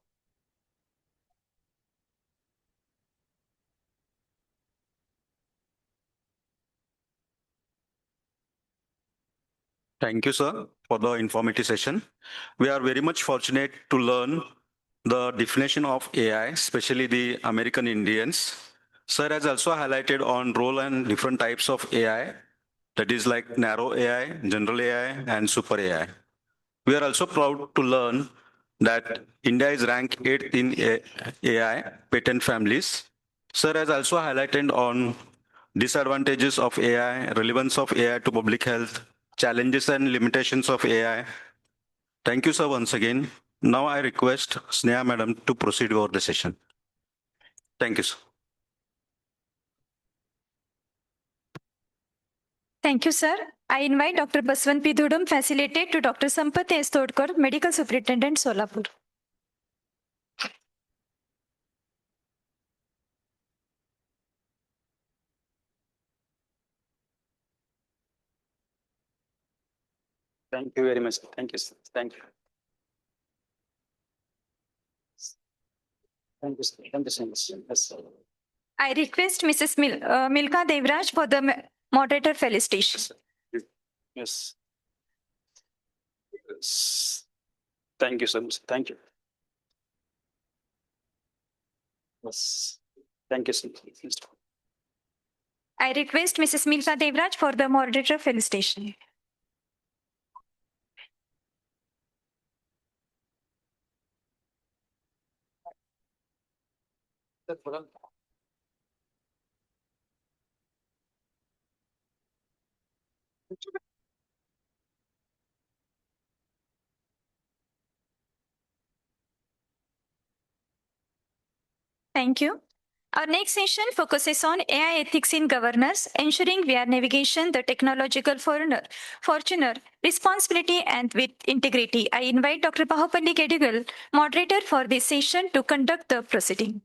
K: Thank you, sir, for the informative session. We are very much fortunate to learn the definition of AI, especially the American Indians. Sir has also highlighted on role and different types of AI, that is like narrow AI, general AI, and super AI. We are also proud to learn that India is ranked 8th in AI patent families. Sir has also highlighted on disadvantages of AI, relevance of AI to public health, challenges and limitations of AI. Thank you, sir, once again. Now I request Sneha Madam to proceed over the session. Thank you, sir.
A: Thank you, sir. I invite Dr. Baswant P. Dhudum, facilitated to Dr. Sampath S. Todkar, Medical Superintendent, Solapur.
J: Thank you very much. Thank you, sir. Thank you. Thank you, sir. Thank you so much. Yes, sir.
A: I request Mrs. Milka Devraj for the moderator felicitation.
J: Yes. Yes. Thank you so much. Thank you. Yes. Thank you so much.
A: I request Mrs. Milka Devraj for the moderator felicitation. Thank you. Our next session focuses on AI ethics in governance, ensuring we are navigation the technological fortuner, responsibility and with integrity. I invite Dr. Bahupalli Kedigal, moderator for this session, to conduct the proceeding.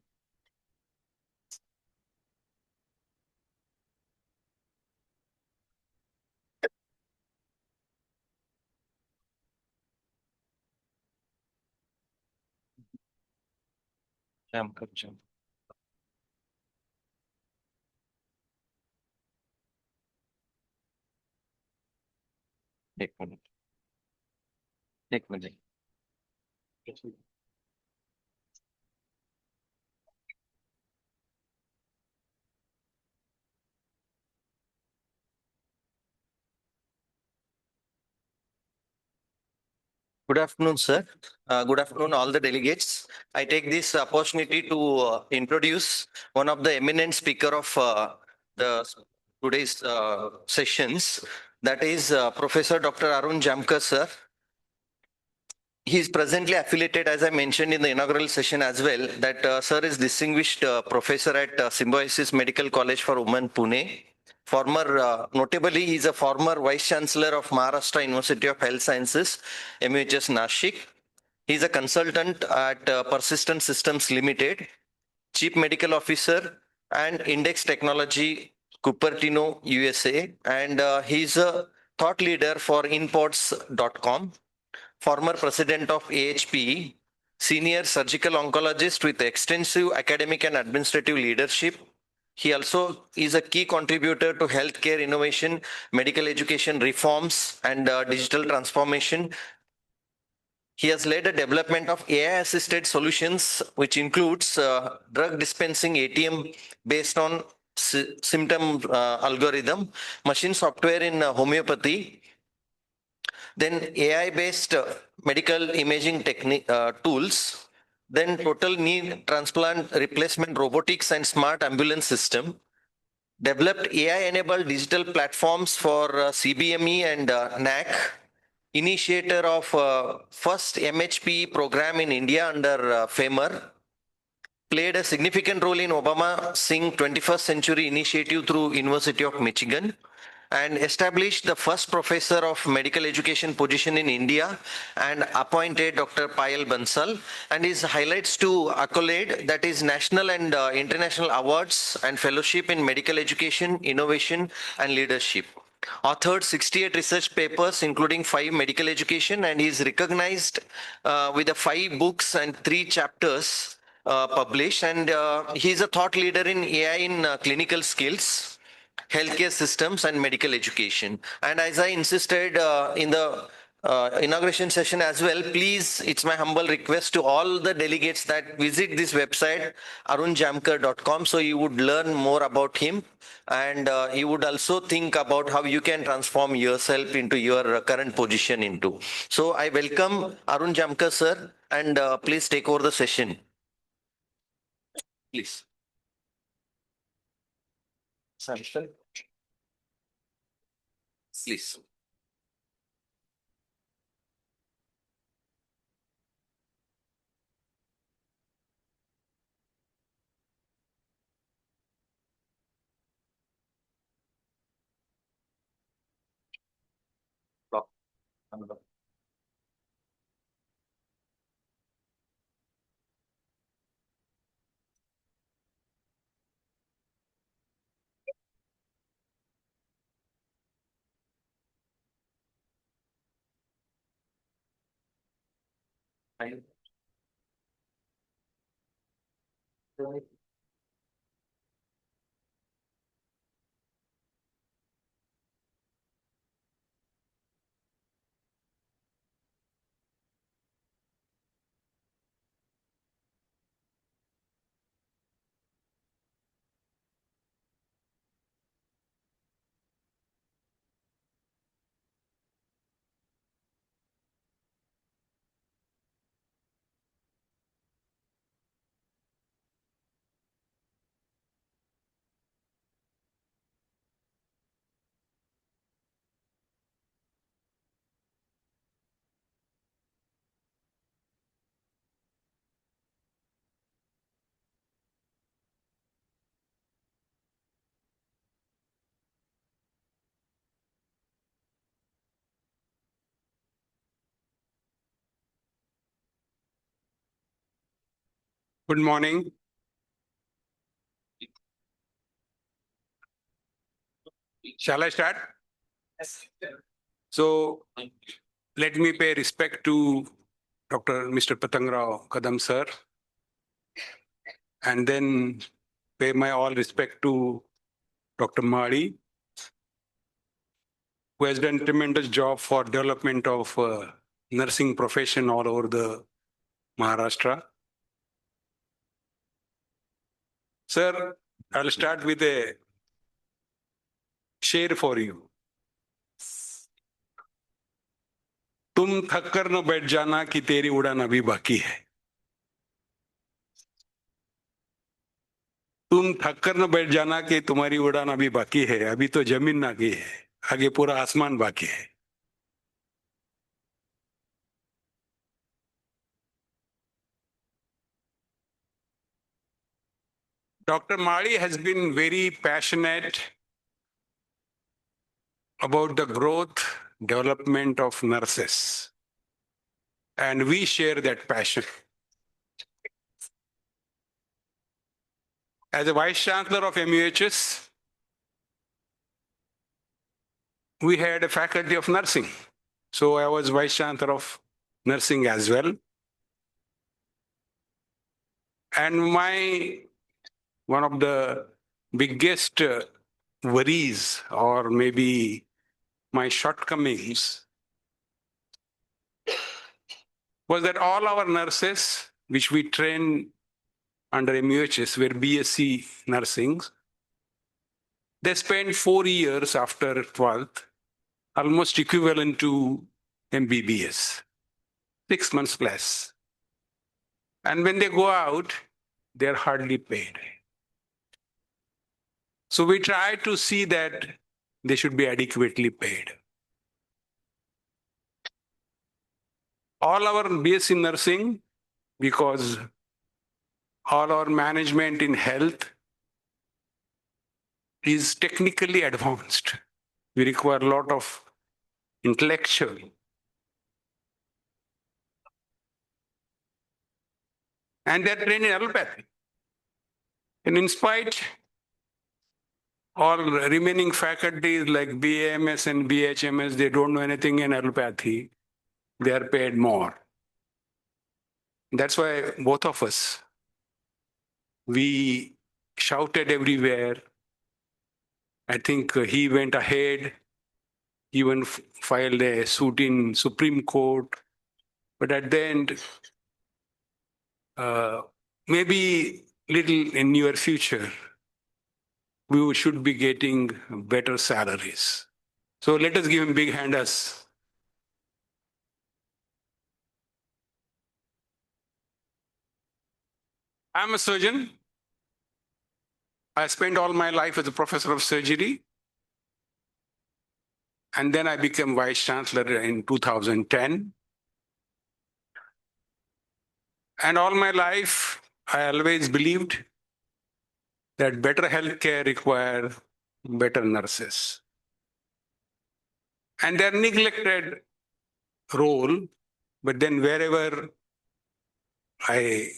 D: एक minute एक minute Good afternoon, sir. Good afternoon, all the delegates. I take this opportunity to introduce one of the eminent speaker of the today's sessions. That is Professor Dr. Arun Jamkar, sir. He is presently affiliated, as I mentioned in the inaugural session as well, that sir is distinguished professor at Symbiosis Medical College for Women, Pune. Notably, he is a former Vice Chancellor of Maharashtra University of Health Sciences, MUHS Nashik. He is a consultant at Persistent Systems Limited, Chief Medical Officer and Index Technology, Cupertino, USA. And he is a thought leader for Inpods.com, former president of AHP, senior surgical oncologist with extensive academic and administrative leadership. He also is a key contributor to healthcare innovation, medical education reforms, and digital transformation. He has led the development of AI-assisted solutions, which includes drug dispensing ATM based on symptom algorithm, machine software in homeopathy, then AI-based medical imaging technique tools, then total knee transplant replacement robotics and smart ambulance system, developed AI-enabled digital platforms for CBME and NAC, initiator of first MHP program in India under FAMER, played a significant role in Obama Singh 21st Century Initiative through University of Michigan, and established the first professor of medical education position in India and appointed Dr. Payal Bansal, and his highlights to accolade, that is national and international awards and fellowship in medical education, innovation and leadership. Authored 68 research papers, including 5 medical education, and he is recognized with the 5 books and 3 chapters published. And he is a thought leader in AI in clinical skills, healthcare systems and medical education. And as I insisted in the inauguration session as well, please, it's my humble request to all the delegates that visit this website, arunjamkar.com, so you would learn more about him, and you would also think about how you can transform yourself into your current position into. So I welcome Arun Jamkar, sir, and please take over the session. Please. Samson. Please.
L: Good morning. Shall I start? Yes. So let me pay respect to Mr. Patangrao Kadam sir, and then pay my all respect to Dr. Madi, who has done tremendous job for development of nursing profession all over the Maharashtra. Sir, I'll start with a share for you. तुम थक कर न बैठ जाना कि तेरी उड़ान अभी बाकी है. तुम थक कर न बैठ जाना कि तुम्हारी उड़ान अभी बाकी है. अभी तो जमीन बाकी है, आगे पूरा आसमान बाकी है. Dr. Mali has been very passionate about the growth, development of nurses. And we share that passion. As a Vice Chancellor of MUHS, we had a faculty of nursing. So I was Vice Chancellor of nursing as well. And one of the biggest worries, or maybe my shortcomings, was that all our nurses, which we trained under MUHS, were BSc nursing. They spent 4 years after 12th, almost equivalent to MBBS, 6 months plus. And when they go out, they're hardly paid. So we try to see that they should be adequately paid. All our BSc nursing, because all our management in health is technically advanced. We require a lot of intellectual. And they're trained in allopathy. And in spite all remaining faculties like BAMS and BHMS, they don't know anything in allopathy. They are paid more. That's why both of us, we shouted everywhere. I think he went ahead, even filed a suit in Supreme Court. But at the end, maybe little in near future, we should be getting better salaries. So let us give him a big hand as. I'm a surgeon. I spent all my life as a professor of surgery. And then I became vice chancellor in 2010. And all my life, I always believed that better healthcare requires better nurses. And their neglected role, but then wherever I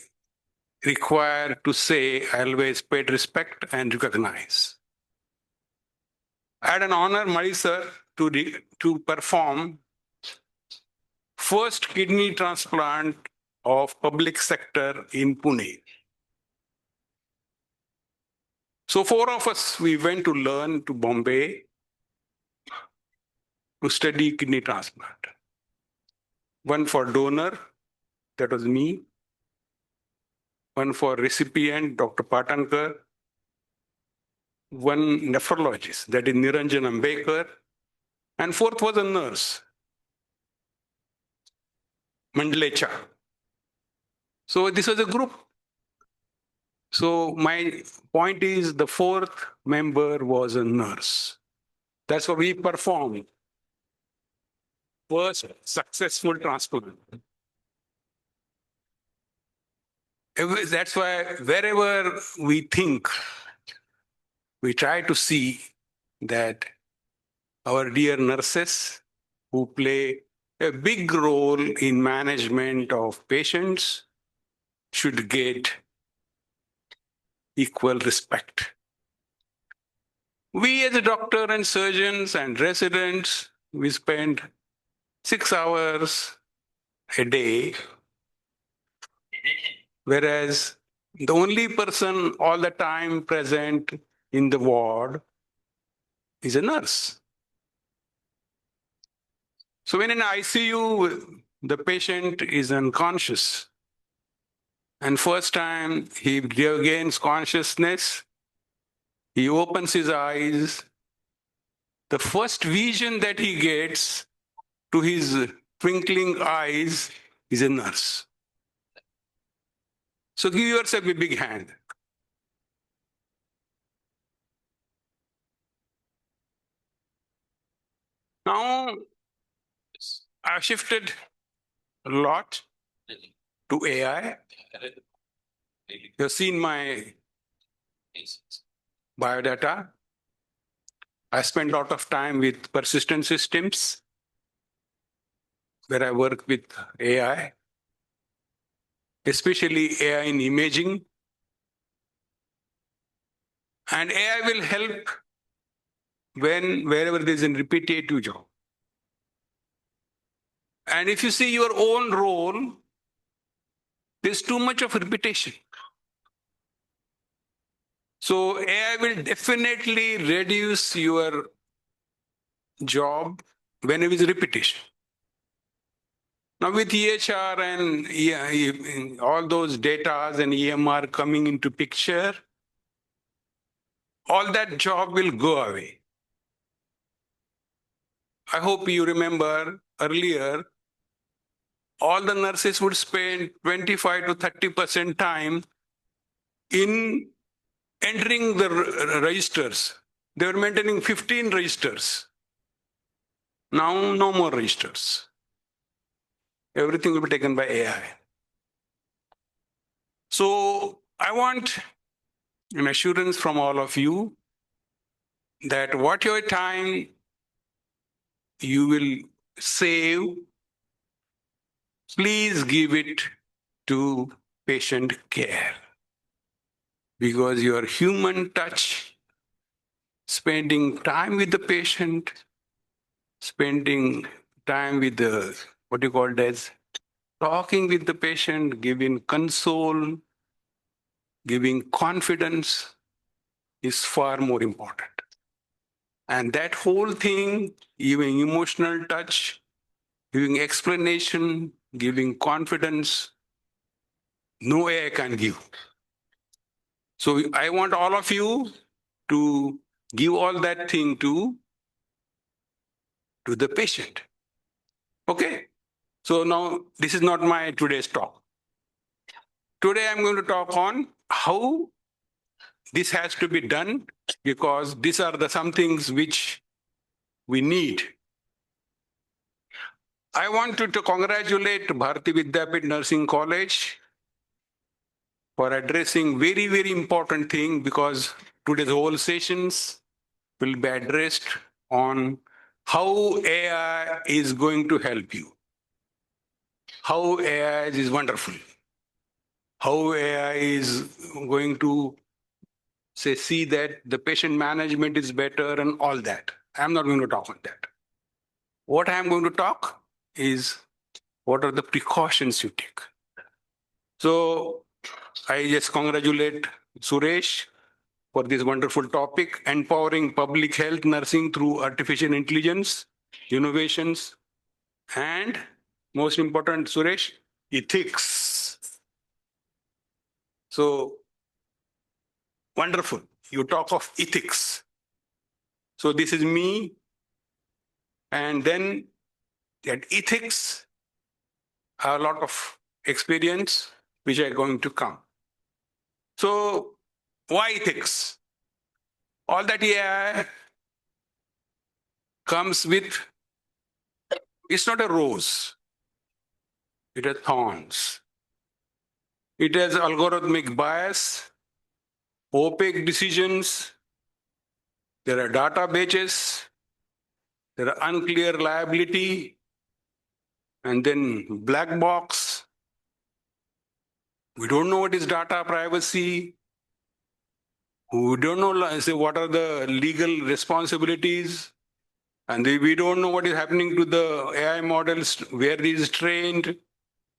L: require to say, I always paid respect and recognize. I had an honor, Mari sir, to perform first kidney transplant of public sector in Pune. So 4 of us, we went to learn to Bombay to study kidney transplant. One for donor, that was me. One for recipient, Dr. Patankar. One nephrologist, that is Niranjan Ambekar. And 4th was a nurse, Mandlecha. So this was a group. So my point is the 4th member was a nurse. That's what we performed. First successful transplant. That's why wherever we think, we try to see that our dear nurses who play a big role in management of patients should get equal respect. We as a doctor and surgeons and residents, we spend 6 hours a day, whereas the only person all the time present in the ward is a nurse. So when in ICU, the patient is unconscious, and first time he regains consciousness, he opens his eyes. The first vision that he gets to his twinkling eyes is a nurse. So give yourself a big hand. Now, I've shifted a lot to AI. You've seen my biodata. I spent a lot of time with persistent systems, where I work with AI, especially AI in imaging. And AI will help wherever there's a repetitive job. And if you see your own role, there's too much of repetition. So AI will definitely reduce your job when it is repetition. Now with EHR and all those data and EMR coming into picture, all that job will go away. I hope you remember earlier, all the nurses would spend 25 to 30% time in entering the registers. They were maintaining 15 registers. Now, no more registers. Everything will be taken by AI. So I want an assurance from all of you that whatever time you will save, please give it to patient care. Because your human touch, spending time with the patient, spending time with the, what you call it as, talking with the patient, giving console, giving confidence is far more important. And that whole thing, giving emotional touch, giving explanation, giving confidence, no AI can give. So I want all of you to give all that thing to the patient. Okay? So now this is not my today's talk. Today I'm going to talk on how this has to be done, because these are the some things which we need. I want to congratulate Bharati Vidyapeeth Nursing College for addressing very, very important thing, because today's whole sessions will be addressed on how AI is going to help you. How AI is wonderful. How AI is going to see that the patient management is better and all that. I'm not going to talk on that. What I'm going to talk is what are the precautions you take. So I just congratulate Suresh for this wonderful topic, empowering public health nursing through artificial intelligence, innovations, and most important, Suresh, ethics. So wonderful. You talk of ethics. So this is me. And then that ethics, a lot of experience, which are going to come. So why ethics? All that AI comes with, it's not a rose. It has thorns. It has algorithmic bias, opaque decisions. There are data breaches. There are unclear liability. And then black box. We don't know what is data privacy. We don't know say, what are the legal responsibilities. And we don't know what is happening to the AI models, where it is trained,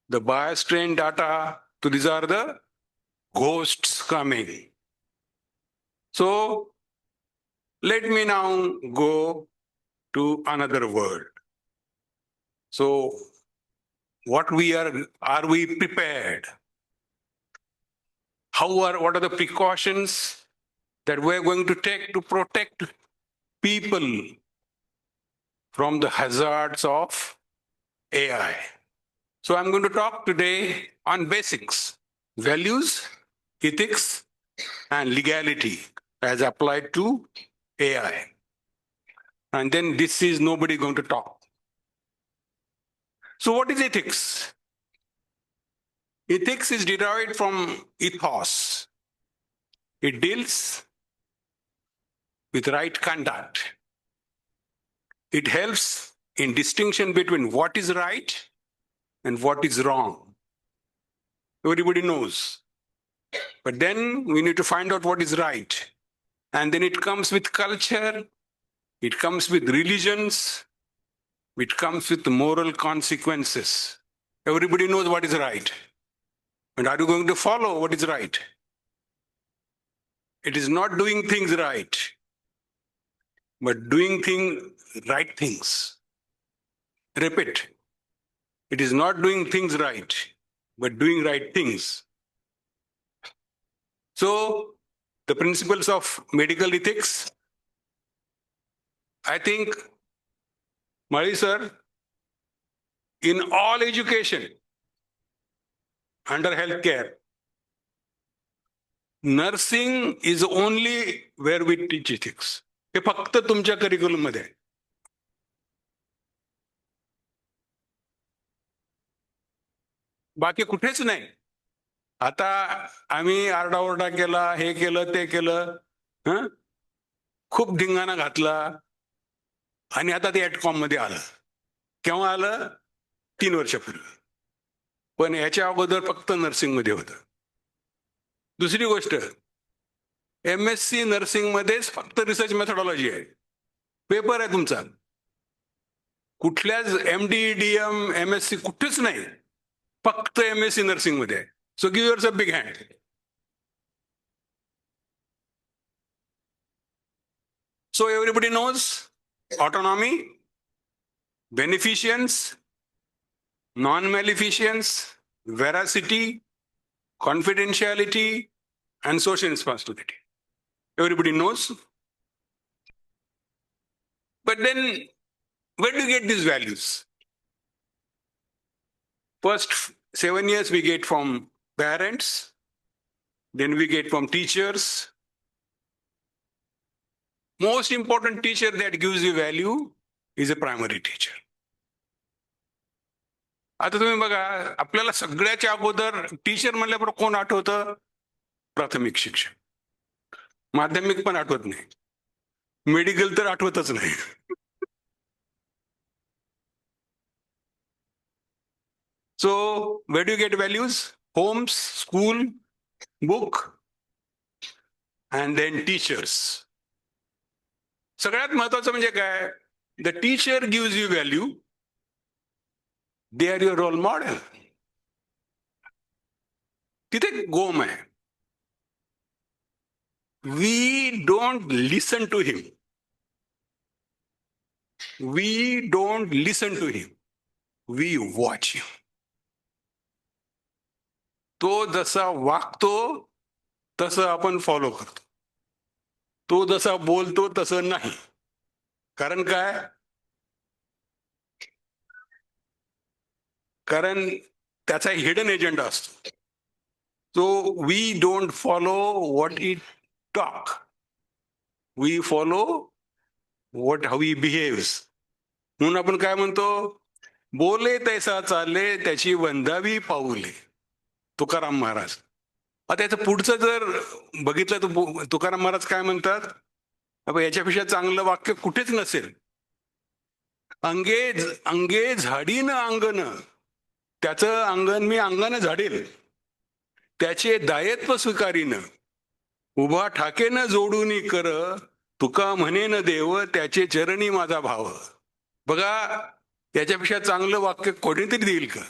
L: the bias trained data. So these are the ghosts coming. So let me now go to another world. So what are we prepared? What are the precautions that we're going to take to protect people from the hazards of AI. So I'm going to talk today on basics, values, ethics, and legality as applied to AI. And then this is nobody going to talk. So what is ethics? Ethics is derived from ethos. It deals with right conduct. It helps in distinction between what is right and what is wrong. Everybody knows. But then we need to find out what is right. And then it comes with culture, it comes with religions, it comes with moral consequences. Everybody knows what is right. And are you going to follow what is right? It is not doing things right, but doing right things. Repeat. It is not doing things right, but doing right things. So, the principles of medical ethics, I think, Mali sir, in all education, under healthcare, nursing is only where we teach ethics. हे फक्त तुमच्या curriculum मध्ये आहे. बाकी कुठेच नाही. आता आम्ही आरडाओरडा केला, हे केलं ते केलं, खूप धिंगाणा घातला आणि आता ते ऍटकॉम मध्ये आलं. केव्हा आलं? 3 वर्षापूर्वी. पण याच्या अगोदर फक्त नर्सिंग मध्ये होतं. दुसरी गोष्ट, MSc नर्सिंग मध्येच फक्त रिसर्च मेथडॉलॉजी आहे. पेपर आहे तुमचा. कुठल्याच MD, DM, MSc कुठेच नाही. फक्त MSc नर्सिंग मध्ये आहे. So give yourself big hand. So everybody knows autonomy, beneficence, non-maleficence, veracity, confidentiality, and social responsibility. Everybody knows. But then, where do you get these values? First 7 years we get from parents, then we get from teachers. Most important teacher that gives you value is a primary teacher. आता तुम्ही बघा, आपल्याला सगळ्याच्या अगोदर teacher म्हणल्याबरोबर कोण आठवतं? प्राथमिक शिक्षण. माध्यमिक पण आठवत नाही, मेडिकल तर आठवतच नाही. So where do you get values? Homes, school, book, and then teachers. सगळ्यात महत्वाचं म्हणजे काय? The teacher gives you value. They are your role model. तिथे गोम आहे. We don't listen to him. We don't listen to him. We watch him. तो जसा वागतो तसं आपण फॉलो करतो. तो जसा बोलतो तसं नाही. कारण काय? कारण त्याचा हिडन एजेंडा असतो. So we don't follow what he talk. We follow how he behaves. म्हणून आपण काय म्हणतो? बोले तैसा चाले त्याची वंदावी पाऊले. तुकाराम महाराज. आता याचं पुढचं जर बघितलं तर तुकाराम महाराज काय म्हणतात? याच्यापेक्षा चांगलं वाक्य कुठेच नसेल. अंगे झाडीन अंगण, त्याचं अंगण मी अंगानं झाडेल, त्याचे दायत्व स्वीकारीन, उभा ठाकेन जोडून कर, तुका म्हणेन देव, त्याचे चरणी माझा भाव. बघा, याच्यापेक्षा चांगलं वाक्य कोणीतरी देईल का?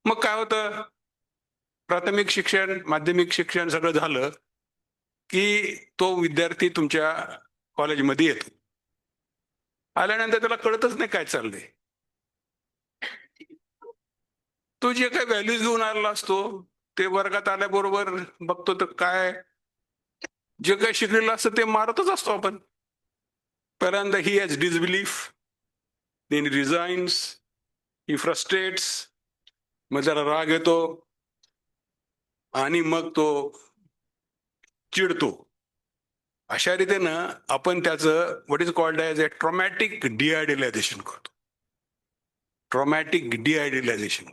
L: मग काय होतं? प्राथमिक शिक्षण, माध्यमिक शिक्षण सगळं झालं की तो विद्यार्थी तुमच्या कॉलेजमध्ये येतो. आल्यानंतर त्याला कळतच नाही काय चाललंय. तो जे काही व्हॅल्यूज घेऊन आलेला असतो ते वर्गात आल्याबरोबर बघतो तर काय जे काही शिकलेलं असतं ते मारतच असतो आपण. पहिल्यांदा he has disbelief, then resigns, he frustrates, मग जरा राग येतो आणि मग तो चिडतो. अशा रीतीनं आपण त्याचं what is called as a traumatic deidealization करतो. Traumatic deidealization.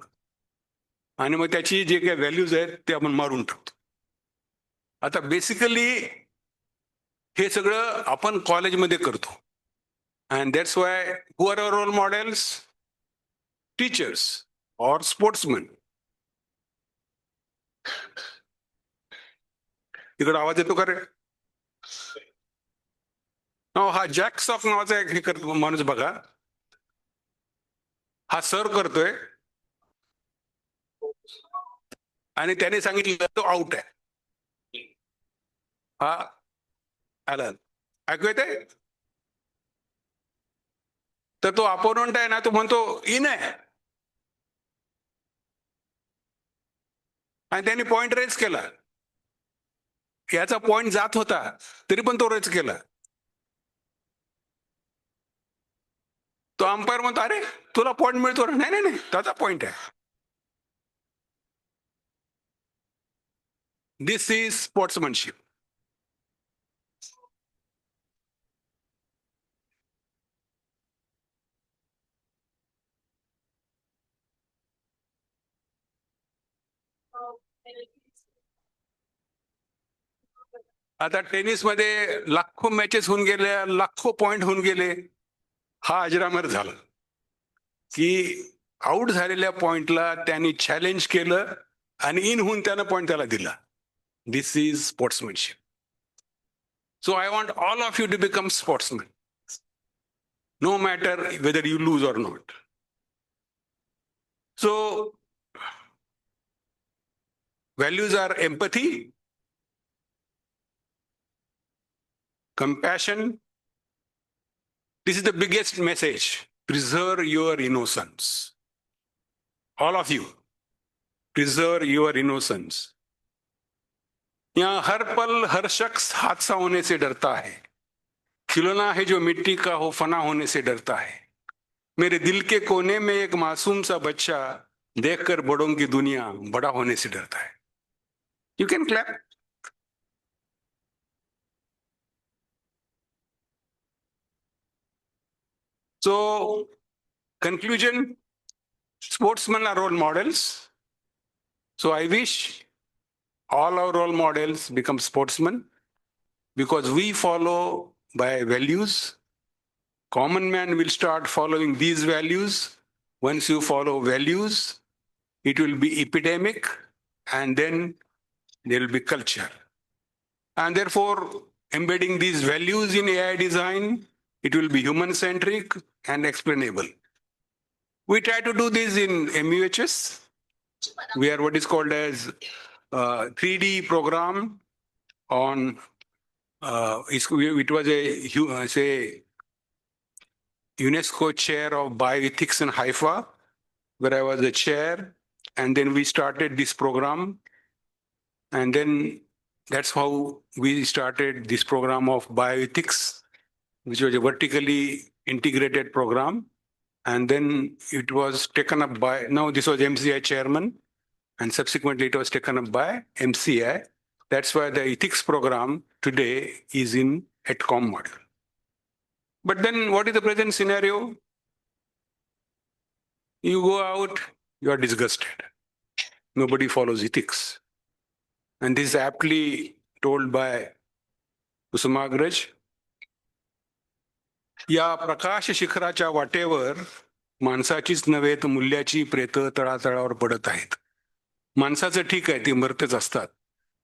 L: आणि मग त्याची जे काही व्हॅल्यूज आहेत ते आपण मारून टाकतो. आता बेसिकली हे सगळं आपण कॉलेजमध्ये करतो. And that's why who are our role models? Teachers और स्पोर्ट्समॅन. इकडे आवाज येतो का रे? हा जॅक्सॉफ नावाचा एक हे करतो माणूस बघा. हा सर करतोय आणि त्याने सांगितलं तो आउट आहे. हा आला ऐकू येते? तर तो अपोनंट आहे ना, तो म्हणतो इन आहे आणि त्यांनी पॉइंट रेज केला. याचा पॉइंट जात होता तरी पण तो रेज केला. तो अंपायर म्हणतो अरे तुला पॉइंट मिळतो. नाही नाही नाही, त्याचा पॉइंट आहे. This is sportsmanship. आता टेनिसमध्ये लाखो मॅचेस होऊन गेल्या, लाखो पॉइंट होऊन गेले. हा अजरामर झाला की आउट झालेल्या पॉइंटला त्यांनी चॅलेंज केलं आणि इन होऊन त्यानं पॉइंट त्याला दिला. This is sportsmanship. So I want all of you to become sportsman, no matter whether you lose or not. So values are empathy, compassion. This is the biggest message. Preserve your innocence. All of you, preserve your innocence. यहाँ हर पल हर शख्स हादसा होने से डरता है. खिलौना है जो मिट्टी का हो फना होने से डरता है. मेरे दिल के कोने में एक मासूम सा बच्चा देखकर बड़ों की दुनिया बड़ा होने से डरता है. You can clap. So, conclusion, sportsmen are role models. So I wish all our role models become sportsmen because we follow by values. Common man will start following these values. Once you follow values, it will be epidemic and then there will be culture. And therefore, embedding these values in AI design, it will be human-centric and explainable. We try to do this in MUHS. We are what is called as 3D program on, it was say, UNESCO chair of bioethics in Haifa, where I was the chair. And then we started this program. And then that's how we started this program of bioethics, which was a vertically integrated program. And then it was taken up by, now this was MCI chairman, and subsequently it was taken up by MCI. That's why the ethics program today is in ETCOM model. But then what is the present scenario? You go out, you are disgusted. Nobody follows ethics. And this is aptly told by Kusumagraj. या प्रकाश शिखराच्या वाटेवर माणसाचीच नव्हे तर मूल्याची प्रेत तळातळावर पडत आहेत. माणसाचं ठीक आहे, ती मरतच असतात.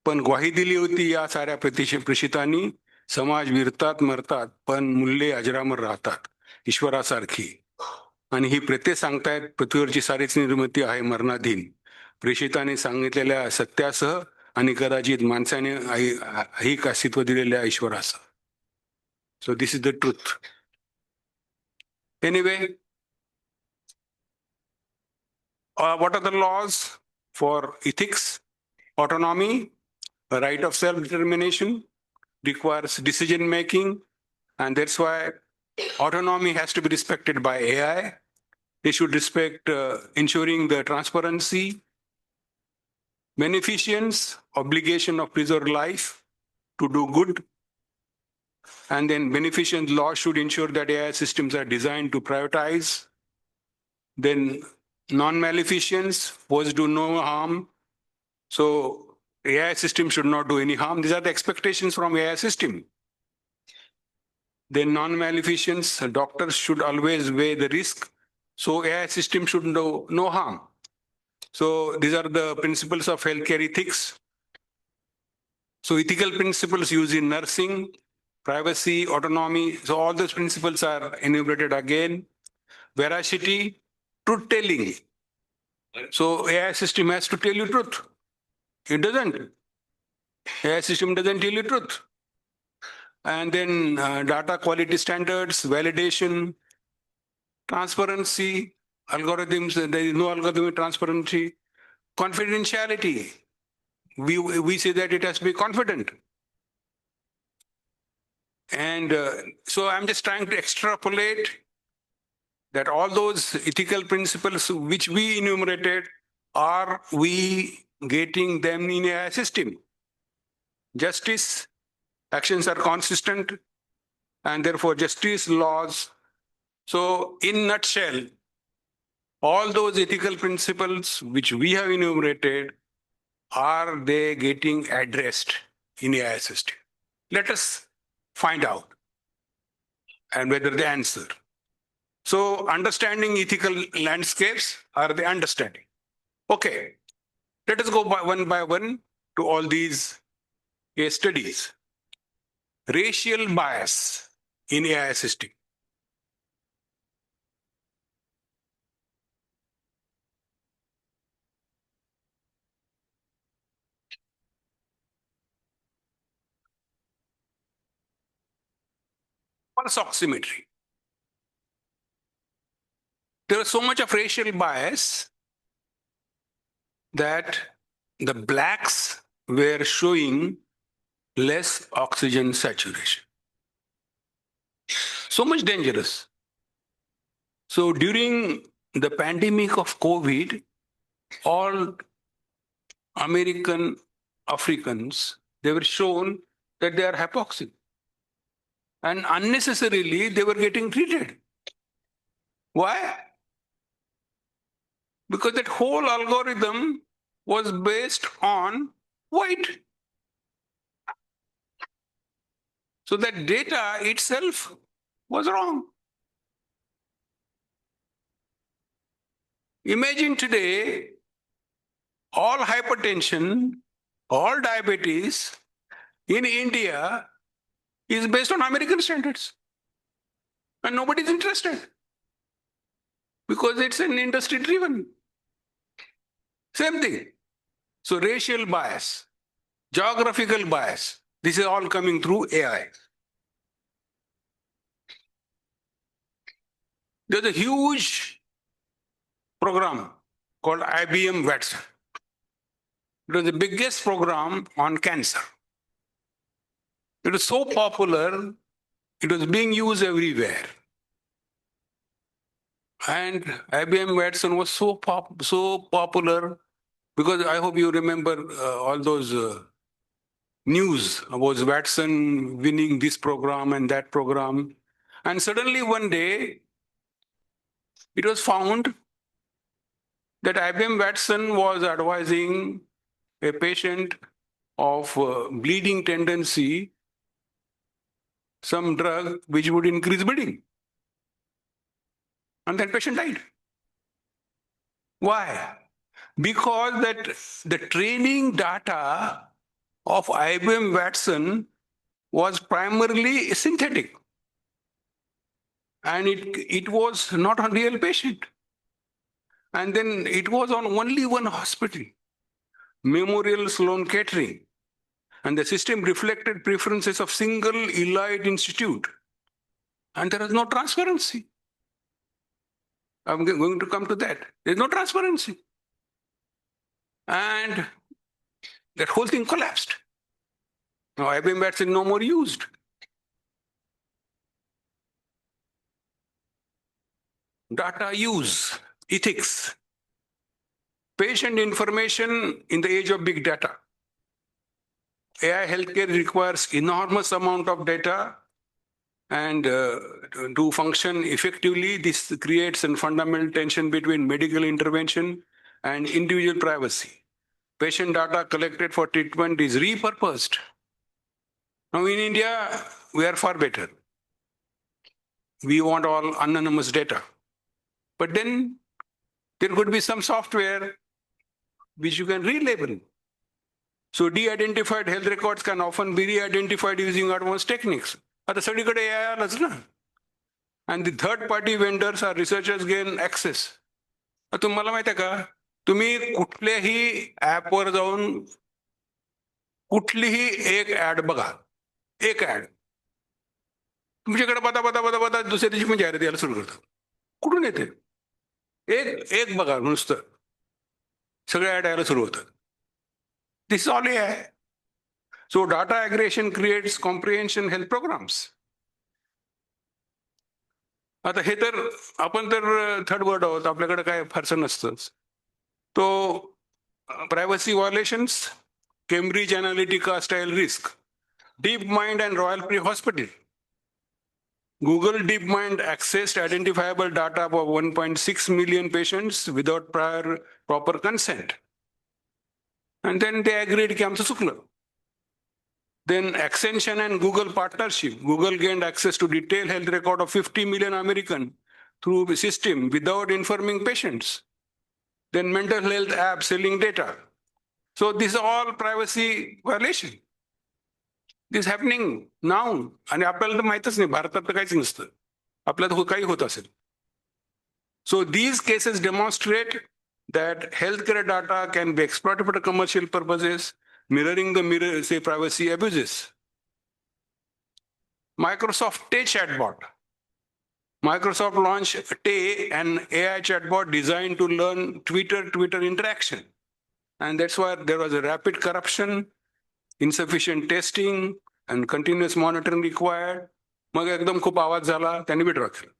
L: पण ग्वाही दिली होती या साऱ्या प्रेषितांनी, समाज विरतात मरतात पण मूल्ये अजरामर राहतात ईश्वरासारखी. आणि ही प्रेते सांगतायत पृथ्वीवरची सारीच निर्मिती आहे मरणाधीन. प्रेषितांनी सांगितलेल्या सत्यासह आणि कदाचित माणसाने ऐहिक अस्तित्व दिलेल्या ईश्वरासह. So this is the truth. Anyway, what are the laws for ethics? Autonomy, a right of self-determination, requires decision-making, and that's why autonomy has to be respected by AI. They should respect ensuring the transparency, beneficence, obligation of preserve life to do good. And then beneficence law should ensure that AI systems are designed to prioritize. Then non-maleficence, was do no harm. So AI system should not do any harm. These are the expectations from AI system. Then non-maleficence, doctors should always weigh the risk. So AI system should do no harm. So these are the principles of healthcare ethics. So ethical principles used in nursing, privacy, autonomy. So all those principles are enumerated again. Veracity, truth telling. So AI system has to tell you truth. It doesn't. AI system doesn't tell you truth. And then data quality standards, validation, transparency, algorithms, there is no algorithmic transparency, confidentiality. We say that it has to be confident. And so I'm just trying to extrapolate that all those ethical principles which we enumerated, are we getting them in a system? Justice, actions are consistent, and therefore justice laws. So in nutshell, all those ethical principles which we have enumerated, are they getting addressed in AI system? Let us find out and whether they answer. So understanding ethical landscapes, are they understanding? Okay, let us go by one to all these case studies. Racial bias in AI system. Pulse oximetry. There is so much of racial bias that the blacks were showing less oxygen saturation. So much dangerous. So during the pandemic of COVID, all American Africans, they were shown that they are hypoxic. And unnecessarily, they were getting treated. Why? Because that whole algorithm was based on white. So that data itself was wrong. Imagine today, all hypertension, all diabetes in India is based on American standards. And nobody's interested because it's an industry driven. Same thing. So racial bias, geographical bias, this is all coming through AI. There's a huge program called IBM Watson. It was the biggest program on cancer. It was so popular, it was being used everywhere. And IBM Watson was so popular because I hope you remember all those news about Watson winning this program and that program. And suddenly one day, it was found that IBM Watson was advising a patient of bleeding tendency some drug which would increase bleeding. And that patient died. Why? Because that the training data of IBM Watson was primarily synthetic. And it was not on real patient. And then it was on only one hospital, Memorial Sloan Kettering. And the system reflected preferences of single elite institute. And there is no transparency. I'm going to come to that. There's no transparency. And that whole thing collapsed. Now IBM Watson no more used. data use, ethics, patient information in the age of big data. AI healthcare requires enormous amount of data, and to function effectively, this creates a fundamental tension between medical intervention and individual privacy. Patient data collected for treatment is repurposed. Now in India, we are far better. We want all anonymous data. But then there could be some software which you can relabel. So de-identified health records can often be re-identified using advanced techniques. आता सगळीकडे AI आलंच ना. And the third party vendors or researchers gain access. आता तुम्हाला माहिती आहे का, तुम्ही कुठल्याही ऍपवर जाऊन कुठलीही एक ऍड बघा, एक ऍड तुमच्याकडे बता बता बता बता दुसऱ्या दिवशी म्हणजे जाहिरात यायला सुरू करतात. कुठून येते? एक एक बघा नुसतं, सगळ्या ऍड यायला सुरू होतात. This all AI. So data aggregation creates comprehension health programs. आता हे तर आपण तर थर्ड वर्ड आहोत, आपल्याकडे काय फारसं नसतंच. तो privacy violations, Cambridge Analytica style risk, DeepMind and Royal Free Hospital. Google DeepMind accessed identifiable data of 1.6 million patients without prior proper consent. And then they agreed की आमचं चुकलं. Then Accenture and Google partnership. Google gained access to detailed health record of 50 million Americans through the system without informing patients. Then mental health app selling data. So this is all privacy violation. This is happening now. आणि आपल्याला तर माहितच नाही, भारतात तर काहीच नसतं. आपल्याला काही होत असेल. So these cases demonstrate that healthcare data can be exploited for commercial purposes, mirroring the privacy abuses. Microsoft Tay chatbot. Microsoft launched Tay, an AI chatbot designed to learn Twitter interaction. And that's why there was a rapid corruption, insufficient testing, and continuous monitoring required. मग एकदम खूप आवाज झाला, त्यांनी withdraw केलं.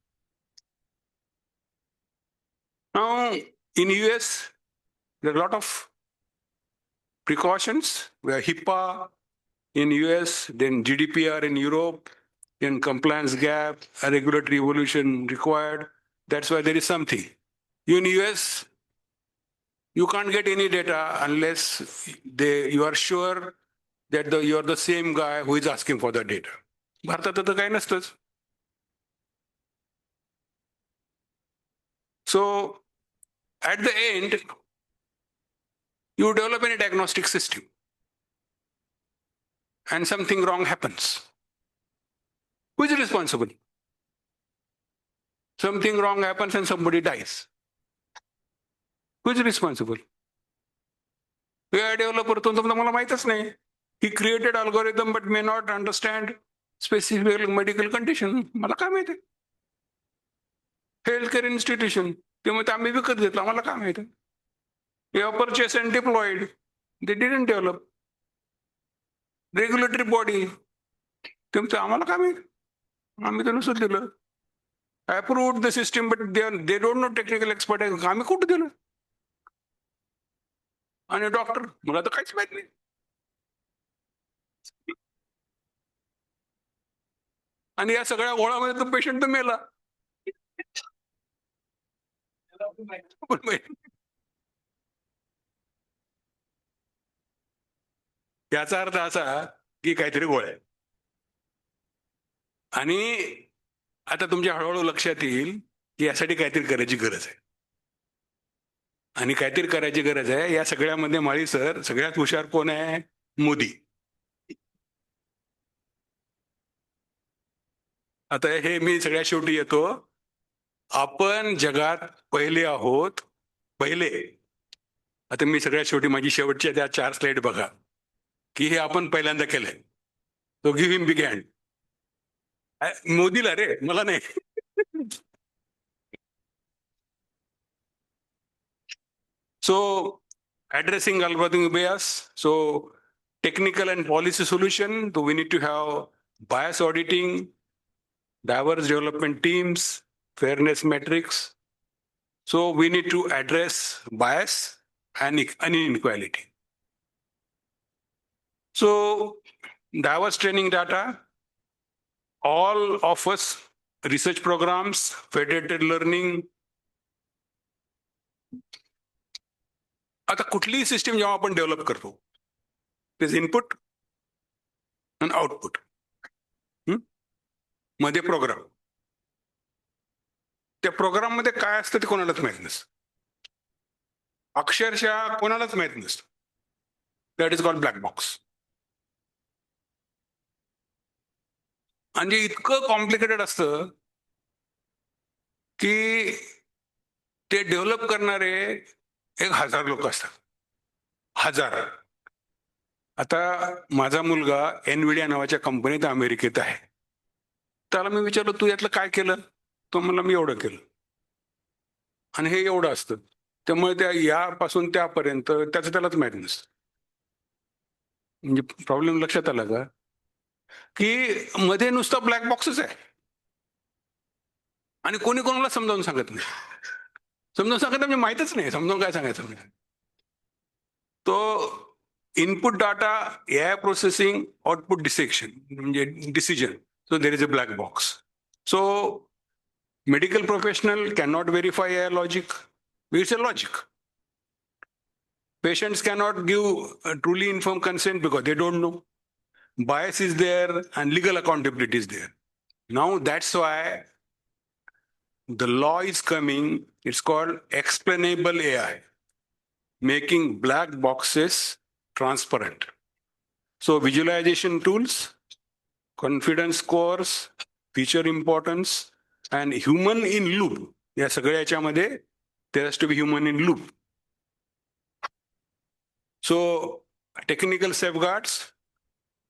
L: Now, in US, there are a lot of precautions. We have HIPAA in US, then GDPR in Europe, then compliance gap, a regulatory evolution required. That's why there is something. In US, you can't get any data unless you are sure that you are the same guy who is asking for the data. भारतात तर काही नसतंच. So at the end, you develop a diagnostic system and something wrong happens. Who is responsible? Something wrong happens and somebody dies. Who is responsible? AI developer तो मला माहितच नाही. He created algorithm but may not understand specific medical condition. मला काय माहिती? Healthcare institution, ते म्हणते आम्ही विकत घेतला, मला काय माहिती? They are purchased and deployed. They didn't develop. Regulatory body, ते म्हणते आम्हाला काय माहिती? आम्ही तर नुसतं दिलं. Approved the system, but they don't know technical expertise. आम्ही कुठं दिलं? आणि डॉक्टर, मला तर काहीच माहित नाही. आणि या सगळ्या गोळामध्ये तो पेशंट तर मेला. याचा अर्थ असा की काहीतरी गोळ आहे. आणि आता तुमच्या हळूहळू लक्षात येईल की यासाठी काहीतरी करायची गरज आहे. आणि काहीतरी करायची गरज आहे. या सगळ्यामध्ये माळी सर सगळ्यात हुशार कोण आहे? मोदी. आता हे मी सगळ्यात शेवटी येतो. आपण जगात पहिले आहोत, पहिले. आता मी सगळ्यात शेवटी माझी शेवटच्या त्या 4 स्लाइड बघा की हे आपण पहिल्यांदा केलंय. तो गिव्ह हिम बिग हँड. मोदीला रे, मला नाही. So addressing algorithm bias, so technical and policy solution, so we need to have bias auditing, diverse development teams, fairness metrics, So we need to address bias and inequality. So diverse training data, all of us, research programs, federated learning. आता कुठलीही system जेव्हा आपण develop करतो, त्याच input आणि output मध्ये programme. त्या programme मध्ये काय असतं ते कोणालाच माहित नसतं. अक्षरशः कोणालाच माहित नसतं. That is called black box. म्हणजे इतकं कॉम्प्लिकेटेड असतं की ते डेव्हलप करणारे 1000 लोक असतात. 1000. आता माझा मुलगा एनविडिया नावाच्या कंपनीत अमेरिकेत आहे. त्याला मी विचारलं तू यातलं काय केलं? तो म्हणला मी एवढं केलं. आणि हे एवढं असतं. त्यामुळे त्या यापासून त्यापर्यंत त्याचं त्यालाच माहित नसतं. म्हणजे प्रॉब्लेम लक्षात आला का की मध्ये नुसता ब्लॅक बॉक्सच आहे आणि कोणी कोणाला समजावून सांगत नाही. समजावून सांगत म्हणजे माहितच नाही समजावून काय सांगायचं. तो input data, AI processing, output dissection म्हणजे decision. So there is a black box. So medical professional cannot verify AI logic. It's a logic. Patients cannot give truly informed consent because they don't know. Bias is there and legal accountability is there. Now that's why the law is coming. It's called explainable AI, making black boxes transparent. So visualization tools, confidence scores, feature importance, and human in loop. या सगळ्याच्यामध्ये there has to be human in loop. So technical safeguards,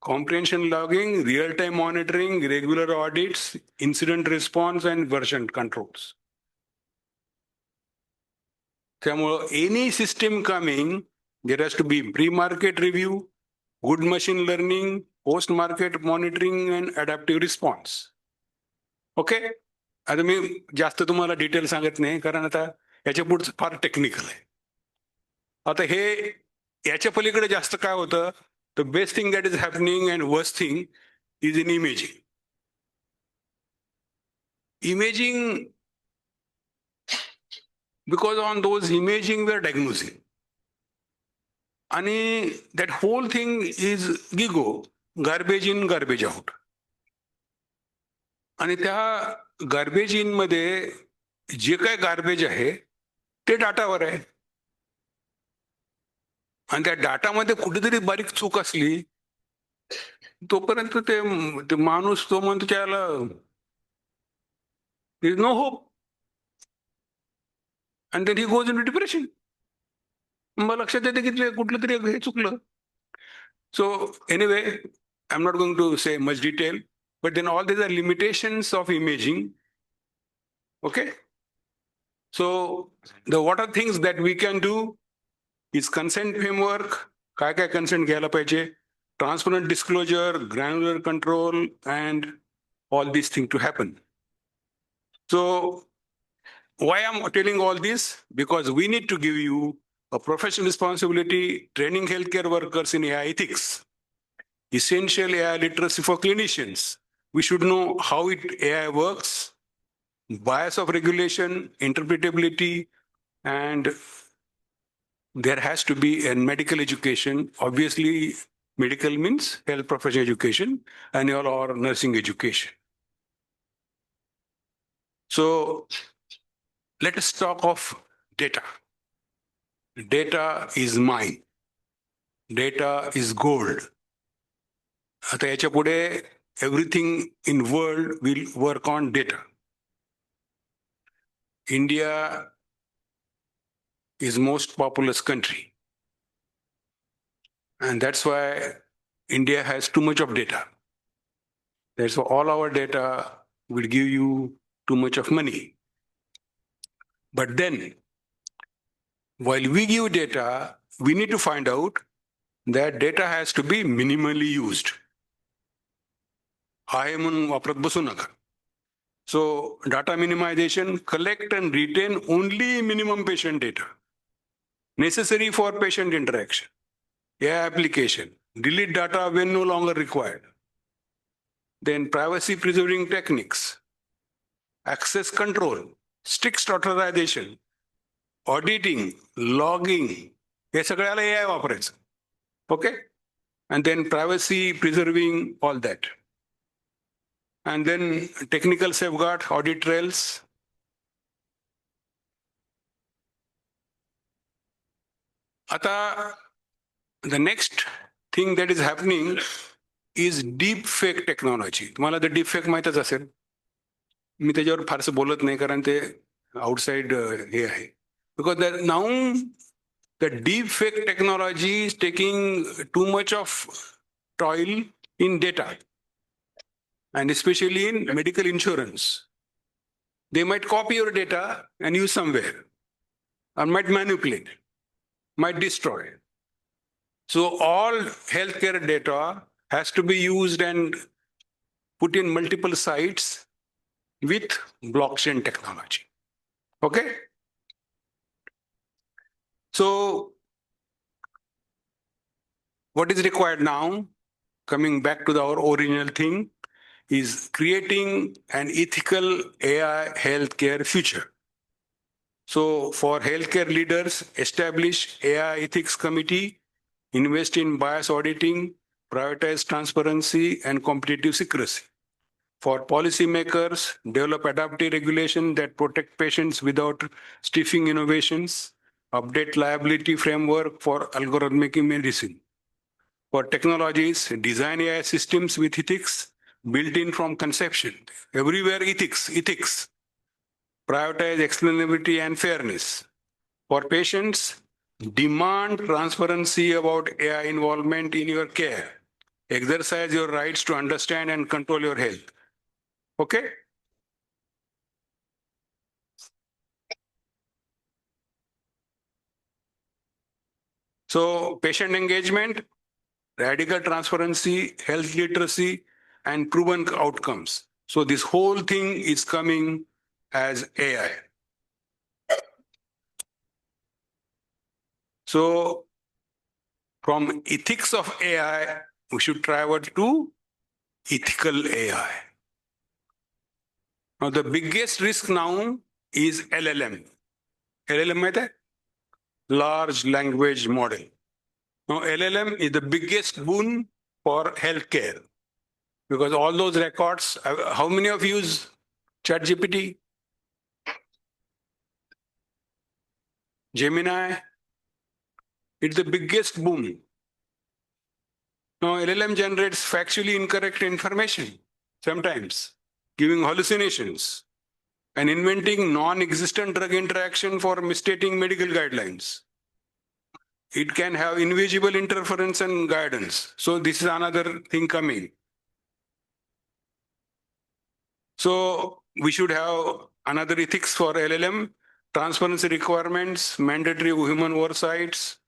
L: comprehension logging, real-time monitoring, regular audits, incident response, and version controls. त्यामुळं any system coming, there has to be pre-market review, good machine learning, post-market monitoring, and adaptive response. Okay? आता मी जास्त तुम्हाला detail सांगत नाही कारण आता याच्या पुढचं फार टेक्निकल आहे. आता हे याच्या पलीकडे जास्त काय होतं, the best thing that is happening and worst thing is in imaging. Imaging, because on those imaging we are diagnosing. आणि that whole thing is gigo, garbage in, garbage out. आणि त्या गार्बेज इन मध्ये जे काय गार्बेज आहे ते डाटावर आहे. आणि त्या डाटामध्ये कुठेतरी बारीक चूक असली तोपर्यंत ते माणूस तो म्हणतो त्याला there is no hope. And then he goes into depression. मग लक्षात येते की कुठलं तरी हे चुकलं. So anyway, I'm not going to say much detail, but then all these are limitations of imaging. Okay? So what are things that we can do is consent framework, काय consent घ्यायला पाहिजे, transparent disclosure, granular control, and all these things to happen. So why I'm telling all this? Because we need to give you a professional responsibility, training healthcare workers in AI ethics, essential AI literacy for clinicians. We should know how AI works, bias of regulation, interpretability, and there has to be a medical education. Obviously, medical means health professional education and or nursing education. So let us talk of data. Data is mine. Data is gold. आता याच्या पुढे everything in world will work on data. India is most populous country. And that's why India has too much of data. That's why all our data will give you too much of money. But then, while we give data, we need to find out that data has to be minimally used. आहे म्हणून वापरत बसू नका. So data minimization, collect and retain only minimum patient data necessary for patient interaction. AI application, delete data when no longer required. Then privacy preserving techniques, access control, strict authorization, auditing, logging, हे सगळ्याला AI वापरायचं. Okay? And then privacy preserving, all that. And then technical safeguard, audit trails. Ata, the next thing that is happening is deep fake technology. तुम्हाला the deep fake माहीतच असेल. मी त्याच्यावर फारसं बोलत नाही कारण ते आउटसाइड हे आहे. Because now the deep fake technology is taking too much of toil in data, and especially in medical insurance. They might copy your data and use somewhere, or might manipulate, might destroy. So all healthcare data has to be used and put in multiple sites with blockchain technology. Okay? So what is required now, coming back to our original thing, is creating an ethical AI healthcare future. So for healthcare leaders, establish AI ethics committee, invest in bias auditing, prioritize transparency and competitive secrecy. For policymakers, develop adaptive regulation that protect patients without stifling innovations, update liability framework for algorithmic medicine. For technologies, design AI systems with ethics built in from conception. Everywhere ethics. Prioritize explainability and fairness. For patients, demand transparency about AI involvement in your care. Exercise your rights to understand and control your health. Okay? So patient engagement, radical transparency, health literacy, and proven outcomes. So this whole thing is coming as AI. So from ethics of AI, we should travel to ethical AI. Now the biggest risk now is LLM. LLM माहित है? Large language model. Now LLM is the biggest boon for healthcare because all those records, how many of you use ChatGPT? Gemini? It's the biggest boon. Now LLM generates factually incorrect information sometimes, giving hallucinations and inventing non-existent drug interaction for misstating medical guidelines. It can have invisible interference and guidance. So this is another thing coming. So we should have another ethics for LLM, transparency requirements, mandatory human oversights.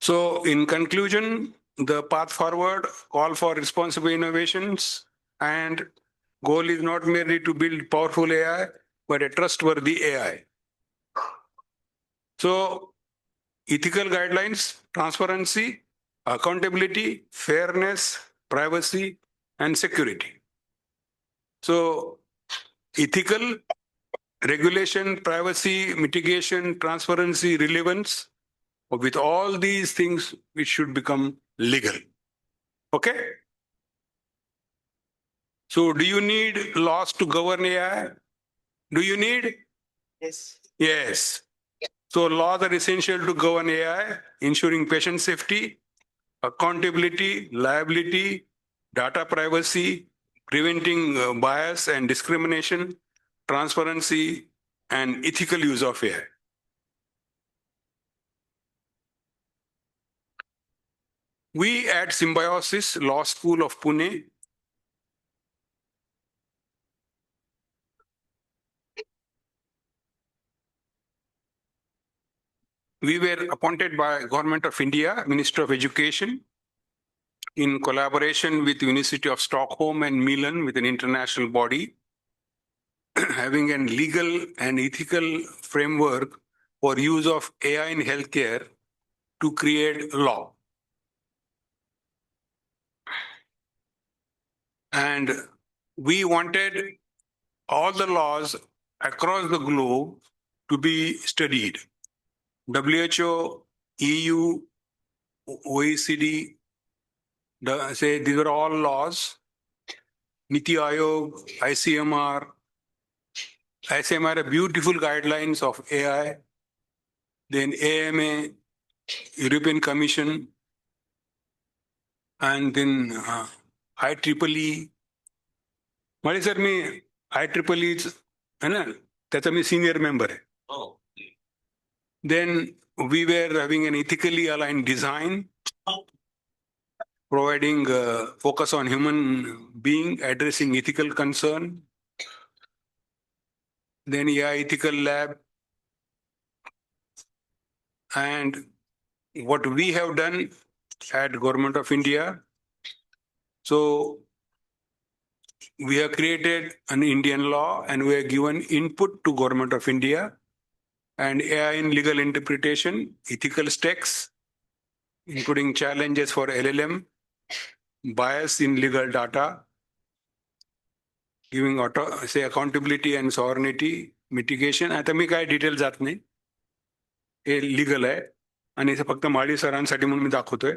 L: So in conclusion, the path forward, call for responsible innovations, and goal is not merely to build powerful AI, but a trustworthy AI. So ethical guidelines, transparency, accountability, fairness, privacy, and security. So ethical, regulation, privacy, mitigation, transparency, relevance, with all these things, it should become legal. Okay? So do you need laws to govern AI? Do you need?
E: Yes.
L: Yes. So laws are essential to govern AI, ensuring patient safety, accountability, liability, data privacy, preventing bias and discrimination, transparency, and ethical use of AI. We at Symbiosis Law School of Pune we were appointed by Government of India, Minister of Education, in collaboration with University of Stockholm and Milan with an international body, having a legal and ethical framework for use of AI in healthcare to create law. And we wanted all the laws across the globe to be studied. WHO, EU, OECD, say these are all laws. Niti Aayog, ICMR are beautiful guidelines of AI. Then AMA, European Commission, and then IEEE. Mali sir, me IEEE है ना, त्याचा मी senior member आहे. Then we were having an ethically aligned design, providing focus on human being, addressing ethical concern. Then AI ethical lab. And what we have done at Government of India, so we have created an Indian law and we have given input to Government of India and AI in legal interpretation, ethical stakes, including challenges for LLM, bias in legal data, giving say accountability and sovereignty, mitigation. आता मी काय detail जात नाही, हे legal आहे आणि हे फक्त माळी सरांसाठी म्हणून मी दाखवतोय.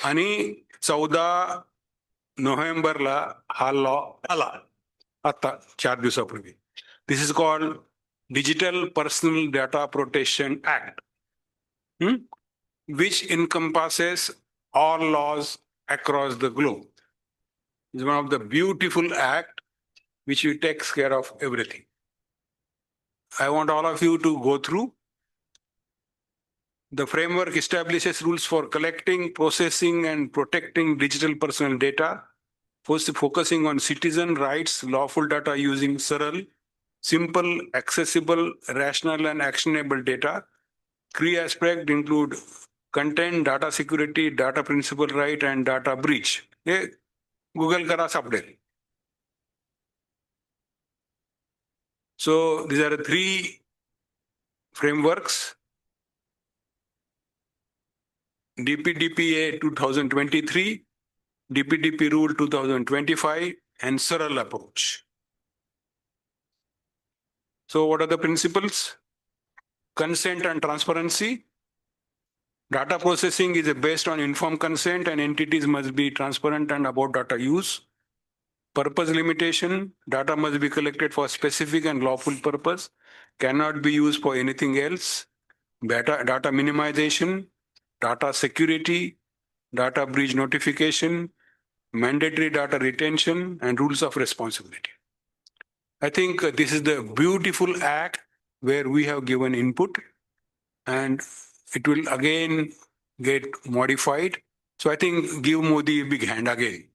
L: आणि 14 नोव्हेंबरला हा लॉ आला आता 4 दिवसापूर्वी. This is called digital personal data protection act, which encompasses all laws across the globe. It's one of the beautiful act which takes care of everything. I want all of you to go through. The framework establishes rules for collecting, processing, and protecting digital personal data, focusing on citizen rights, lawful data using SARL, simple, accessible, rational, and actionable data. Key aspects include content, data security, data principal right, and data breach. Google kara सापडेल. So these are the 3 frameworks. DPDPA 2023, DPDP Rule 2025, and SARL approach. So what are the principles? Consent and transparency. Data processing is based on informed consent and entities must be transparent and about data use. Purpose limitation. Data must be collected for specific and lawful purpose, cannot be used for anything else. Data minimization, data security, data breach notification, mandatory data retention, and rules of responsibility. I think this is the beautiful act where we have given input and it will again get modified. So I think give Modi a big hand again.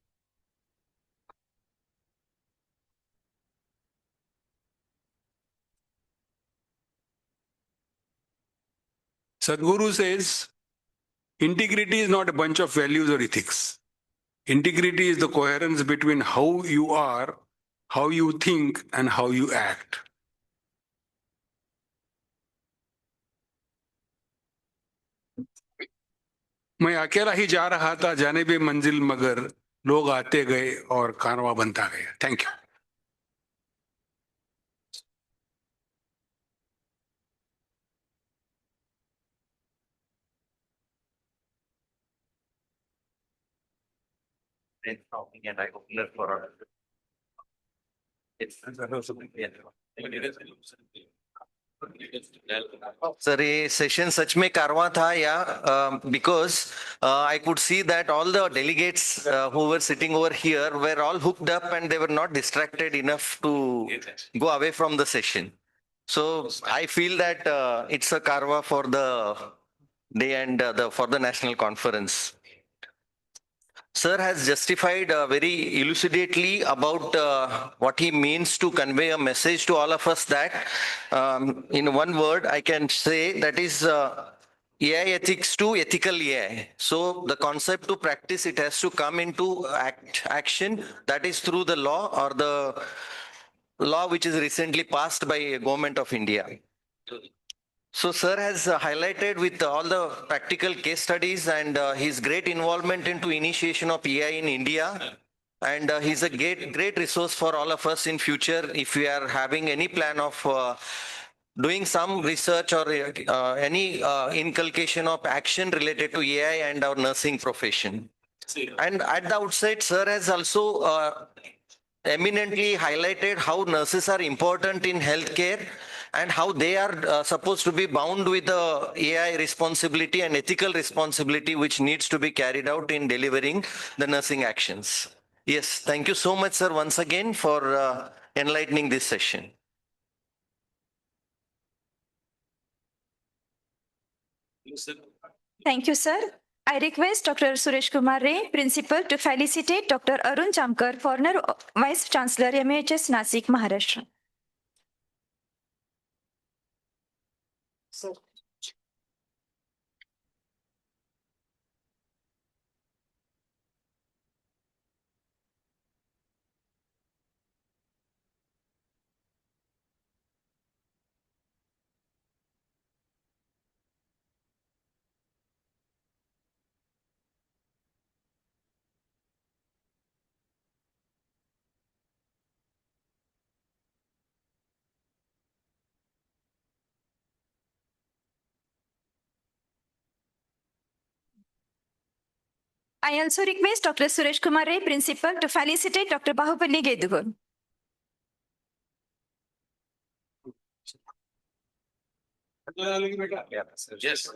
L: Sadhguru says, integrity is not a bunch of values or ethics. Integrity is the coherence between how you are, how you think, and how you act. मैं अकेला ही जा रहा था जानिबे मंजिल मगर लोग आते गए और कारवां बनता गया. Thank you.
D: And I open it for Sir, ये session सच में कारवां था या because I could see that all the delegates who were sitting over here were all hooked up and they were not distracted enough to go away from the session. So I feel that it's a karwa for the day and for the national conference. Sir has justified very elucidately about what he means to convey a message to all of us that in one word I can say that is AI ethics to ethical AI. So the concept to practice, it has to come into action, that is through the law or the law which is recently passed by government of India. So sir has highlighted with all the practical case studies and his great involvement into initiation of AI in India. And he's a great resource for all of us in future if we are having any plan of doing some research or any inculcation of action related to AI and our nursing profession. And at the outset, sir has also eminently highlighted how nurses are important in healthcare and how they are supposed to be bound with the AI responsibility and ethical responsibility which needs to be carried out in delivering the nursing actions. Yes, thank you so much, sir, once again for enlightening this session.
A: Thank you, sir. I request Dr. Suresh Kumar Ray, Principal, to felicitate Dr. Arun Chamkar, former Vice Chancellor, MHS Nasik, Maharashtra. I also request Dr. Suresh Kumar Ray, Principal, to felicitate Dr. Bahupalli Gedugur.
H: Yes.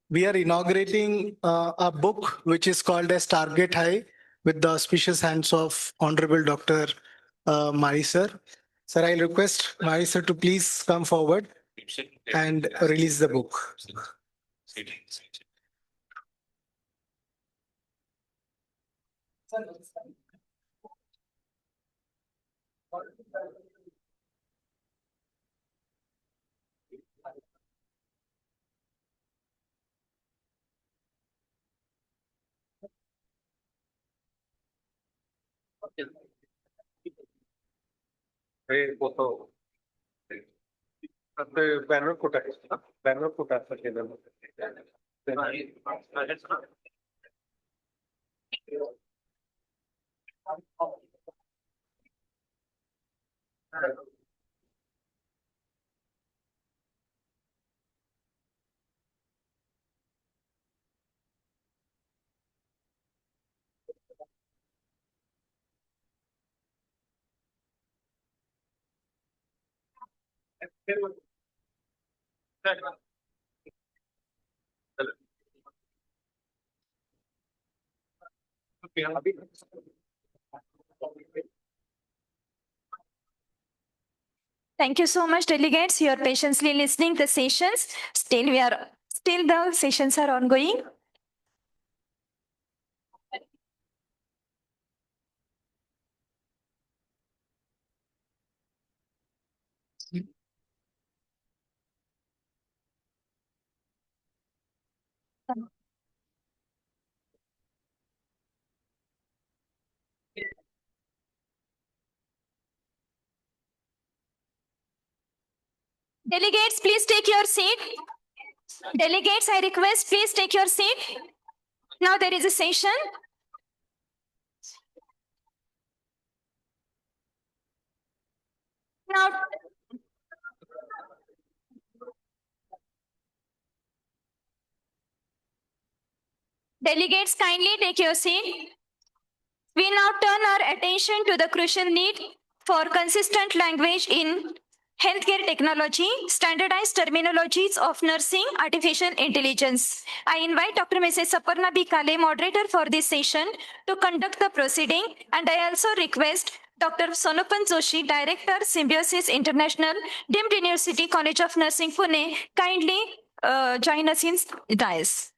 E: We are inaugurating a book which is called as Target High with the auspicious hands of Honorable Dr. Mari sir. Sir, I'll request Mari sir to please come forward and release the book.
C: Banner कुठं आहे banner कुठं असं केलं
A: Thank you so much, delegates. You are patiently listening the sessions. Still the sessions are ongoing. Delegates, please take your seat. Delegates, I request, please take your seat. Now there is a session. Now, delegates, kindly take your seat. We now turn our attention to the crucial need for consistent language in healthcare technology, standardized terminologies of nursing, artificial intelligence. I invite Dr. Mrs. Saparna B. Kale, moderator for this session, to conduct the proceeding, and I also request Dr. Sonopan Joshi, Director, Symbiosis International, Deemed University College of Nursing, Pune, kindly join us in dais.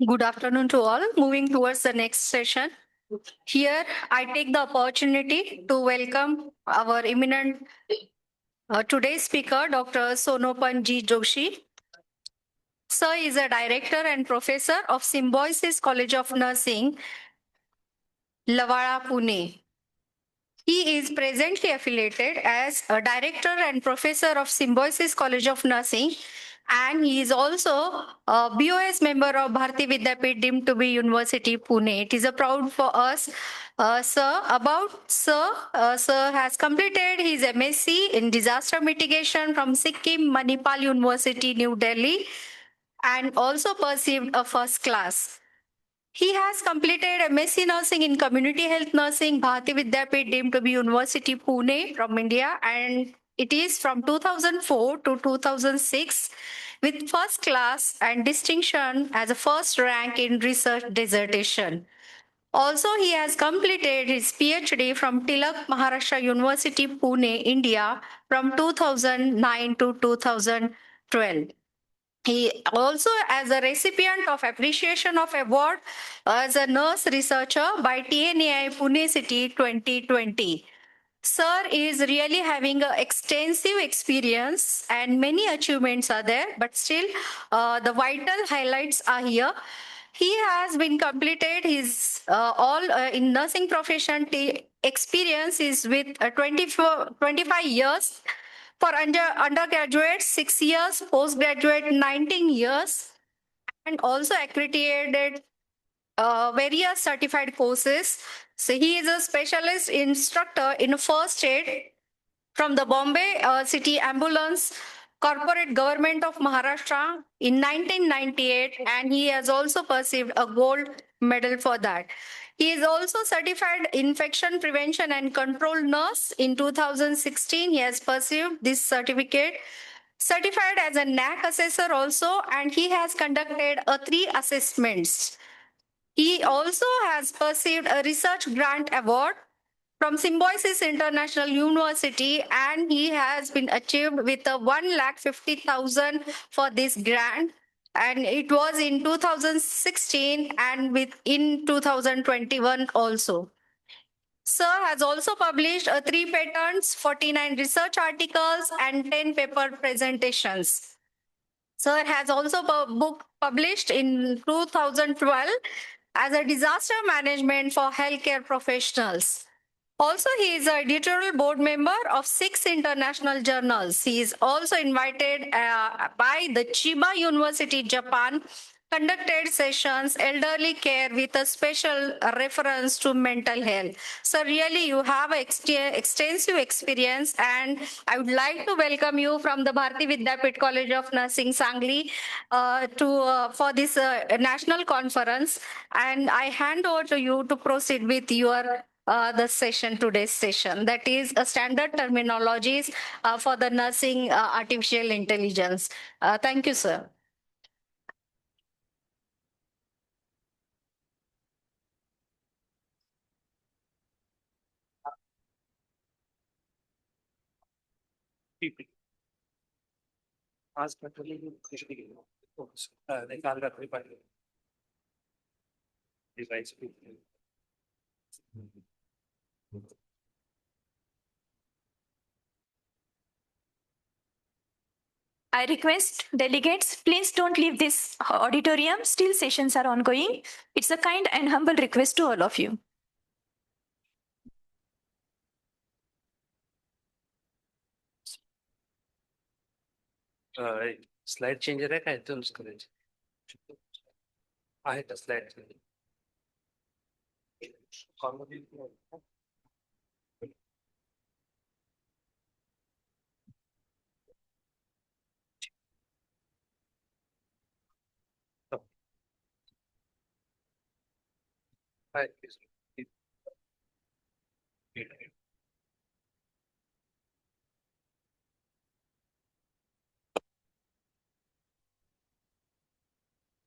M: Good afternoon to all. Moving towards the next session. Here, I take the opportunity to welcome our eminent today's speaker, Dr. Sonopan G. Joshi. Sir is a director and professor of Symbiosis College of Nursing, Lavara, Pune. He is presently affiliated as a director and professor of Symbiosis College of Nursing, and he is also a BOS member of Bharati Vidyapeeth deemed to be University, Pune. It is a proud for us, sir. Sir has completed his MSc in disaster mitigation from Sikkim Manipal University, New Delhi, and also perceived a first class. He has completed MSc Nursing in Community Health Nursing, Bharati Vidyapeeth deemed to be University, Pune from India, and it is from 2004 to 2006 with first class and distinction as a first rank in research dissertation. Also, he has completed his PhD from Tilak Maharashtra University, Pune, India from 2009 to 2012. He also as a recipient of appreciation of award as a nurse researcher by TNAI Pune City 2020. Sir is really having an extensive experience and many achievements are there, but still the vital highlights are here. He has been completed his all in nursing profession experience is with 25 years for undergraduate, 6 years, postgraduate, 19 years, and also accredited various certified courses. So he is a specialist instructor in first aid from the Bombay City Ambulance Corporate Government of Maharashtra in 1998, and he has also received a gold medal for that. He is also certified infection prevention and control nurse in 2016. He has pursued this certificate. Certified as a NAC assessor also, and he has conducted 3 assessments. He also has received a research grant award from Symbiosis International University, and he has been achieved with a 1,50,000 for this grant. And it was in 2016 and in 2021 also. Sir has also published 3 patents, 49 research articles, and 10 paper presentations. Sir has also book published in 2012 as a disaster management for healthcare professionals. Also, he is an editorial board member of 6 international journals. He is also invited by the Chiba University, Japan, conducted sessions, elderly care with a special reference to mental health. So really, you have extensive experience, and I would like to welcome you from the Bharati Vidyapeeth College of Nursing, Sangli, for this national conference. And I hand over to you to proceed with your today's session. That is a standard terminologies for the nursing artificial intelligence. Thank you, sir.
A: I request delegates, please don't leave this auditorium. Still sessions are ongoing. It's a kind and humble request to all of you.
C: Slide changer आहे काय तुमचं करायचं आहे का slide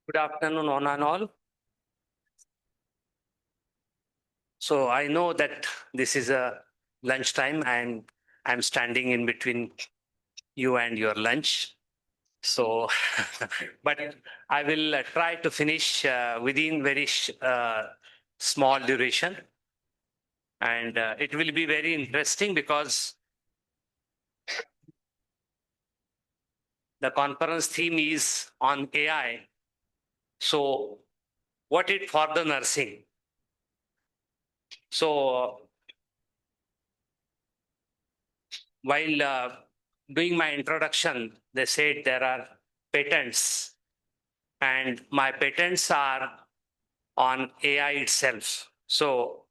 C: Good afternoon, one and all. So I know that this is a lunchtime and I'm standing in between you and your lunch. So, but I will try to finish within very small duration. And it will be very interesting because the conference theme is on AI. So what it for the nursing? So while doing my introduction, they said there are patents, and my patents are on AI itself. So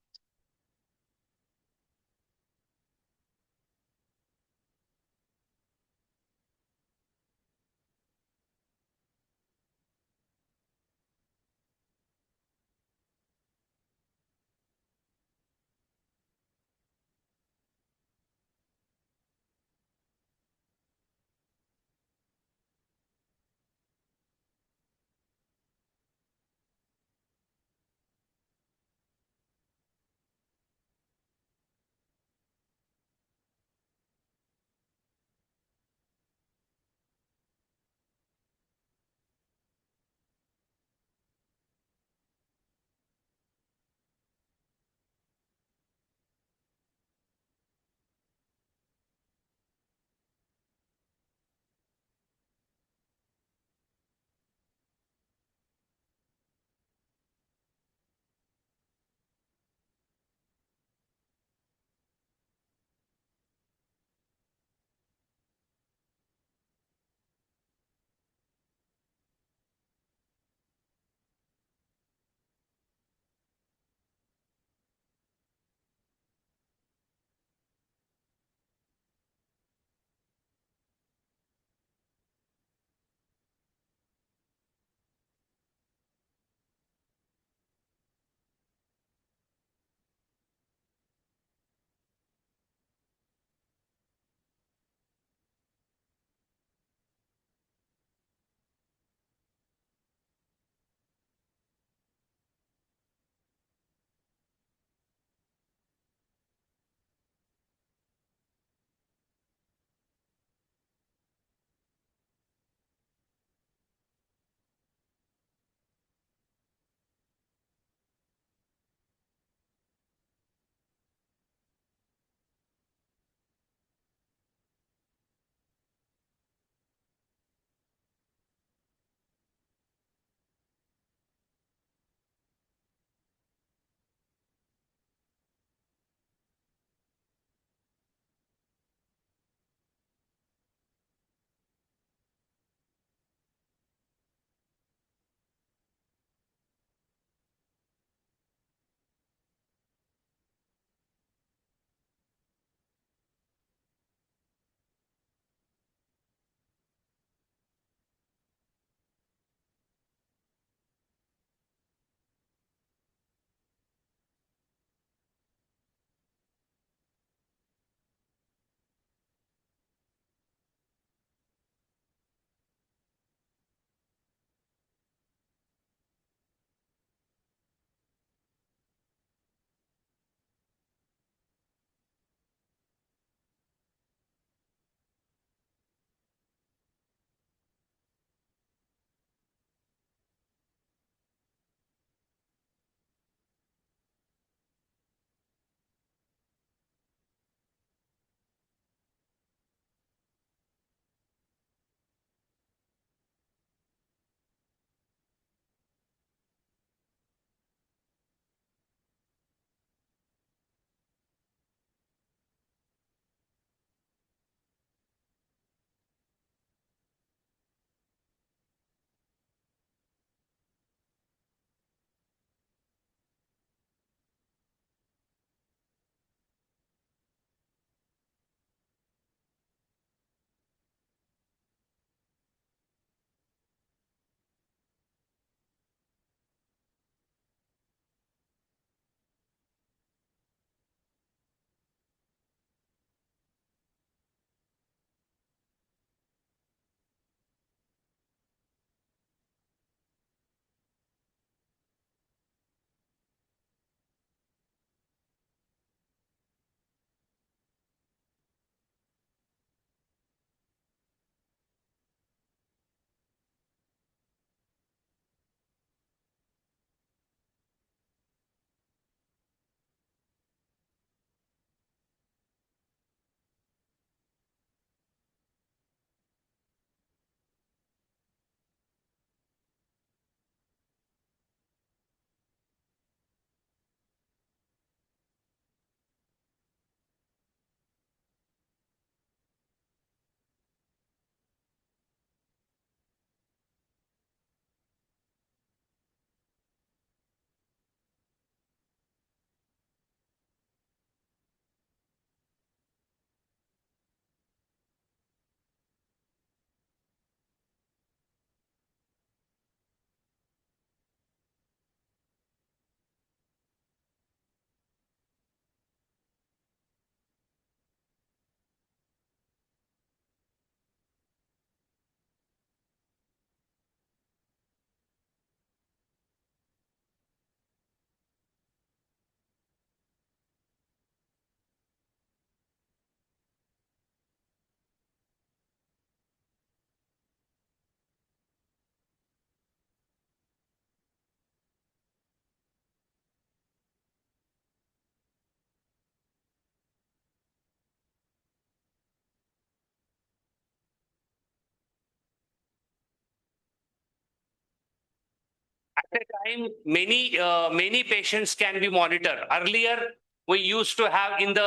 C: a time, many patients can be monitored. Earlier, we used to have in the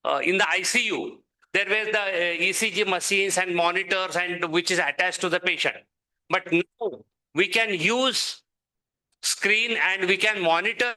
C: ICU, there were the ECG machines and monitors and which is attached to the patient. But now we can use screen and we can monitor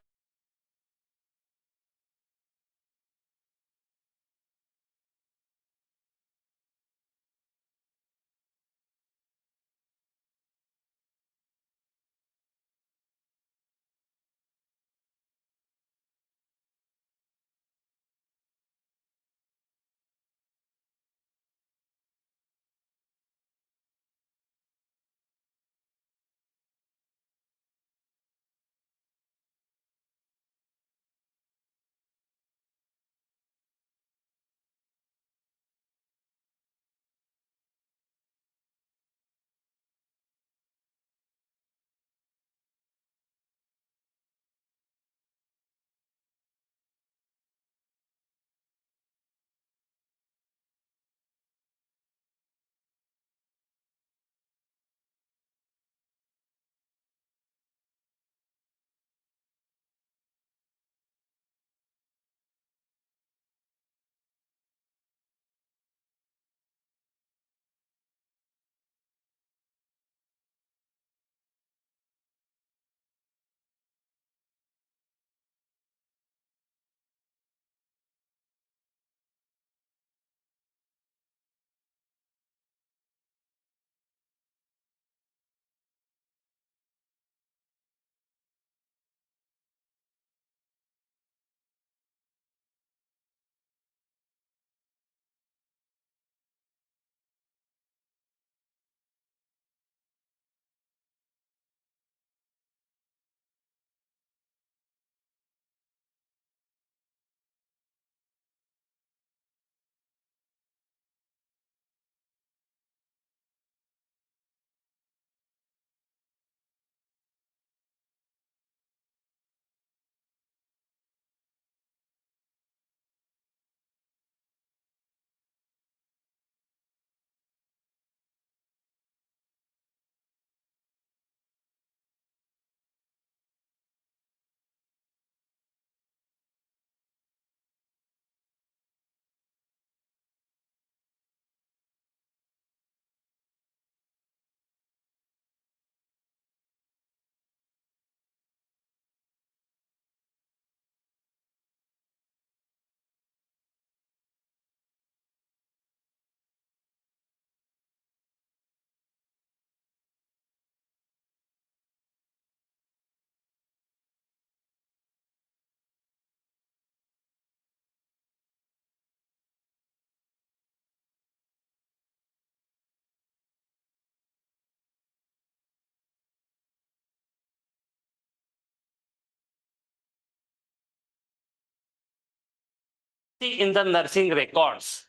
C: in the nursing records.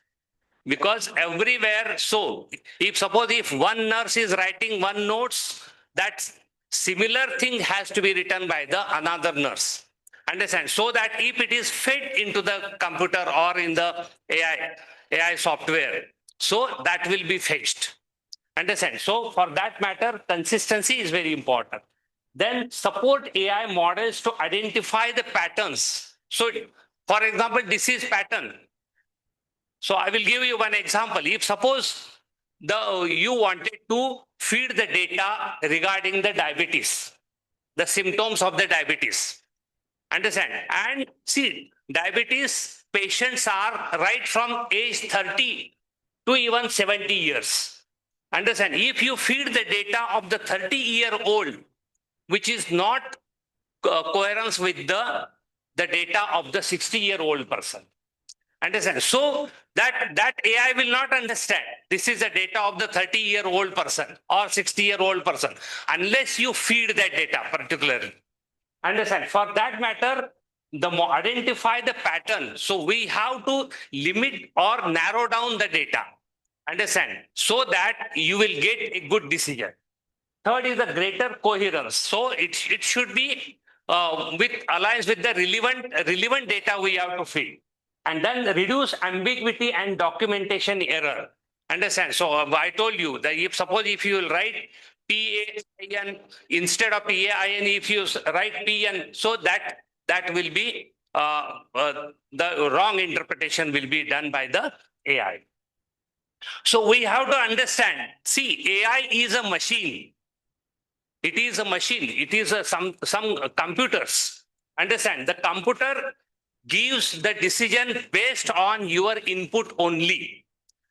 C: Because everywhere, so if one nurse is writing one notes, that similar thing has to be written by the another nurse. Understand? So that if it is fed into the computer or in the AI software, so that will be fetched. Understand? So for that matter, consistency is very important. Then support AI models to identify the patterns. So for example, disease pattern. So I will give you one example. If suppose you wanted to feed the data regarding the diabetes, the symptoms of the diabetes. Understand? And see, diabetes patients are right from age 30 to even 70 years. Understand? If you feed the data of the 30-year-old, which is not coherence with the data of the 60-year-old person. Understand? So that AI will not understand. This is the data of the 30-year-old person or 60-year-old person unless you feed that data particularly. Understand? For that matter, identify the pattern. So we have to limit or narrow down the data. Understand? So that you will get a good decision. Third is the greater coherence. So it should be with alliance with the relevant data we have to feed. And then reduce ambiguity and documentation error. Understand? So I told you that if you will write PAIN instead of PAIN, if you write PN, so that will be the wrong interpretation will be done by the AI. So we have to understand, see, AI is a machine. It is a machine. It is some computers. Understand, the computer gives the decision based on your input only.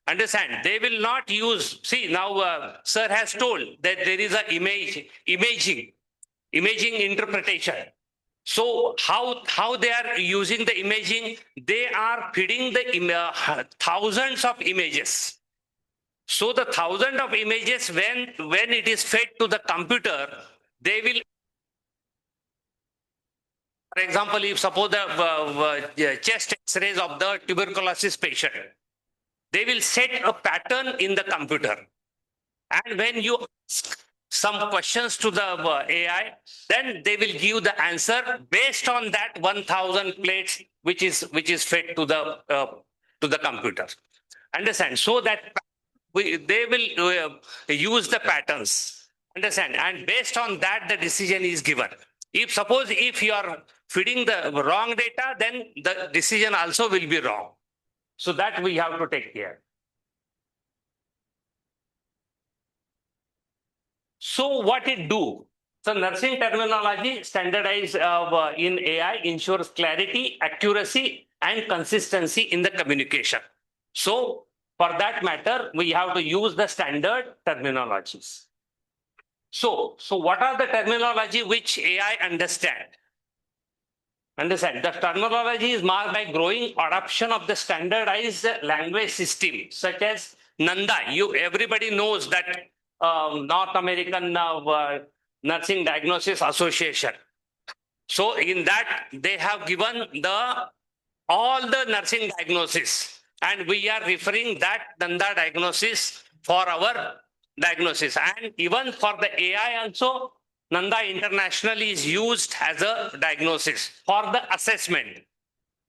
C: Understand, they will not use, see now sir has told that there is a imaging interpretation. So how they are using the imaging? They are feeding the thousands of images. So the thousand of images, when it is fed to the computer, they will, for example, if suppose the chest X-rays of the tuberculosis patient, they will set a pattern in the computer. And when you ask some questions to the AI, then they will give the answer based on that 1,000 plates, which is fed to the computer. Understand? So that they will use the patterns. Understand? And based on that, the decision is given. If you are feeding the wrong data, then the decision also will be wrong. So that we have to take care. So what it do? So nursing terminology standardized in AI ensures clarity, accuracy, and consistency in the communication. So for that matter, we have to use the standard terminologies. So what are the terminology which AI understand? Understand, the terminology is marked by growing adoption of the standardized language system, such as Nanda. Everybody knows that North American Nursing Diagnosis Association. So in that, they have given all the nursing diagnosis, and we are referring that Nanda diagnosis for our diagnosis. And even for the AI also, Nanda International is used as a diagnosis for the assessment,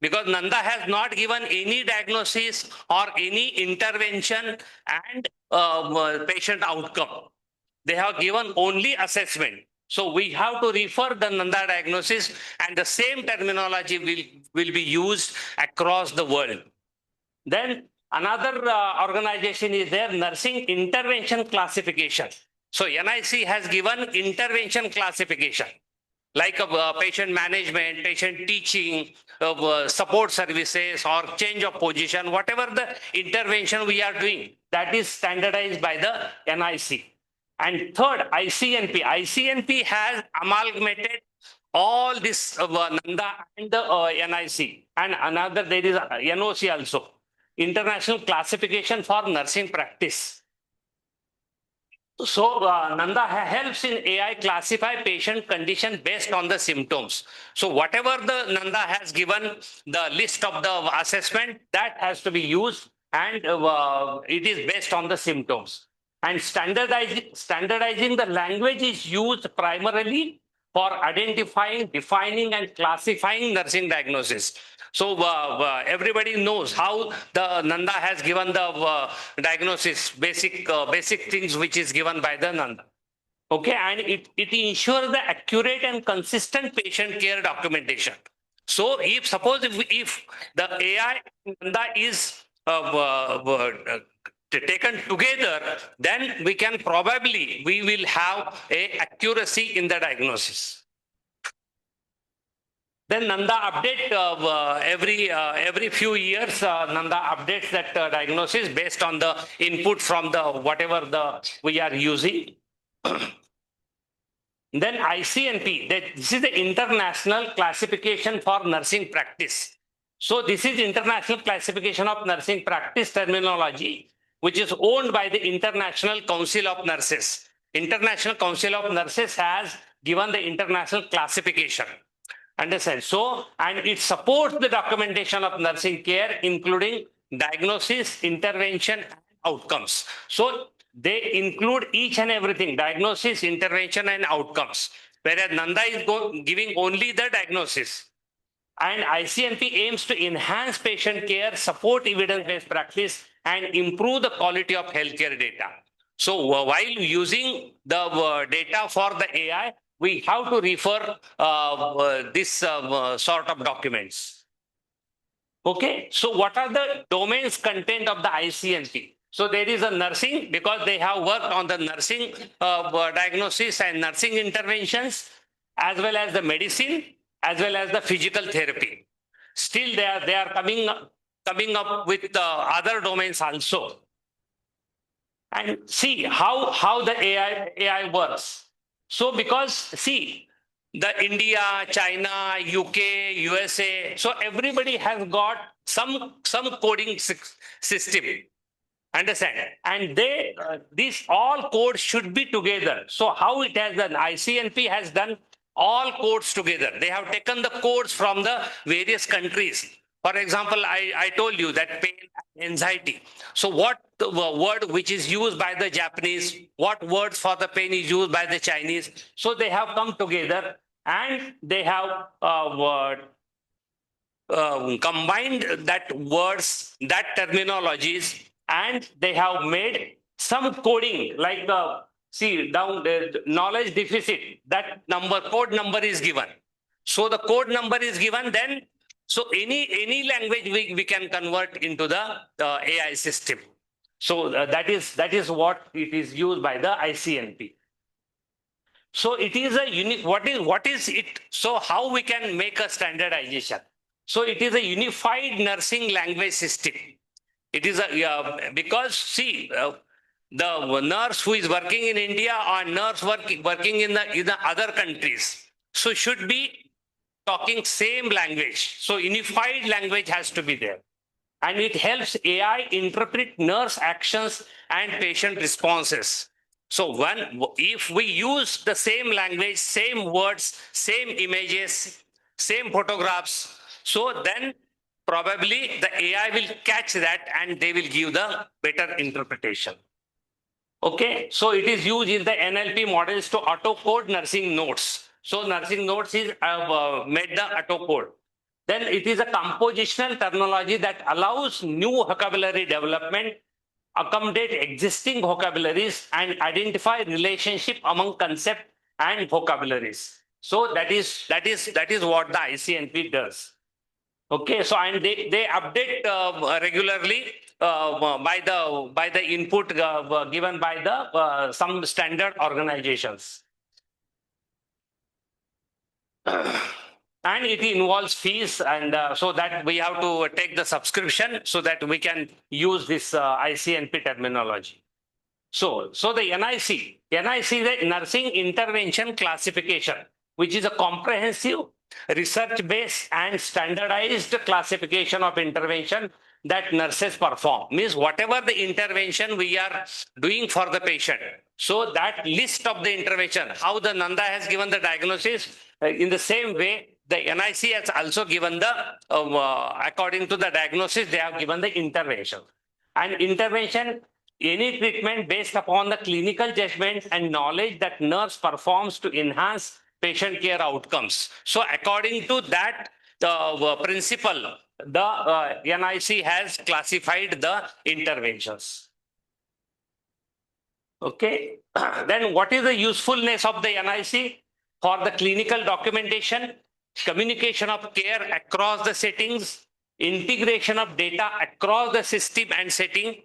C: because Nanda has not given any diagnosis or any intervention and patient outcome. They have given only assessment. So we have to refer the Nanda diagnosis, and the same terminology will be used across the world. Then another organization is there, Nursing Intervention Classification. So NIC has given intervention classification, like patient management, patient teaching, support services, or change of position, whatever the intervention we are doing, that is standardized by the NIC. And third, ICNP. ICNP has amalgamated all this Nanda and the NIC. And another, there is NOC also, International Classification for Nursing Practice. So Nanda helps in AI classify patient condition based on the symptoms. So whatever the Nanda has given the list of the assessment, that has to be used, and it is based on the symptoms. And standardizing the language is used primarily for identifying, defining, and classifying nursing diagnosis. So everybody knows how the Nanda has given the diagnosis, basic things which is given by the Nanda. Okay, and it ensures the accurate and consistent patient care documentation. So if the AI Nanda is taken together, then we will have a accuracy in the diagnosis. Then Nanda update every few years. Nanda updates that diagnosis based on the input from the whatever we are using. Then ICNP, this is the International Classification for Nursing Practice. So this is International Classification of Nursing Practice terminology, which is owned by the International Council of Nurses. International Council of Nurses has given the international classification. Understand? So, and it supports the documentation of nursing care, including diagnosis, intervention, and outcomes. So they include each and everything: diagnosis, intervention, and outcomes. Whereas Nanda is giving only the diagnosis. And ICNP aims to enhance patient care, support evidence-based practice, and improve the quality of healthcare data. So while using the data for the AI, we have to refer this sort of documents. Okay, so what are the domains content of the ICNP? So there is a nursing, because they have worked on the nursing diagnosis and nursing interventions, as well as the medicine, as well as the physical therapy. Still, they are coming up with other domains also. And see how the AI works. So because see, the India, China, UK, USA, so everybody has got some coding system. Understand? And they these all codes should be together. So how it has done? ICNP has done all codes together. They have taken the codes from the various countries. For example, I told you that pain, anxiety. So what the word which is used by the Japanese, what words for the pain is used by the Chinese. So they have come together and they have combined that words, that terminologies, and they have made some coding like the, see down the knowledge deficit, that number, code number is given. So the code number is given, then so any language we can convert into the AI system. So that is what it is used by the ICNP. So it is a unique, what is it? So how we can make a standardization? So it is a unified nursing language system. It is a, because see, the nurse who is working in India or nurse working in the other countries, so should be talking same language. So unified language has to be there. And it helps AI interpret nurse actions and patient responses. So if we use the same language, same words, same images, same photographs, so then probably the AI will catch that and they will give the better interpretation. Okay, so it is used in the NLP models to auto code nursing notes. So nursing notes is made the auto code. Then it is a compositional terminology that allows new vocabulary development, accommodate existing vocabularies, and identify relationship among concept and vocabularies. So that is what the ICNP does. Okay, so and they update regularly by the input given by the some standard organizations. And it involves fees, and so that we have to take the subscription so that we can use this ICNP terminology. So the NIC is the Nursing Intervention Classification, which is a comprehensive, research-based and standardized classification of intervention that nurses perform. Means whatever the intervention we are doing for the patient. So that list of the intervention, how the Nanda has given the diagnosis, in the same way, the NIC has also given the, according to the diagnosis, they have given the intervention. And intervention, any treatment based upon the clinical judgment and knowledge that nurse performs to enhance patient care outcomes. So according to that principle, the NIC has classified the interventions. Okay, then what is the usefulness of the NIC? For the clinical documentation, communication of care across the settings, integration of data across the system and setting,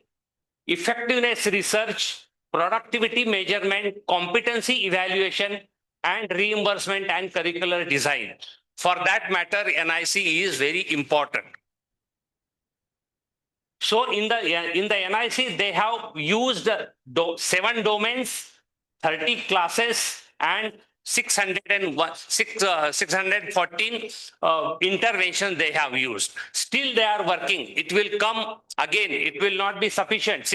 C: effectiveness research, productivity measurement, competency evaluation, and reimbursement and curricular design. For that matter, NIC is very important. So in the NIC, they have used 7 domains, 30 classes, and 614 interventions they have used. Still they are working. It will come again. It will not be sufficient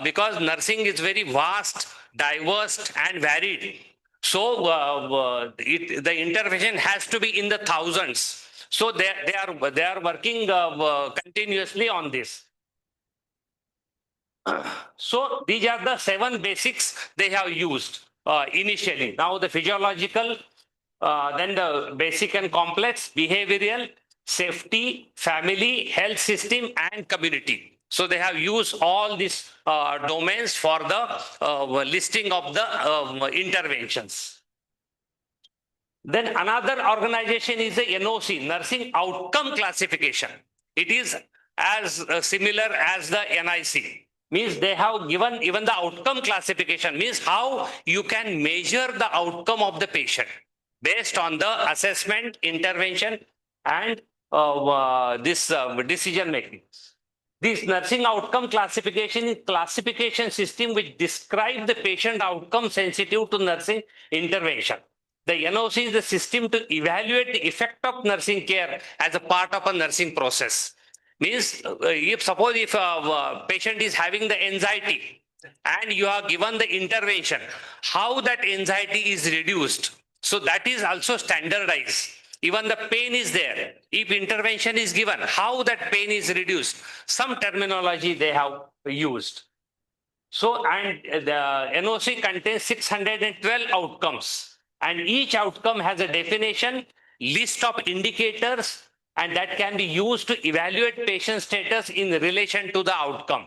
C: because nursing is very vast, diverse, and varied. So the intervention has to be in the thousands. So they are working continuously on this. So these are the 7 basics they have used initially. Now the physiological, then the basic and complex, behavioral, safety, family, health system, and community. So they have used all these domains for the listing of the interventions. Then another organization is the NOC, Nursing Outcome Classification. It is as similar as the NIC. Means they have given even the outcome classification, means how you can measure the outcome of the patient based on the assessment, intervention, and this decision making. This nursing outcome classification is classification system which describes the patient outcome sensitive to nursing intervention. The NOC is the system to evaluate the effect of nursing care as a part of a nursing process. Means if a patient is having the anxiety and you are given the intervention, how that anxiety is reduced. So that is also standardized. Even the pain is there. If intervention is given, how that pain is reduced. Some terminology they have used. So, and the NOC contains 612 outcomes. And each outcome has a definition, list of indicators, and that can be used to evaluate patient status in relation to the outcome.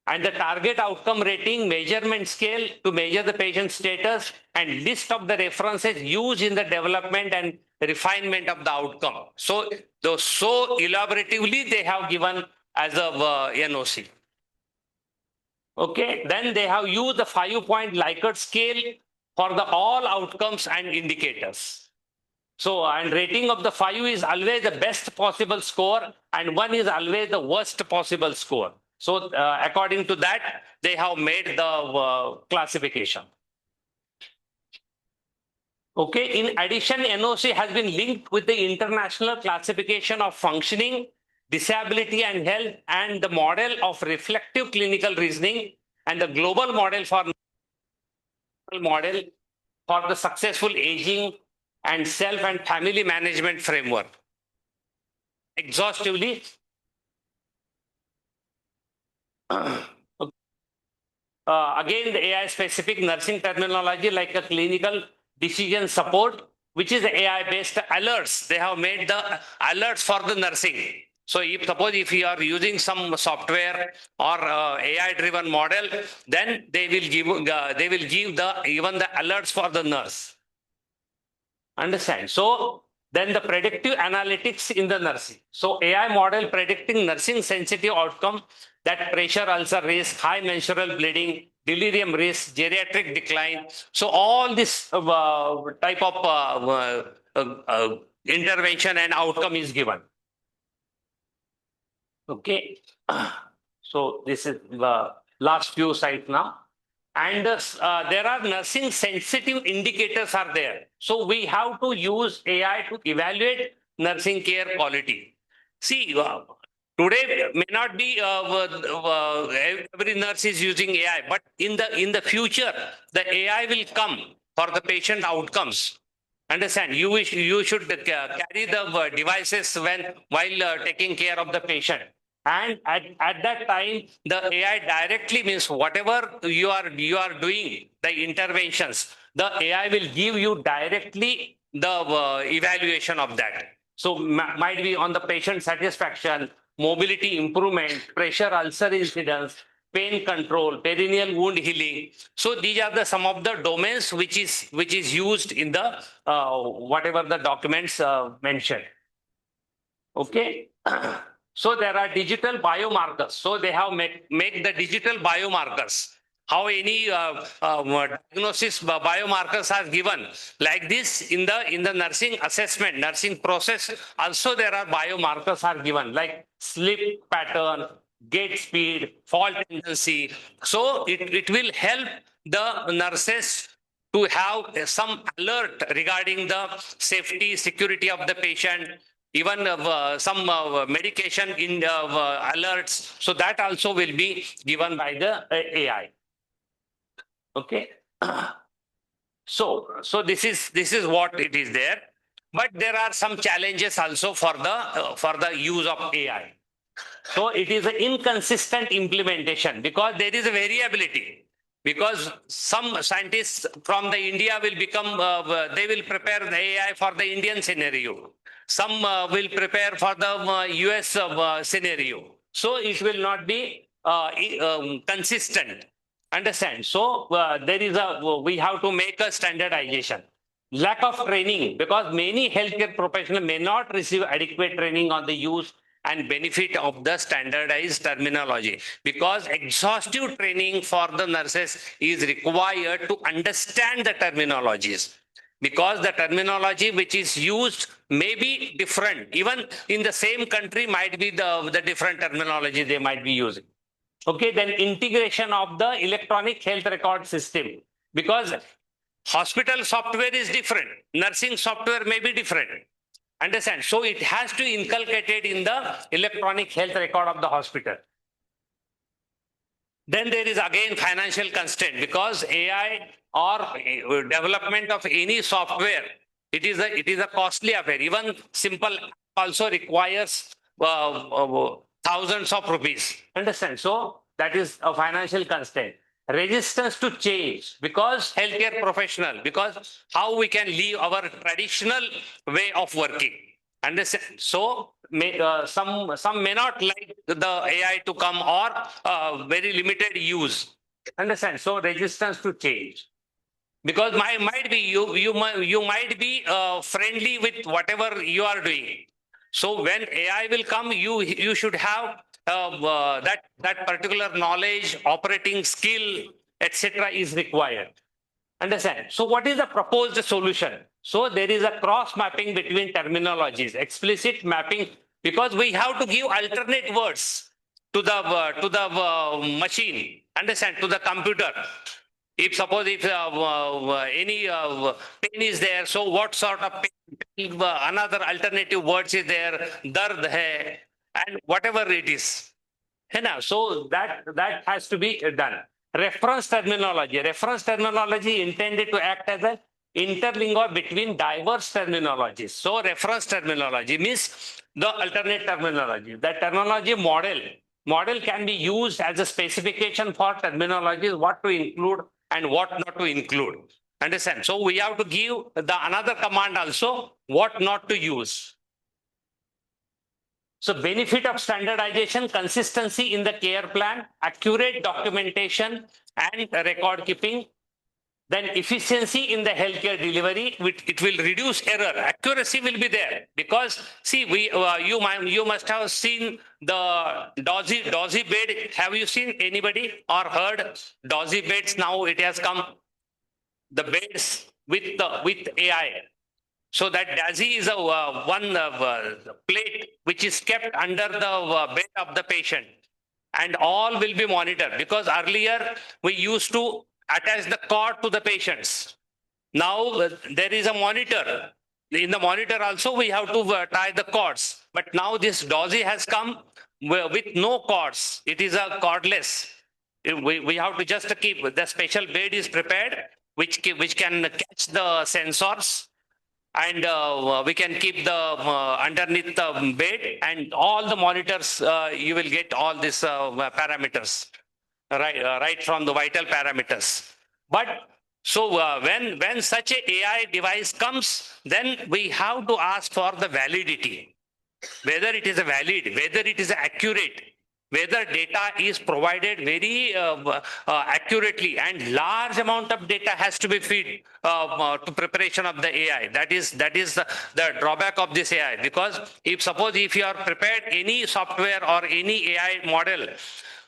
C: And the target outcome rating measurement scale to measure the patient status, and list of the references used in the development and refinement of the outcome. So elaboratively they have given as a NOC. Okay, then they have used the 5-point Likert scale for the all outcomes and indicators. So, and rating of the 5 is always the best possible score, and 1 is always the worst possible score. So, according to that, they have made the classification. Okay, in addition, NOC has been linked with the International Classification of Functioning, Disability and Health, and the model of reflective clinical reasoning, and the global model for the successful aging and self and family management framework. Exhaustively, again, the AI specific nursing terminology like a clinical decision support, which is AI based alerts. They have made the alerts for the nursing. So if you are using some software or AI driven model, then they will give even the alerts for the nurse. Understand? So then the predictive analytics in the nursing. So AI model predicting nursing sensitive outcome, that pressure ulcer risk, high menstrual bleeding, delirium risk, geriatric decline. So all this type of intervention and outcome is given. Okay. So this is the last few slides now. And there are nursing sensitive indicators are there. So we have to use AI to evaluate nursing care quality. See, today may not be every nurse is using AI, but in the future, the AI will come for the patient outcomes. Understand? You should carry the devices while taking care of the patient. And at that time, the AI directly means whatever you are doing, the interventions, the AI will give you directly the evaluation of that. So might be on the patient satisfaction, mobility improvement, pressure ulcer incidence, pain control, perineal wound healing. So these are some of the domains which is used in the whatever the documents mentioned. Okay. So there are digital biomarkers. So they have make the digital biomarkers. How any diagnosis biomarkers are given like this in the nursing assessment, nursing process. Also there are biomarkers are given like sleep pattern, gait speed, fall tendency. So it will help the nurses to have some alert regarding the safety, security of the patient, even some medication in alerts. So that also will be given by the AI. Okay. So this is what it is there. But there are some challenges also for the use of AI. So it is an inconsistent implementation because there is a variability. Because some scientists from the India will become, they will prepare the AI for the Indian scenario. Some will prepare for the US scenario. so it will not be consistent. Understand? So we have to make a standardization. Lack of training, because many healthcare professionals may not receive adequate training on the use and benefit of the standardized terminology, because exhaustive training for the nurses is required to understand the terminologies, because the terminology which is used may be different. Even in the same country might be the different terminology they might be using. Okay, then integration of the electronic health record system, because hospital software is different, nursing software may be different. Understand? So it has to inculcate it in the electronic health record of the hospital. Then there is again financial constraint, because AI or development of any software, it is a costly affair. Even simple also requires thousands of rupees. Understand? So that is a financial constraint. Resistance to change, because healthcare professional, because how we can leave our traditional way of working. Understand? So some may not like the AI to come, or very limited use. Understand? So resistance to change, because might be you might be friendly with whatever you are doing. So when AI will come, you should have that particular knowledge, operating skill, etc. is required. Understand? So what is the proposed solution? So there is a cross mapping between terminologies, explicit mapping, because we have to give alternate words to the machine. Understand? To the computer. If suppose if any pain is there, so what sort of pain? Another alternative words is there, dard hai, and whatever it is. So that has to be done. Reference terminology. Reference terminology intended to act as an interlingua between diverse terminologies. So reference terminology means the alternate terminology. The terminology model can be used as a specification for terminologies, what to include and what not to include. Understand? So we have to give the another command also, what not to use. So benefit of standardization, consistency in the care plan, accurate documentation and record keeping. Then efficiency in the healthcare delivery, it will reduce error. Accuracy will be there, because see, you must have seen the DOSI bed. Have you seen anybody or heard DOSI beds? Now it has come, the beds with AI. So that DASI is a one plate which is kept under the bed of the patient, and all will be monitored, because earlier we used to attach the cord to the patients. Now there is a monitor. In the monitor also we have to tie the cords. But now this DOSI has come with no cords. It is a cordless. We have to just keep the special bed is prepared, which can catch the sensors, and we can keep the underneath the bed, and all the monitors, you will get all these parameters, right from the vital parameters. But so when such a AI device comes, then we have to ask for the validity, whether it is valid, whether it is accurate, whether data is provided very accurately, and large amount of data has to be fed to preparation of the AI. That is the drawback of this AI, because if suppose if you are prepared any software or any AI model,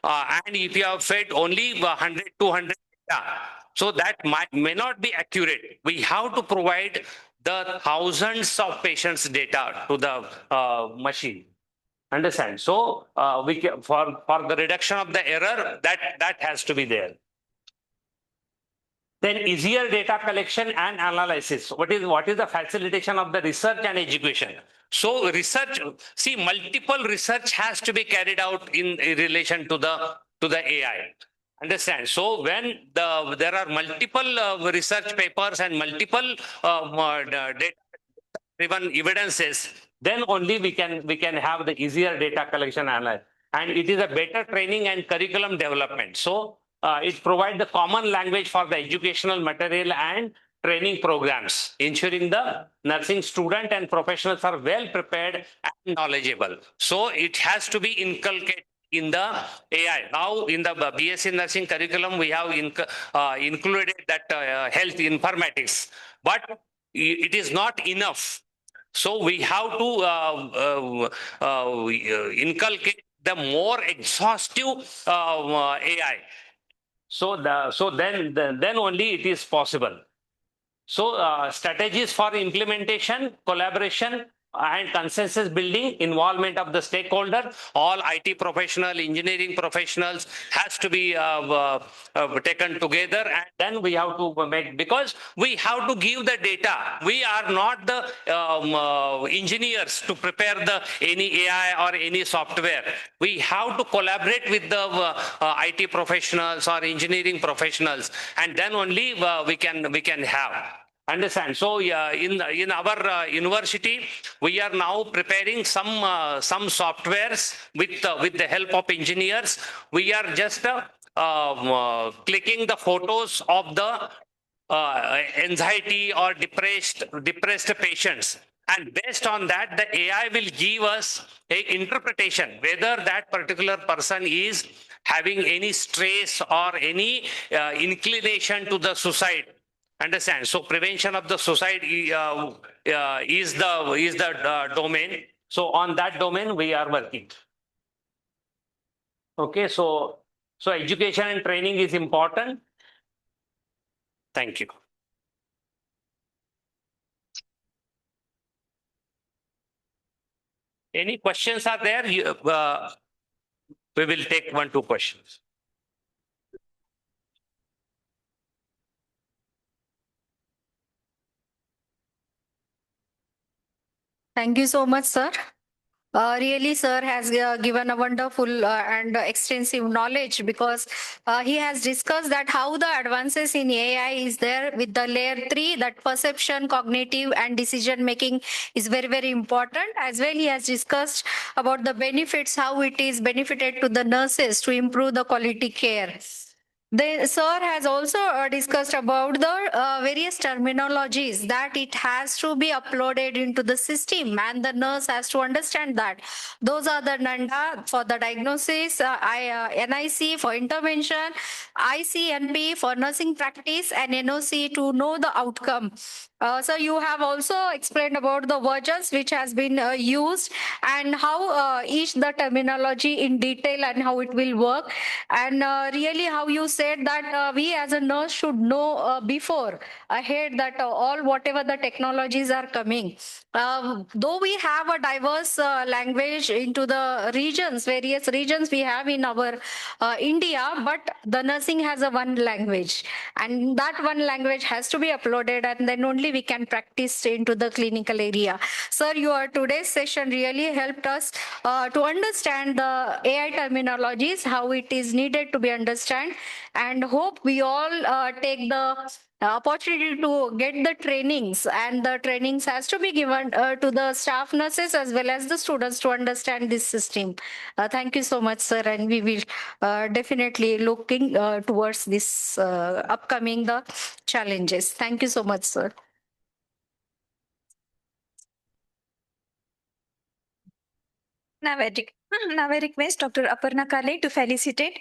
C: and if you have fed only 100, 200 data, so that may not be accurate. We have to provide the thousands of patients' data to the machine. Understand? So we can, for the reduction of the error, that has to be there. Then easier data collection and analysis. What is the facilitation of the research and education? So research, see, multiple research has to be carried out in relation to the AI. Understand? So when there are multiple research papers and multiple data-driven evidences, then only we can have the easier data collection analysis. And it is a better training and curriculum development. So it provides the common language for the educational material and training programs, ensuring the nursing student and professionals are well prepared and knowledgeable. So it has to be inculcated in the AI. Now, in the BSc nursing curriculum, we have included that health informatics, but it is not enough. So we have to inculcate the more exhaustive AI. Then only it is possible. So strategies for implementation, collaboration, and consensus building, involvement of the stakeholder, all IT professional, engineering professionals has to be taken together, and then we have to make, because we have to give the data. We are not the engineers to prepare the any AI or any software. We have to collaborate with the IT professionals or engineering professionals, and then only we can have. Understand? So in our university, we are now preparing some softwares with the help of engineers. We are just clicking the photos of the anxiety or depressed patients, and based on that, the AI will give us a interpretation whether that particular person is having any stress or any inclination to the suicide. Understand? So prevention of the suicide is the domain. So on that domain we are working. Okay, so education and training is important. Thank you. Any questions are there? We will take 1-2 questions.
M: Thank you so much, sir. Really, sir has given a wonderful and extensive knowledge, because he has discussed that how the advances in AI is there with the layer 3, that perception, cognitive and decision making is very, very important. As well, he has discussed about the benefits, how it is benefited to the nurses to improve the quality care. The sir has also discussed about the various terminologies that it has to be uploaded into the system, and the nurse has to understand that. Those are the NANDA for the diagnosis, NIC for intervention, ICNP for nursing practice, and NOC to know the outcome. So you have also explained about the versions which has been used, and how each the terminology in detail and how it will work, and really how you said that we as a nurse should know before ahead that all whatever the technologies are coming. Though we have a diverse language into the regions, various regions we have in our India, but the nursing has a one language, and that one language has to be uploaded, and then only we can practice into the clinical area. Sir, your today's session really helped us to understand the AI terminologies, how it is needed to be understood, and hope we all take the opportunity to get the trainings, and the trainings has to be given to the staff nurses as well as the students to understand this system. Thank you so much, sir, and we will definitely looking towards this upcoming the challenges. Thank you so much, sir.
A: Now I request Dr. Aparna Kale to felicitate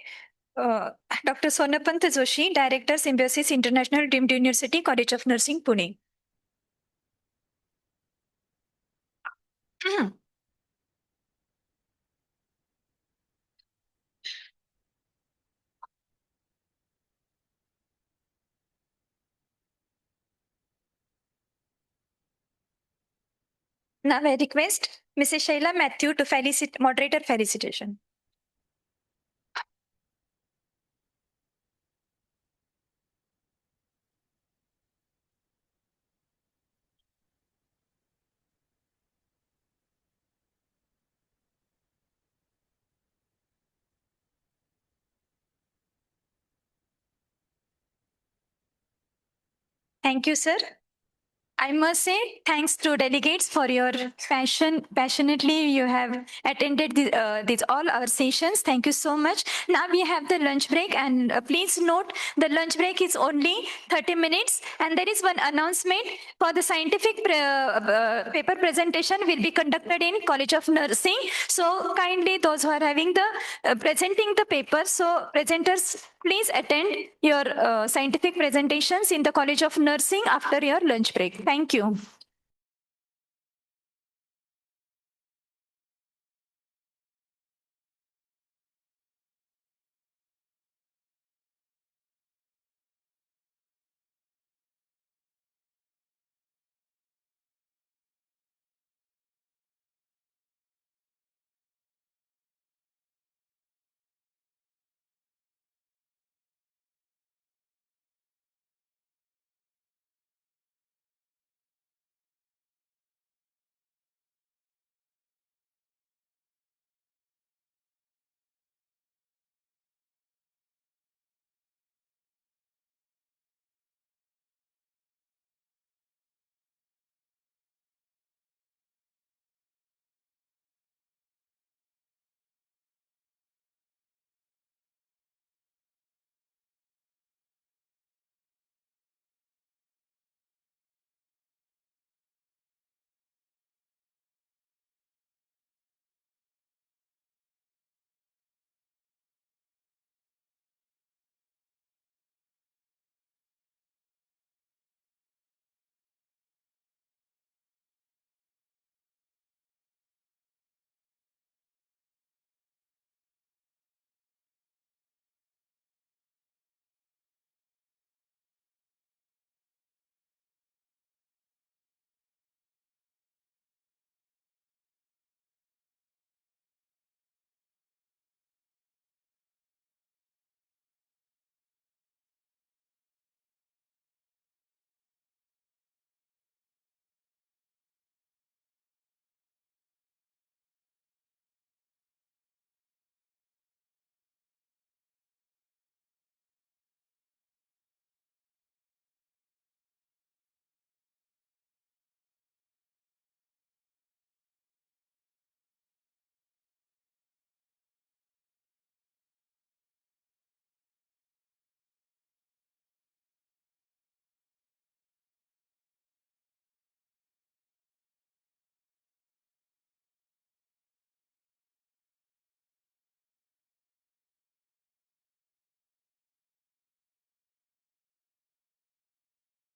A: Dr. Sonapant Joshi, Director, Symbiosis International, Deemed University, College of Nursing, Pune. Now I request Mrs. Shaila Matthew to felicitate moderator felicitation. Thank you, sir. I must say thanks to delegates for your passionately you have attended these all our sessions. Thank you so much. Now we have the lunch break, and please note the lunch break is only 30 minutes, and there is one announcement for the scientific paper presentation will be conducted in College of Nursing. So kindly those who are having the presenting the paper, so presenters, please attend your scientific presentations in the College of Nursing after your lunch break. Thank you.